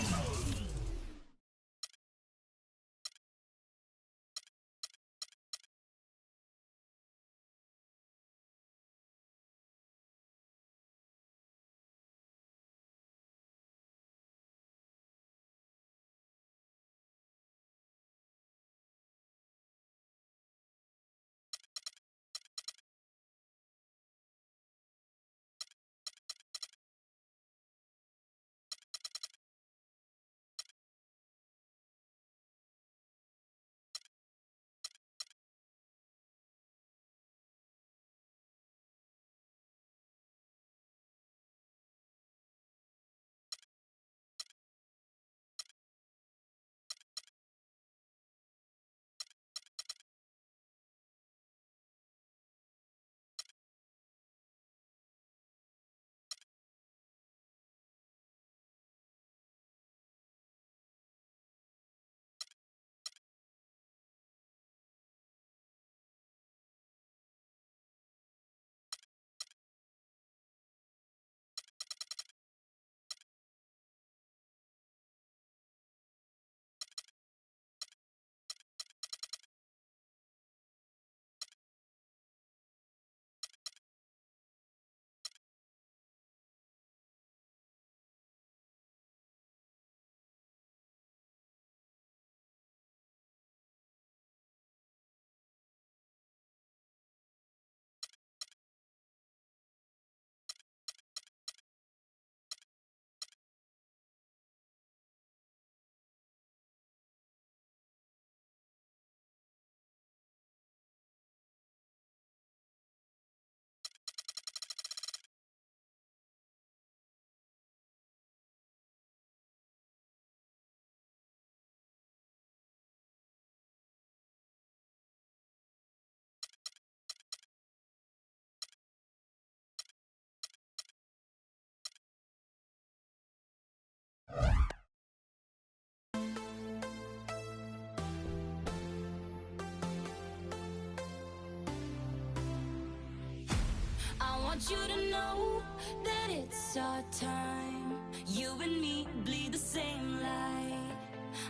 I want you to know that it's our time. You and me bleed the same light.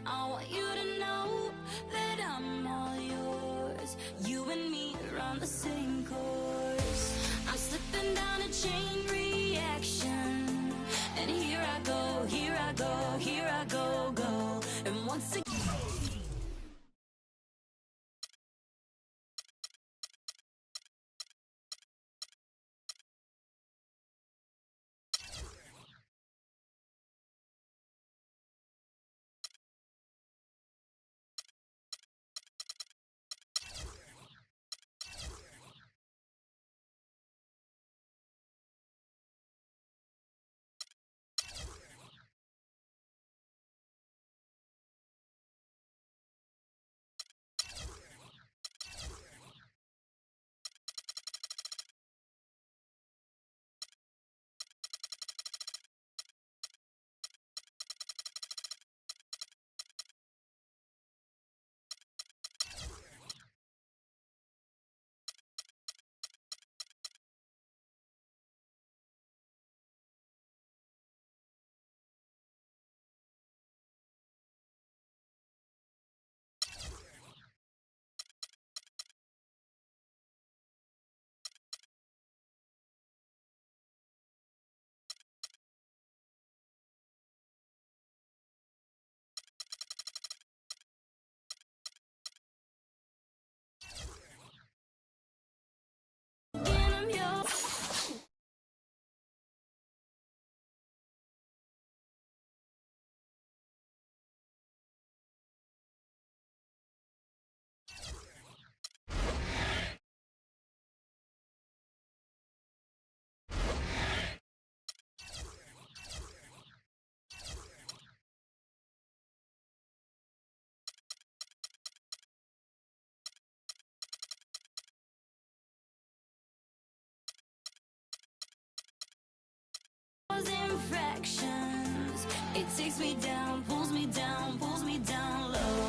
I want you to know that I'm all yours. You and me run the same course. I'm slipping down a chain reaction, and here I go, here I go, here I go, go. And once again He takes me down, pulls me down, pulls me down low.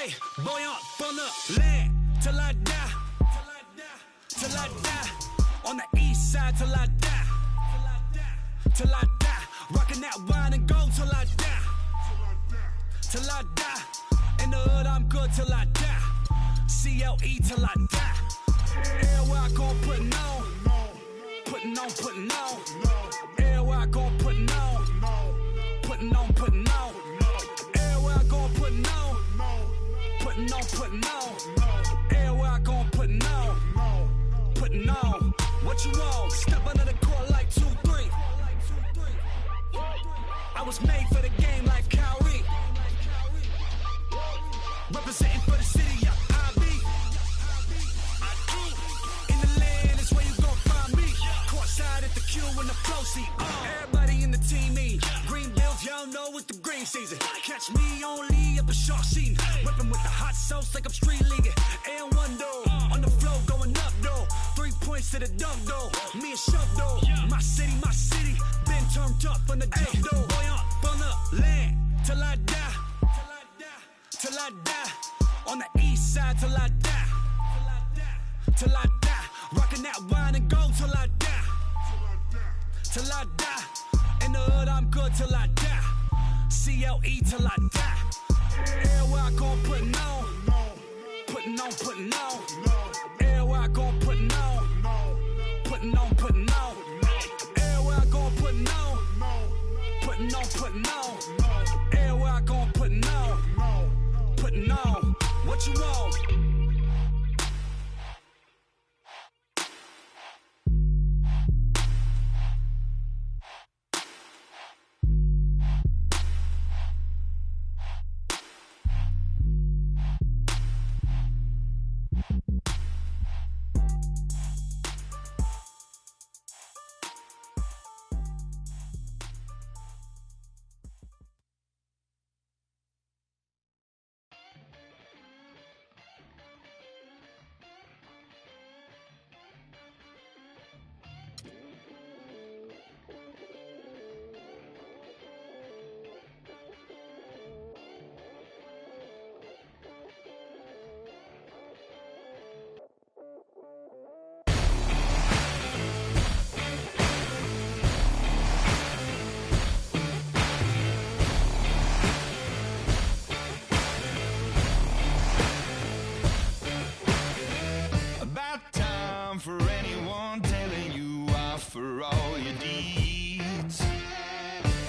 Hey, boy, up on the land till I die. Till I die. On the east side till I die. Till I die. Rocking that wine and gold till I die. Till I die. In the hood, I'm good till I die. CLE till I die. Everywhere I gon' putting on. Putting on, putting on. Everywhere I gon' putting on. Putting on, putting on. Everywhere I gon' putting on. Putting on, putting on. Everywhere I gon' putting on. Putting on. What you want? Step under the court like 2-3. I was made for the game like Kyrie. Representing for the city, yeah, I be. In the land is where you gon' find me. Courtside at the Q in the flow seat. Everybody in the team me. Green bills, y'all know it's the green season. Catch me only up a short season. Whipping with the hot sauce like I'm street leaguing. And one though, on the flow going up though. 3 points to the dunk though. Me and Shove though. My city, been turned up on the jump though. Boy, up on the land till I die. Till I die. On the east side till I die. Till I die. Rocking that wine and gold till I die. Till I die. In the hood, I'm good till I die. CLE till I die. Everywhere I gon' putting on. Putting on, putting on. Everywhere I gon' putting on. Putting on, putting on. Everywhere I gon' putting on. Putting on, putting on. Everywhere I gon' putting on. Putting on. What you want? For anyone telling you off for all your deeds.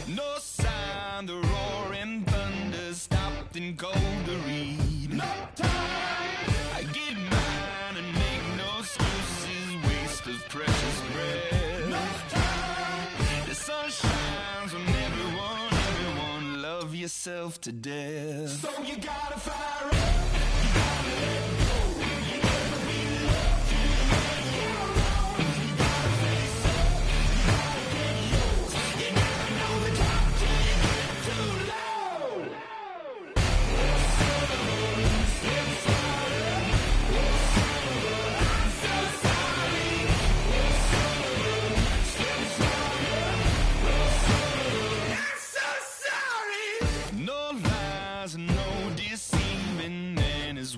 No sign the roaring thunder stopped and cold to read. No time. I get mine and make no excuses, waste of precious breath. No time. The sun shines on everyone, love yourself to death. So you gotta fire up, you gotta let go.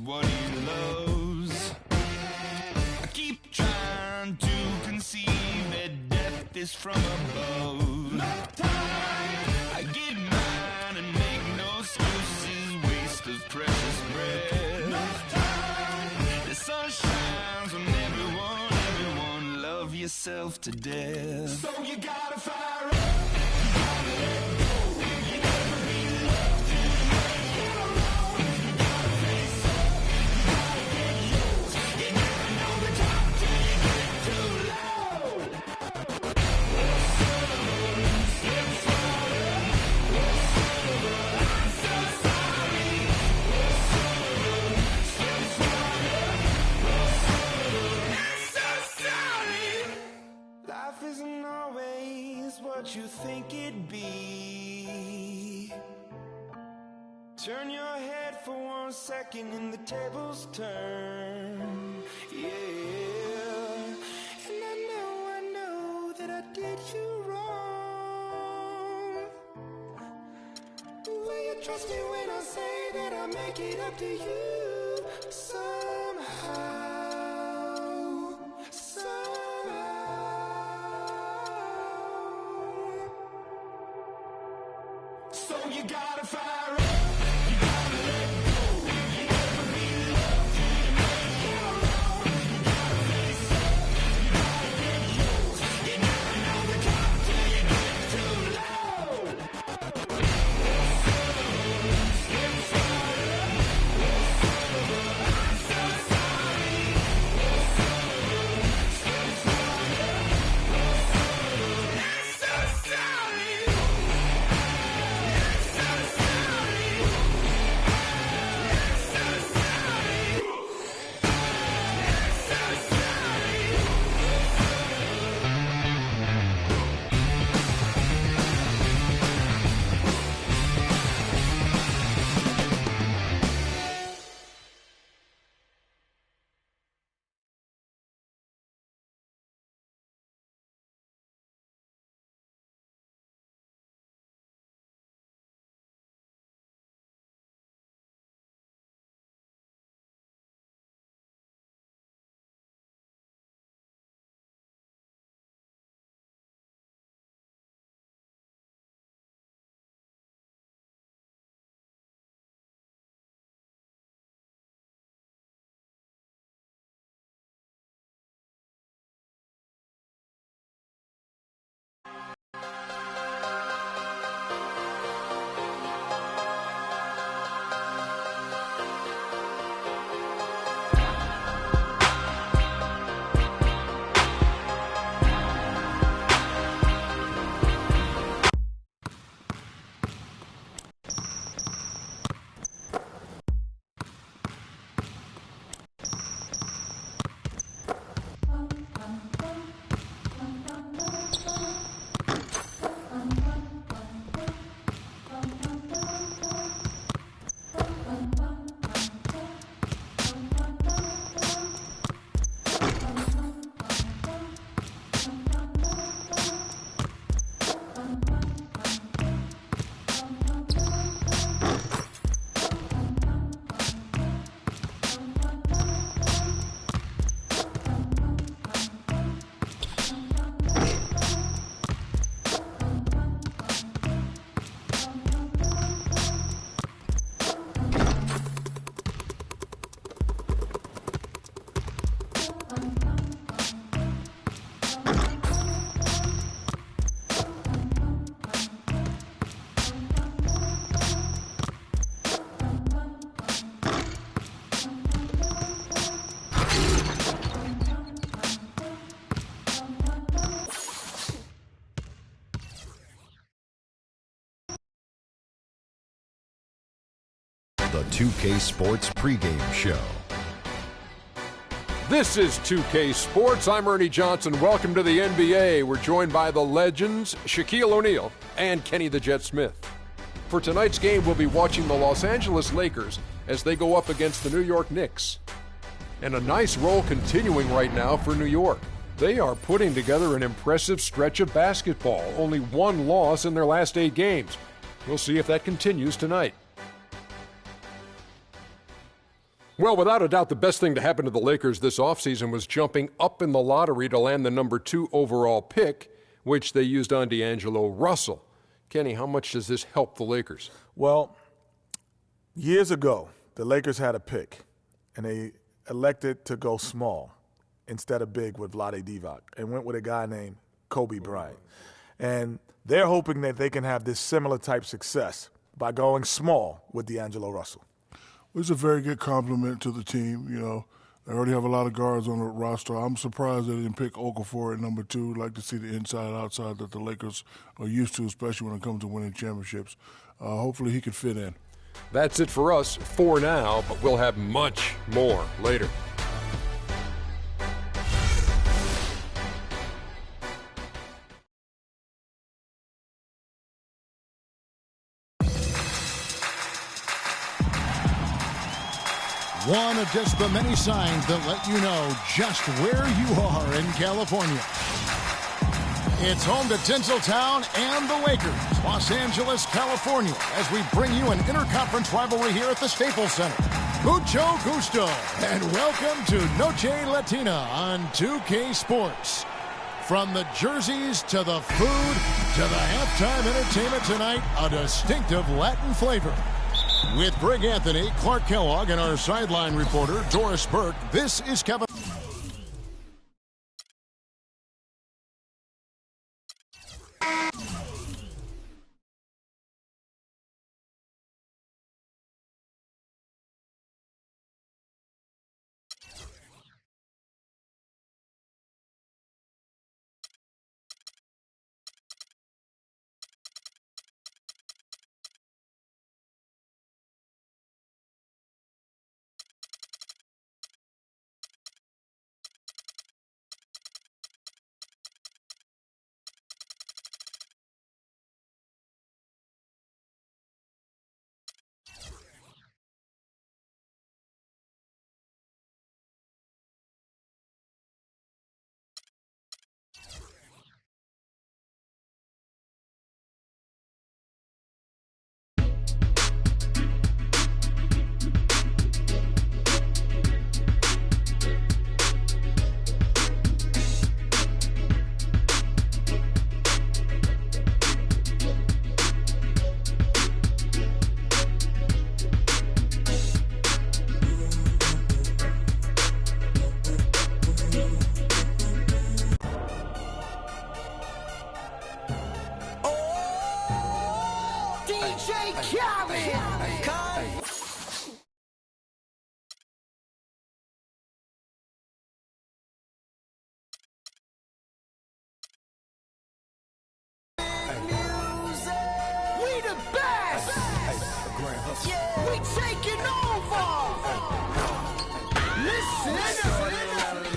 What he loves. I keep trying to conceive that death is from above. No time. I get mine and make no excuses, waste of precious breath. No time. The sun shines on everyone, love yourself to death. So you gotta fire up, you gotta let go. You never be loved till you make it alone. You gotta face up. What you think it'd be. Turn your head for 1 second and the tables turn. Yeah. And I know that I did you wrong. The way you Trust me when I say that I make it up to you somehow, somehow. So you gotta fire up, you gotta let go, you never be loved till you make it wrong. You gotta face up, you gotta get yours. You never know the top till you get too low. The 2K Sports pregame show. This is 2K Sports. I'm Ernie Johnson. Welcome to the NBA. We're joined by the legends, Shaquille O'Neal and Kenny the Jet Smith. For tonight's game, we'll be watching the Los Angeles Lakers as they go up against the New York Knicks. And a nice roll continuing right now for New York. They are putting together an impressive stretch of basketball. Only one loss in their last 8 games. We'll see if that continues tonight. Well, without a doubt, the best thing to happen to the Lakers this offseason was jumping up in the lottery to land the number 2 overall pick, which they used on D'Angelo Russell. Kenny, how much does this help the Lakers? Well, years ago, the Lakers had a pick, and they elected to go small instead of big with Vlade Divac and went with a guy named Kobe Bryant. And they're hoping that they can have this similar type success by going small with D'Angelo Russell. It's a very good compliment to the team. You know, they already have a lot of guards on the roster. I'm surprised they didn't pick Okafor at number 2. I'd like to see the inside-outside that the Lakers are used to, especially when it comes to winning championships. Hopefully he can fit in. That's it for us for now, but we'll have much more later. One of just the many signs that let you know just where you are in California. It's home to Tinseltown and the Lakers, Los Angeles, California, as we bring you an interconference rivalry here at the Staples Center. Mucho gusto, and welcome to Noche Latina on 2K Sports. From the jerseys to the food to the halftime entertainment tonight, a distinctive Latin flavor. With Greg Anthony, Clark Kellogg, and our sideline reporter, Doris Burke, this is Kevin.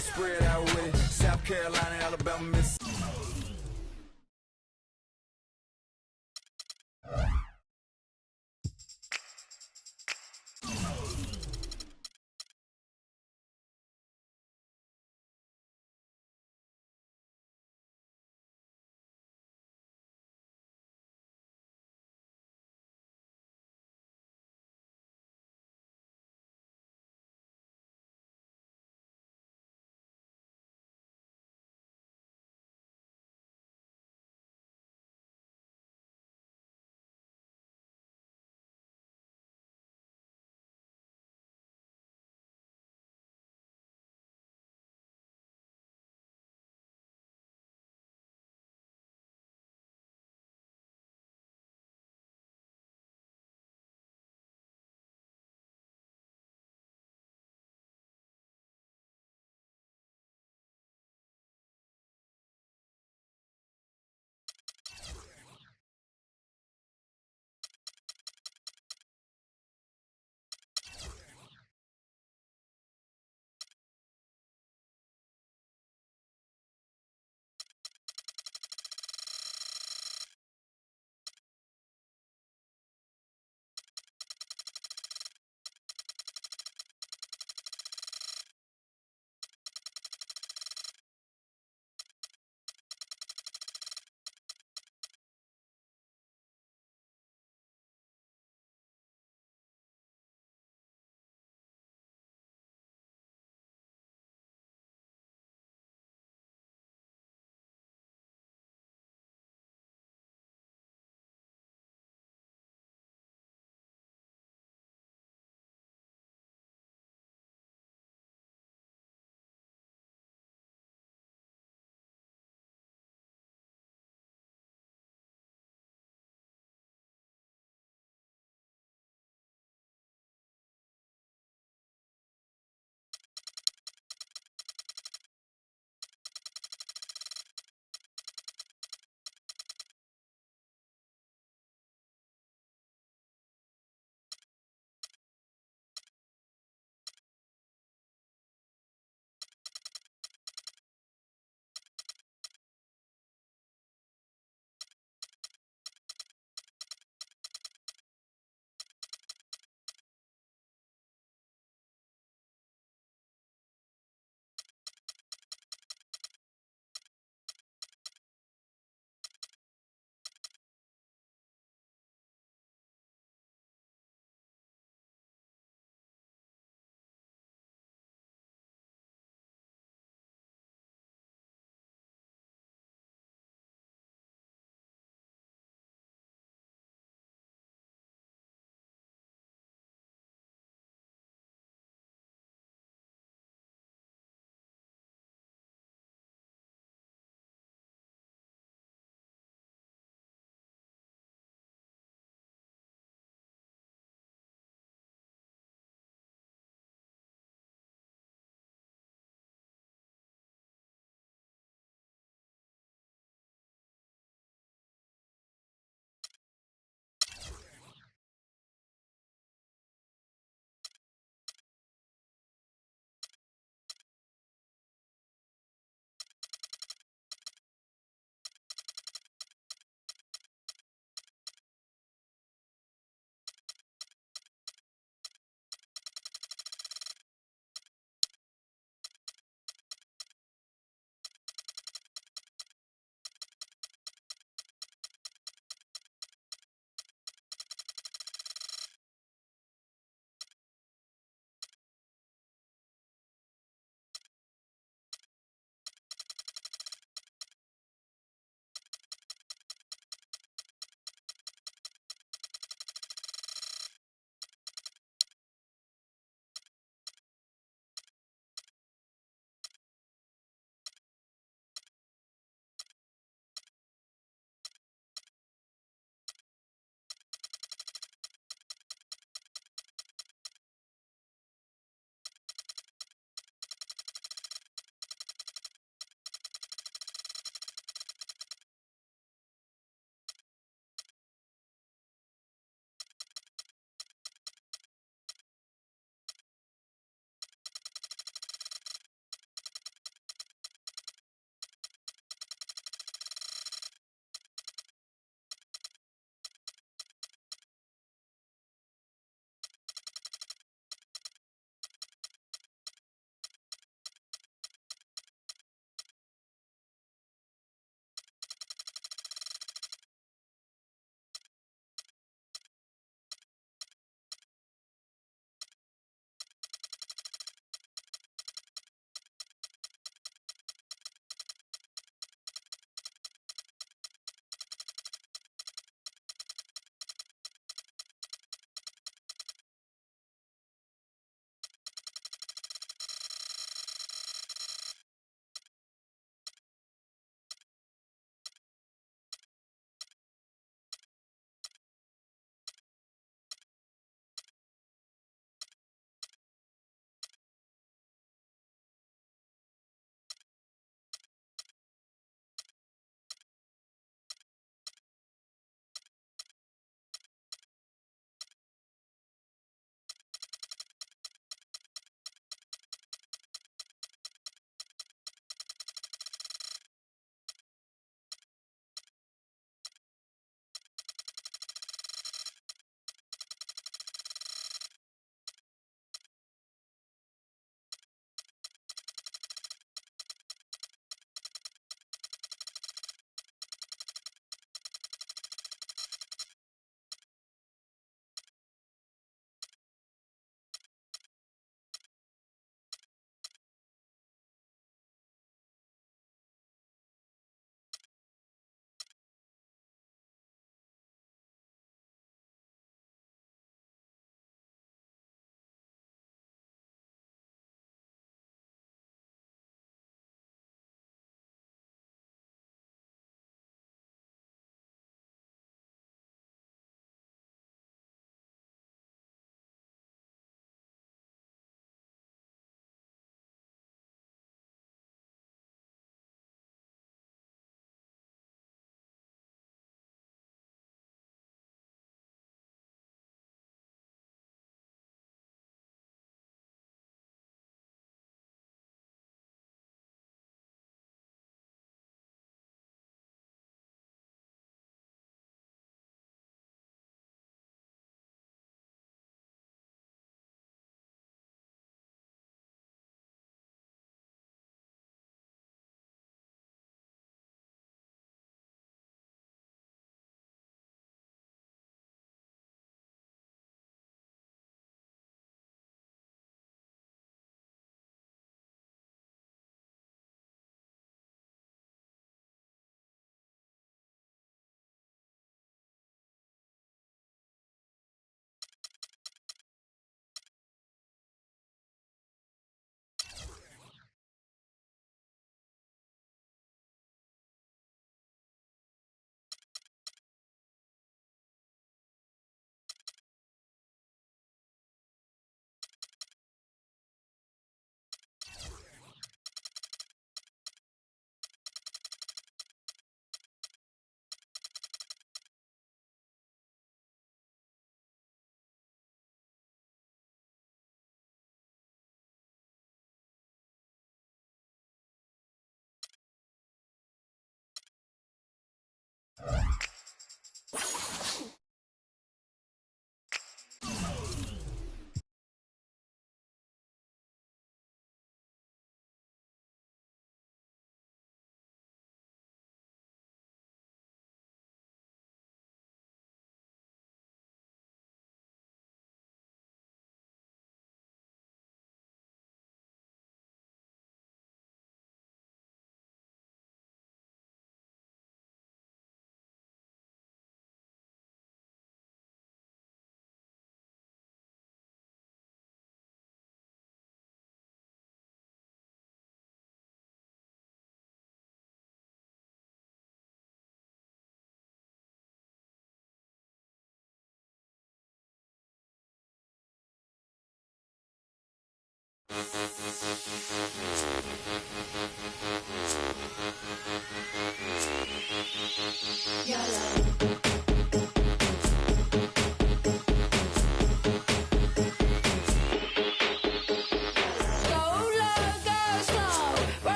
Spread out with it. South Carolina, Alabama, Mississippi.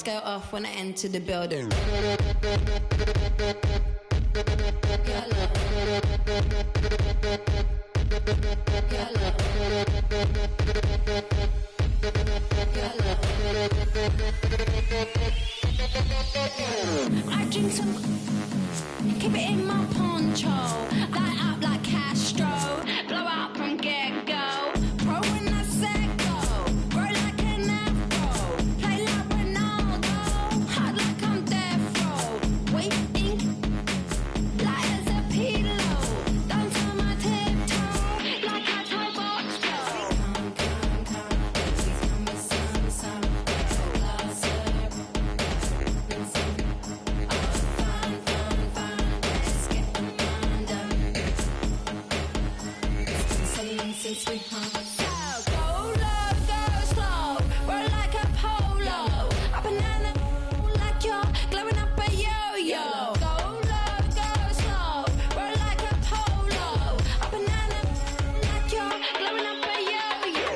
Go off when I enter the building. I drink some, keep it in my poncho, light up like Castro, blow out from get-go, pro when I said go, grow like an afro, play like Ronaldo, hard like I'm death row, waiting light as a pillow, dance on my tiptoe, like I told Box Joe. Please come with some glass since we hung. So go low, go slow, roll like a polo, a banana like you're glowing up a yo-yo. Go low, go slow, roll like a polo, a banana like you're glowing up a yo-yo.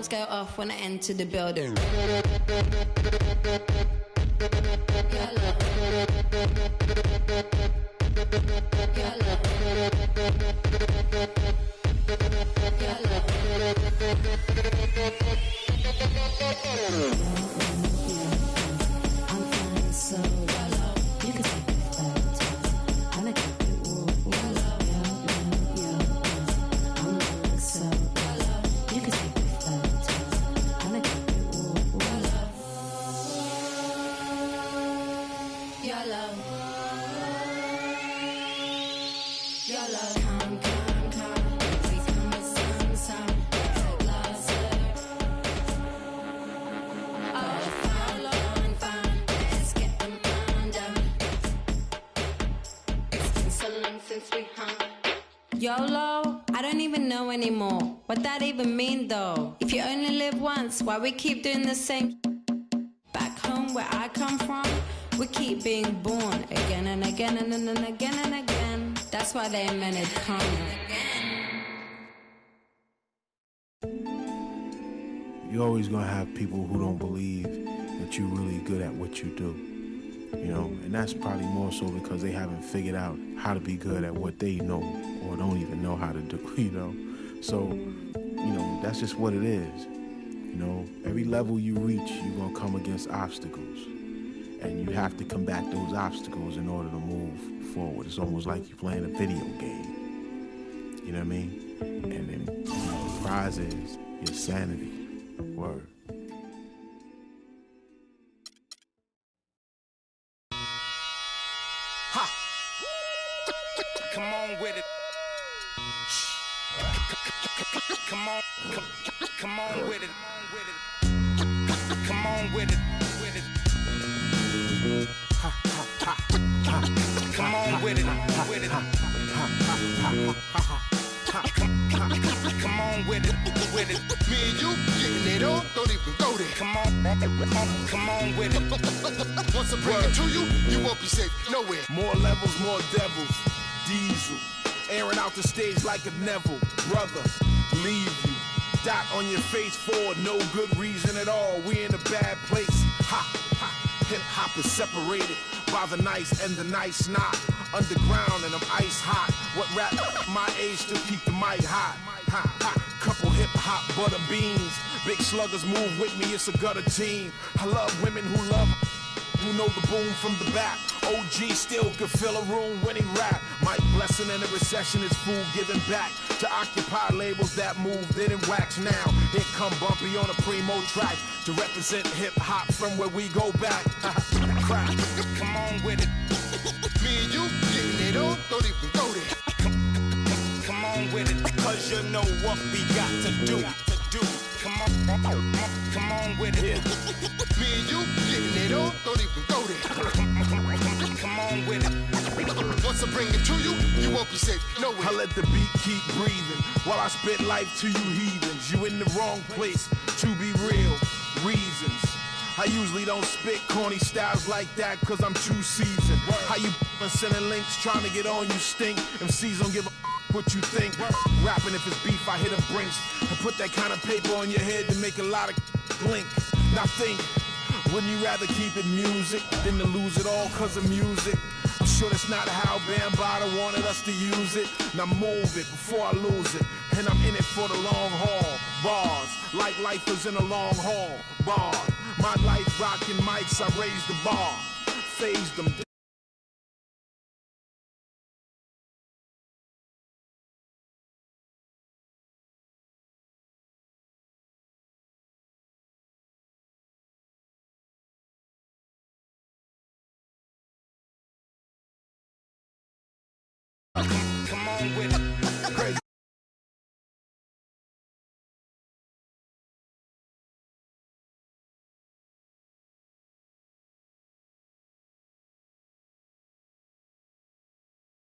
Go off when I enter the building. Since we hung. YOLO? I don't even know anymore. What that even mean though? If you only live once, why we keep doing the same? Back home where I come from, we keep being born again and again and again and again. That's why they invented karma. You're always gonna have people who don't believe that you're really good at what you do. You know, and that's probably more so because they haven't figured out how to be good at what they know or don't even know how to do, you know. So, you know, that's just what it is. You know, every level you reach, you're going to come against obstacles. And you have to combat those obstacles in order to move forward. It's almost like you're playing a video game. You know what I mean? And then the prize is your sanity. Word. Come on with it. Come on with it. Come on with it. Come on with it. Come on with it. Me and you getting it on, don't even go there. Come on with it. Once I bring it to you, you won't be safe nowhere. More levels, more devils. Diesel, airing out the stage like a Neville. Brother, leave you. Dot on your face for no good reason at all. We in a bad place. Ha, ha. Hip hop is separated by the nice and the nice not. Underground and I'm ice hot. What rap my age to keep the mic hot? Ha, ha. Couple hip hop butter beans. Big sluggers move with me, it's a gutter team. I love women who know the boom from the back. OG still could fill a room when he rap. Mike Blessing in a recession is food giving back to occupy labels that move, didn't wax now. Here come Bumpy on a primo track to represent hip hop from where we go back. Crack. Come on with it. Me and you getting it on, don't even go there. Come on with it. Cause you know what we got to do. Come on with it. Me and you getting it on, don't even go there. Come on with it. Once I bring it to you, you won't be safe nowhere. I let the beat keep breathing while I spit life to you heathens. You in the wrong place, to be real, reasons. I usually don't spit corny styles like that cause I'm too seasoned. How you sending links trying to get on you stink? MCs don't give a what you think. Rapping if it's beef, I hit a brinks and put that kind of paper on your head to make a lot of blink. Now think, wouldn't you rather keep it music than to lose it all cause of music? I'm sure that's not how Bambaataa wanted us to use it. Now move it before I lose it. And I'm in it for the long haul. Bars, like lifers in a long haul. Bar, my life rocking mics, I raise the bar. Phased them. Come on with it.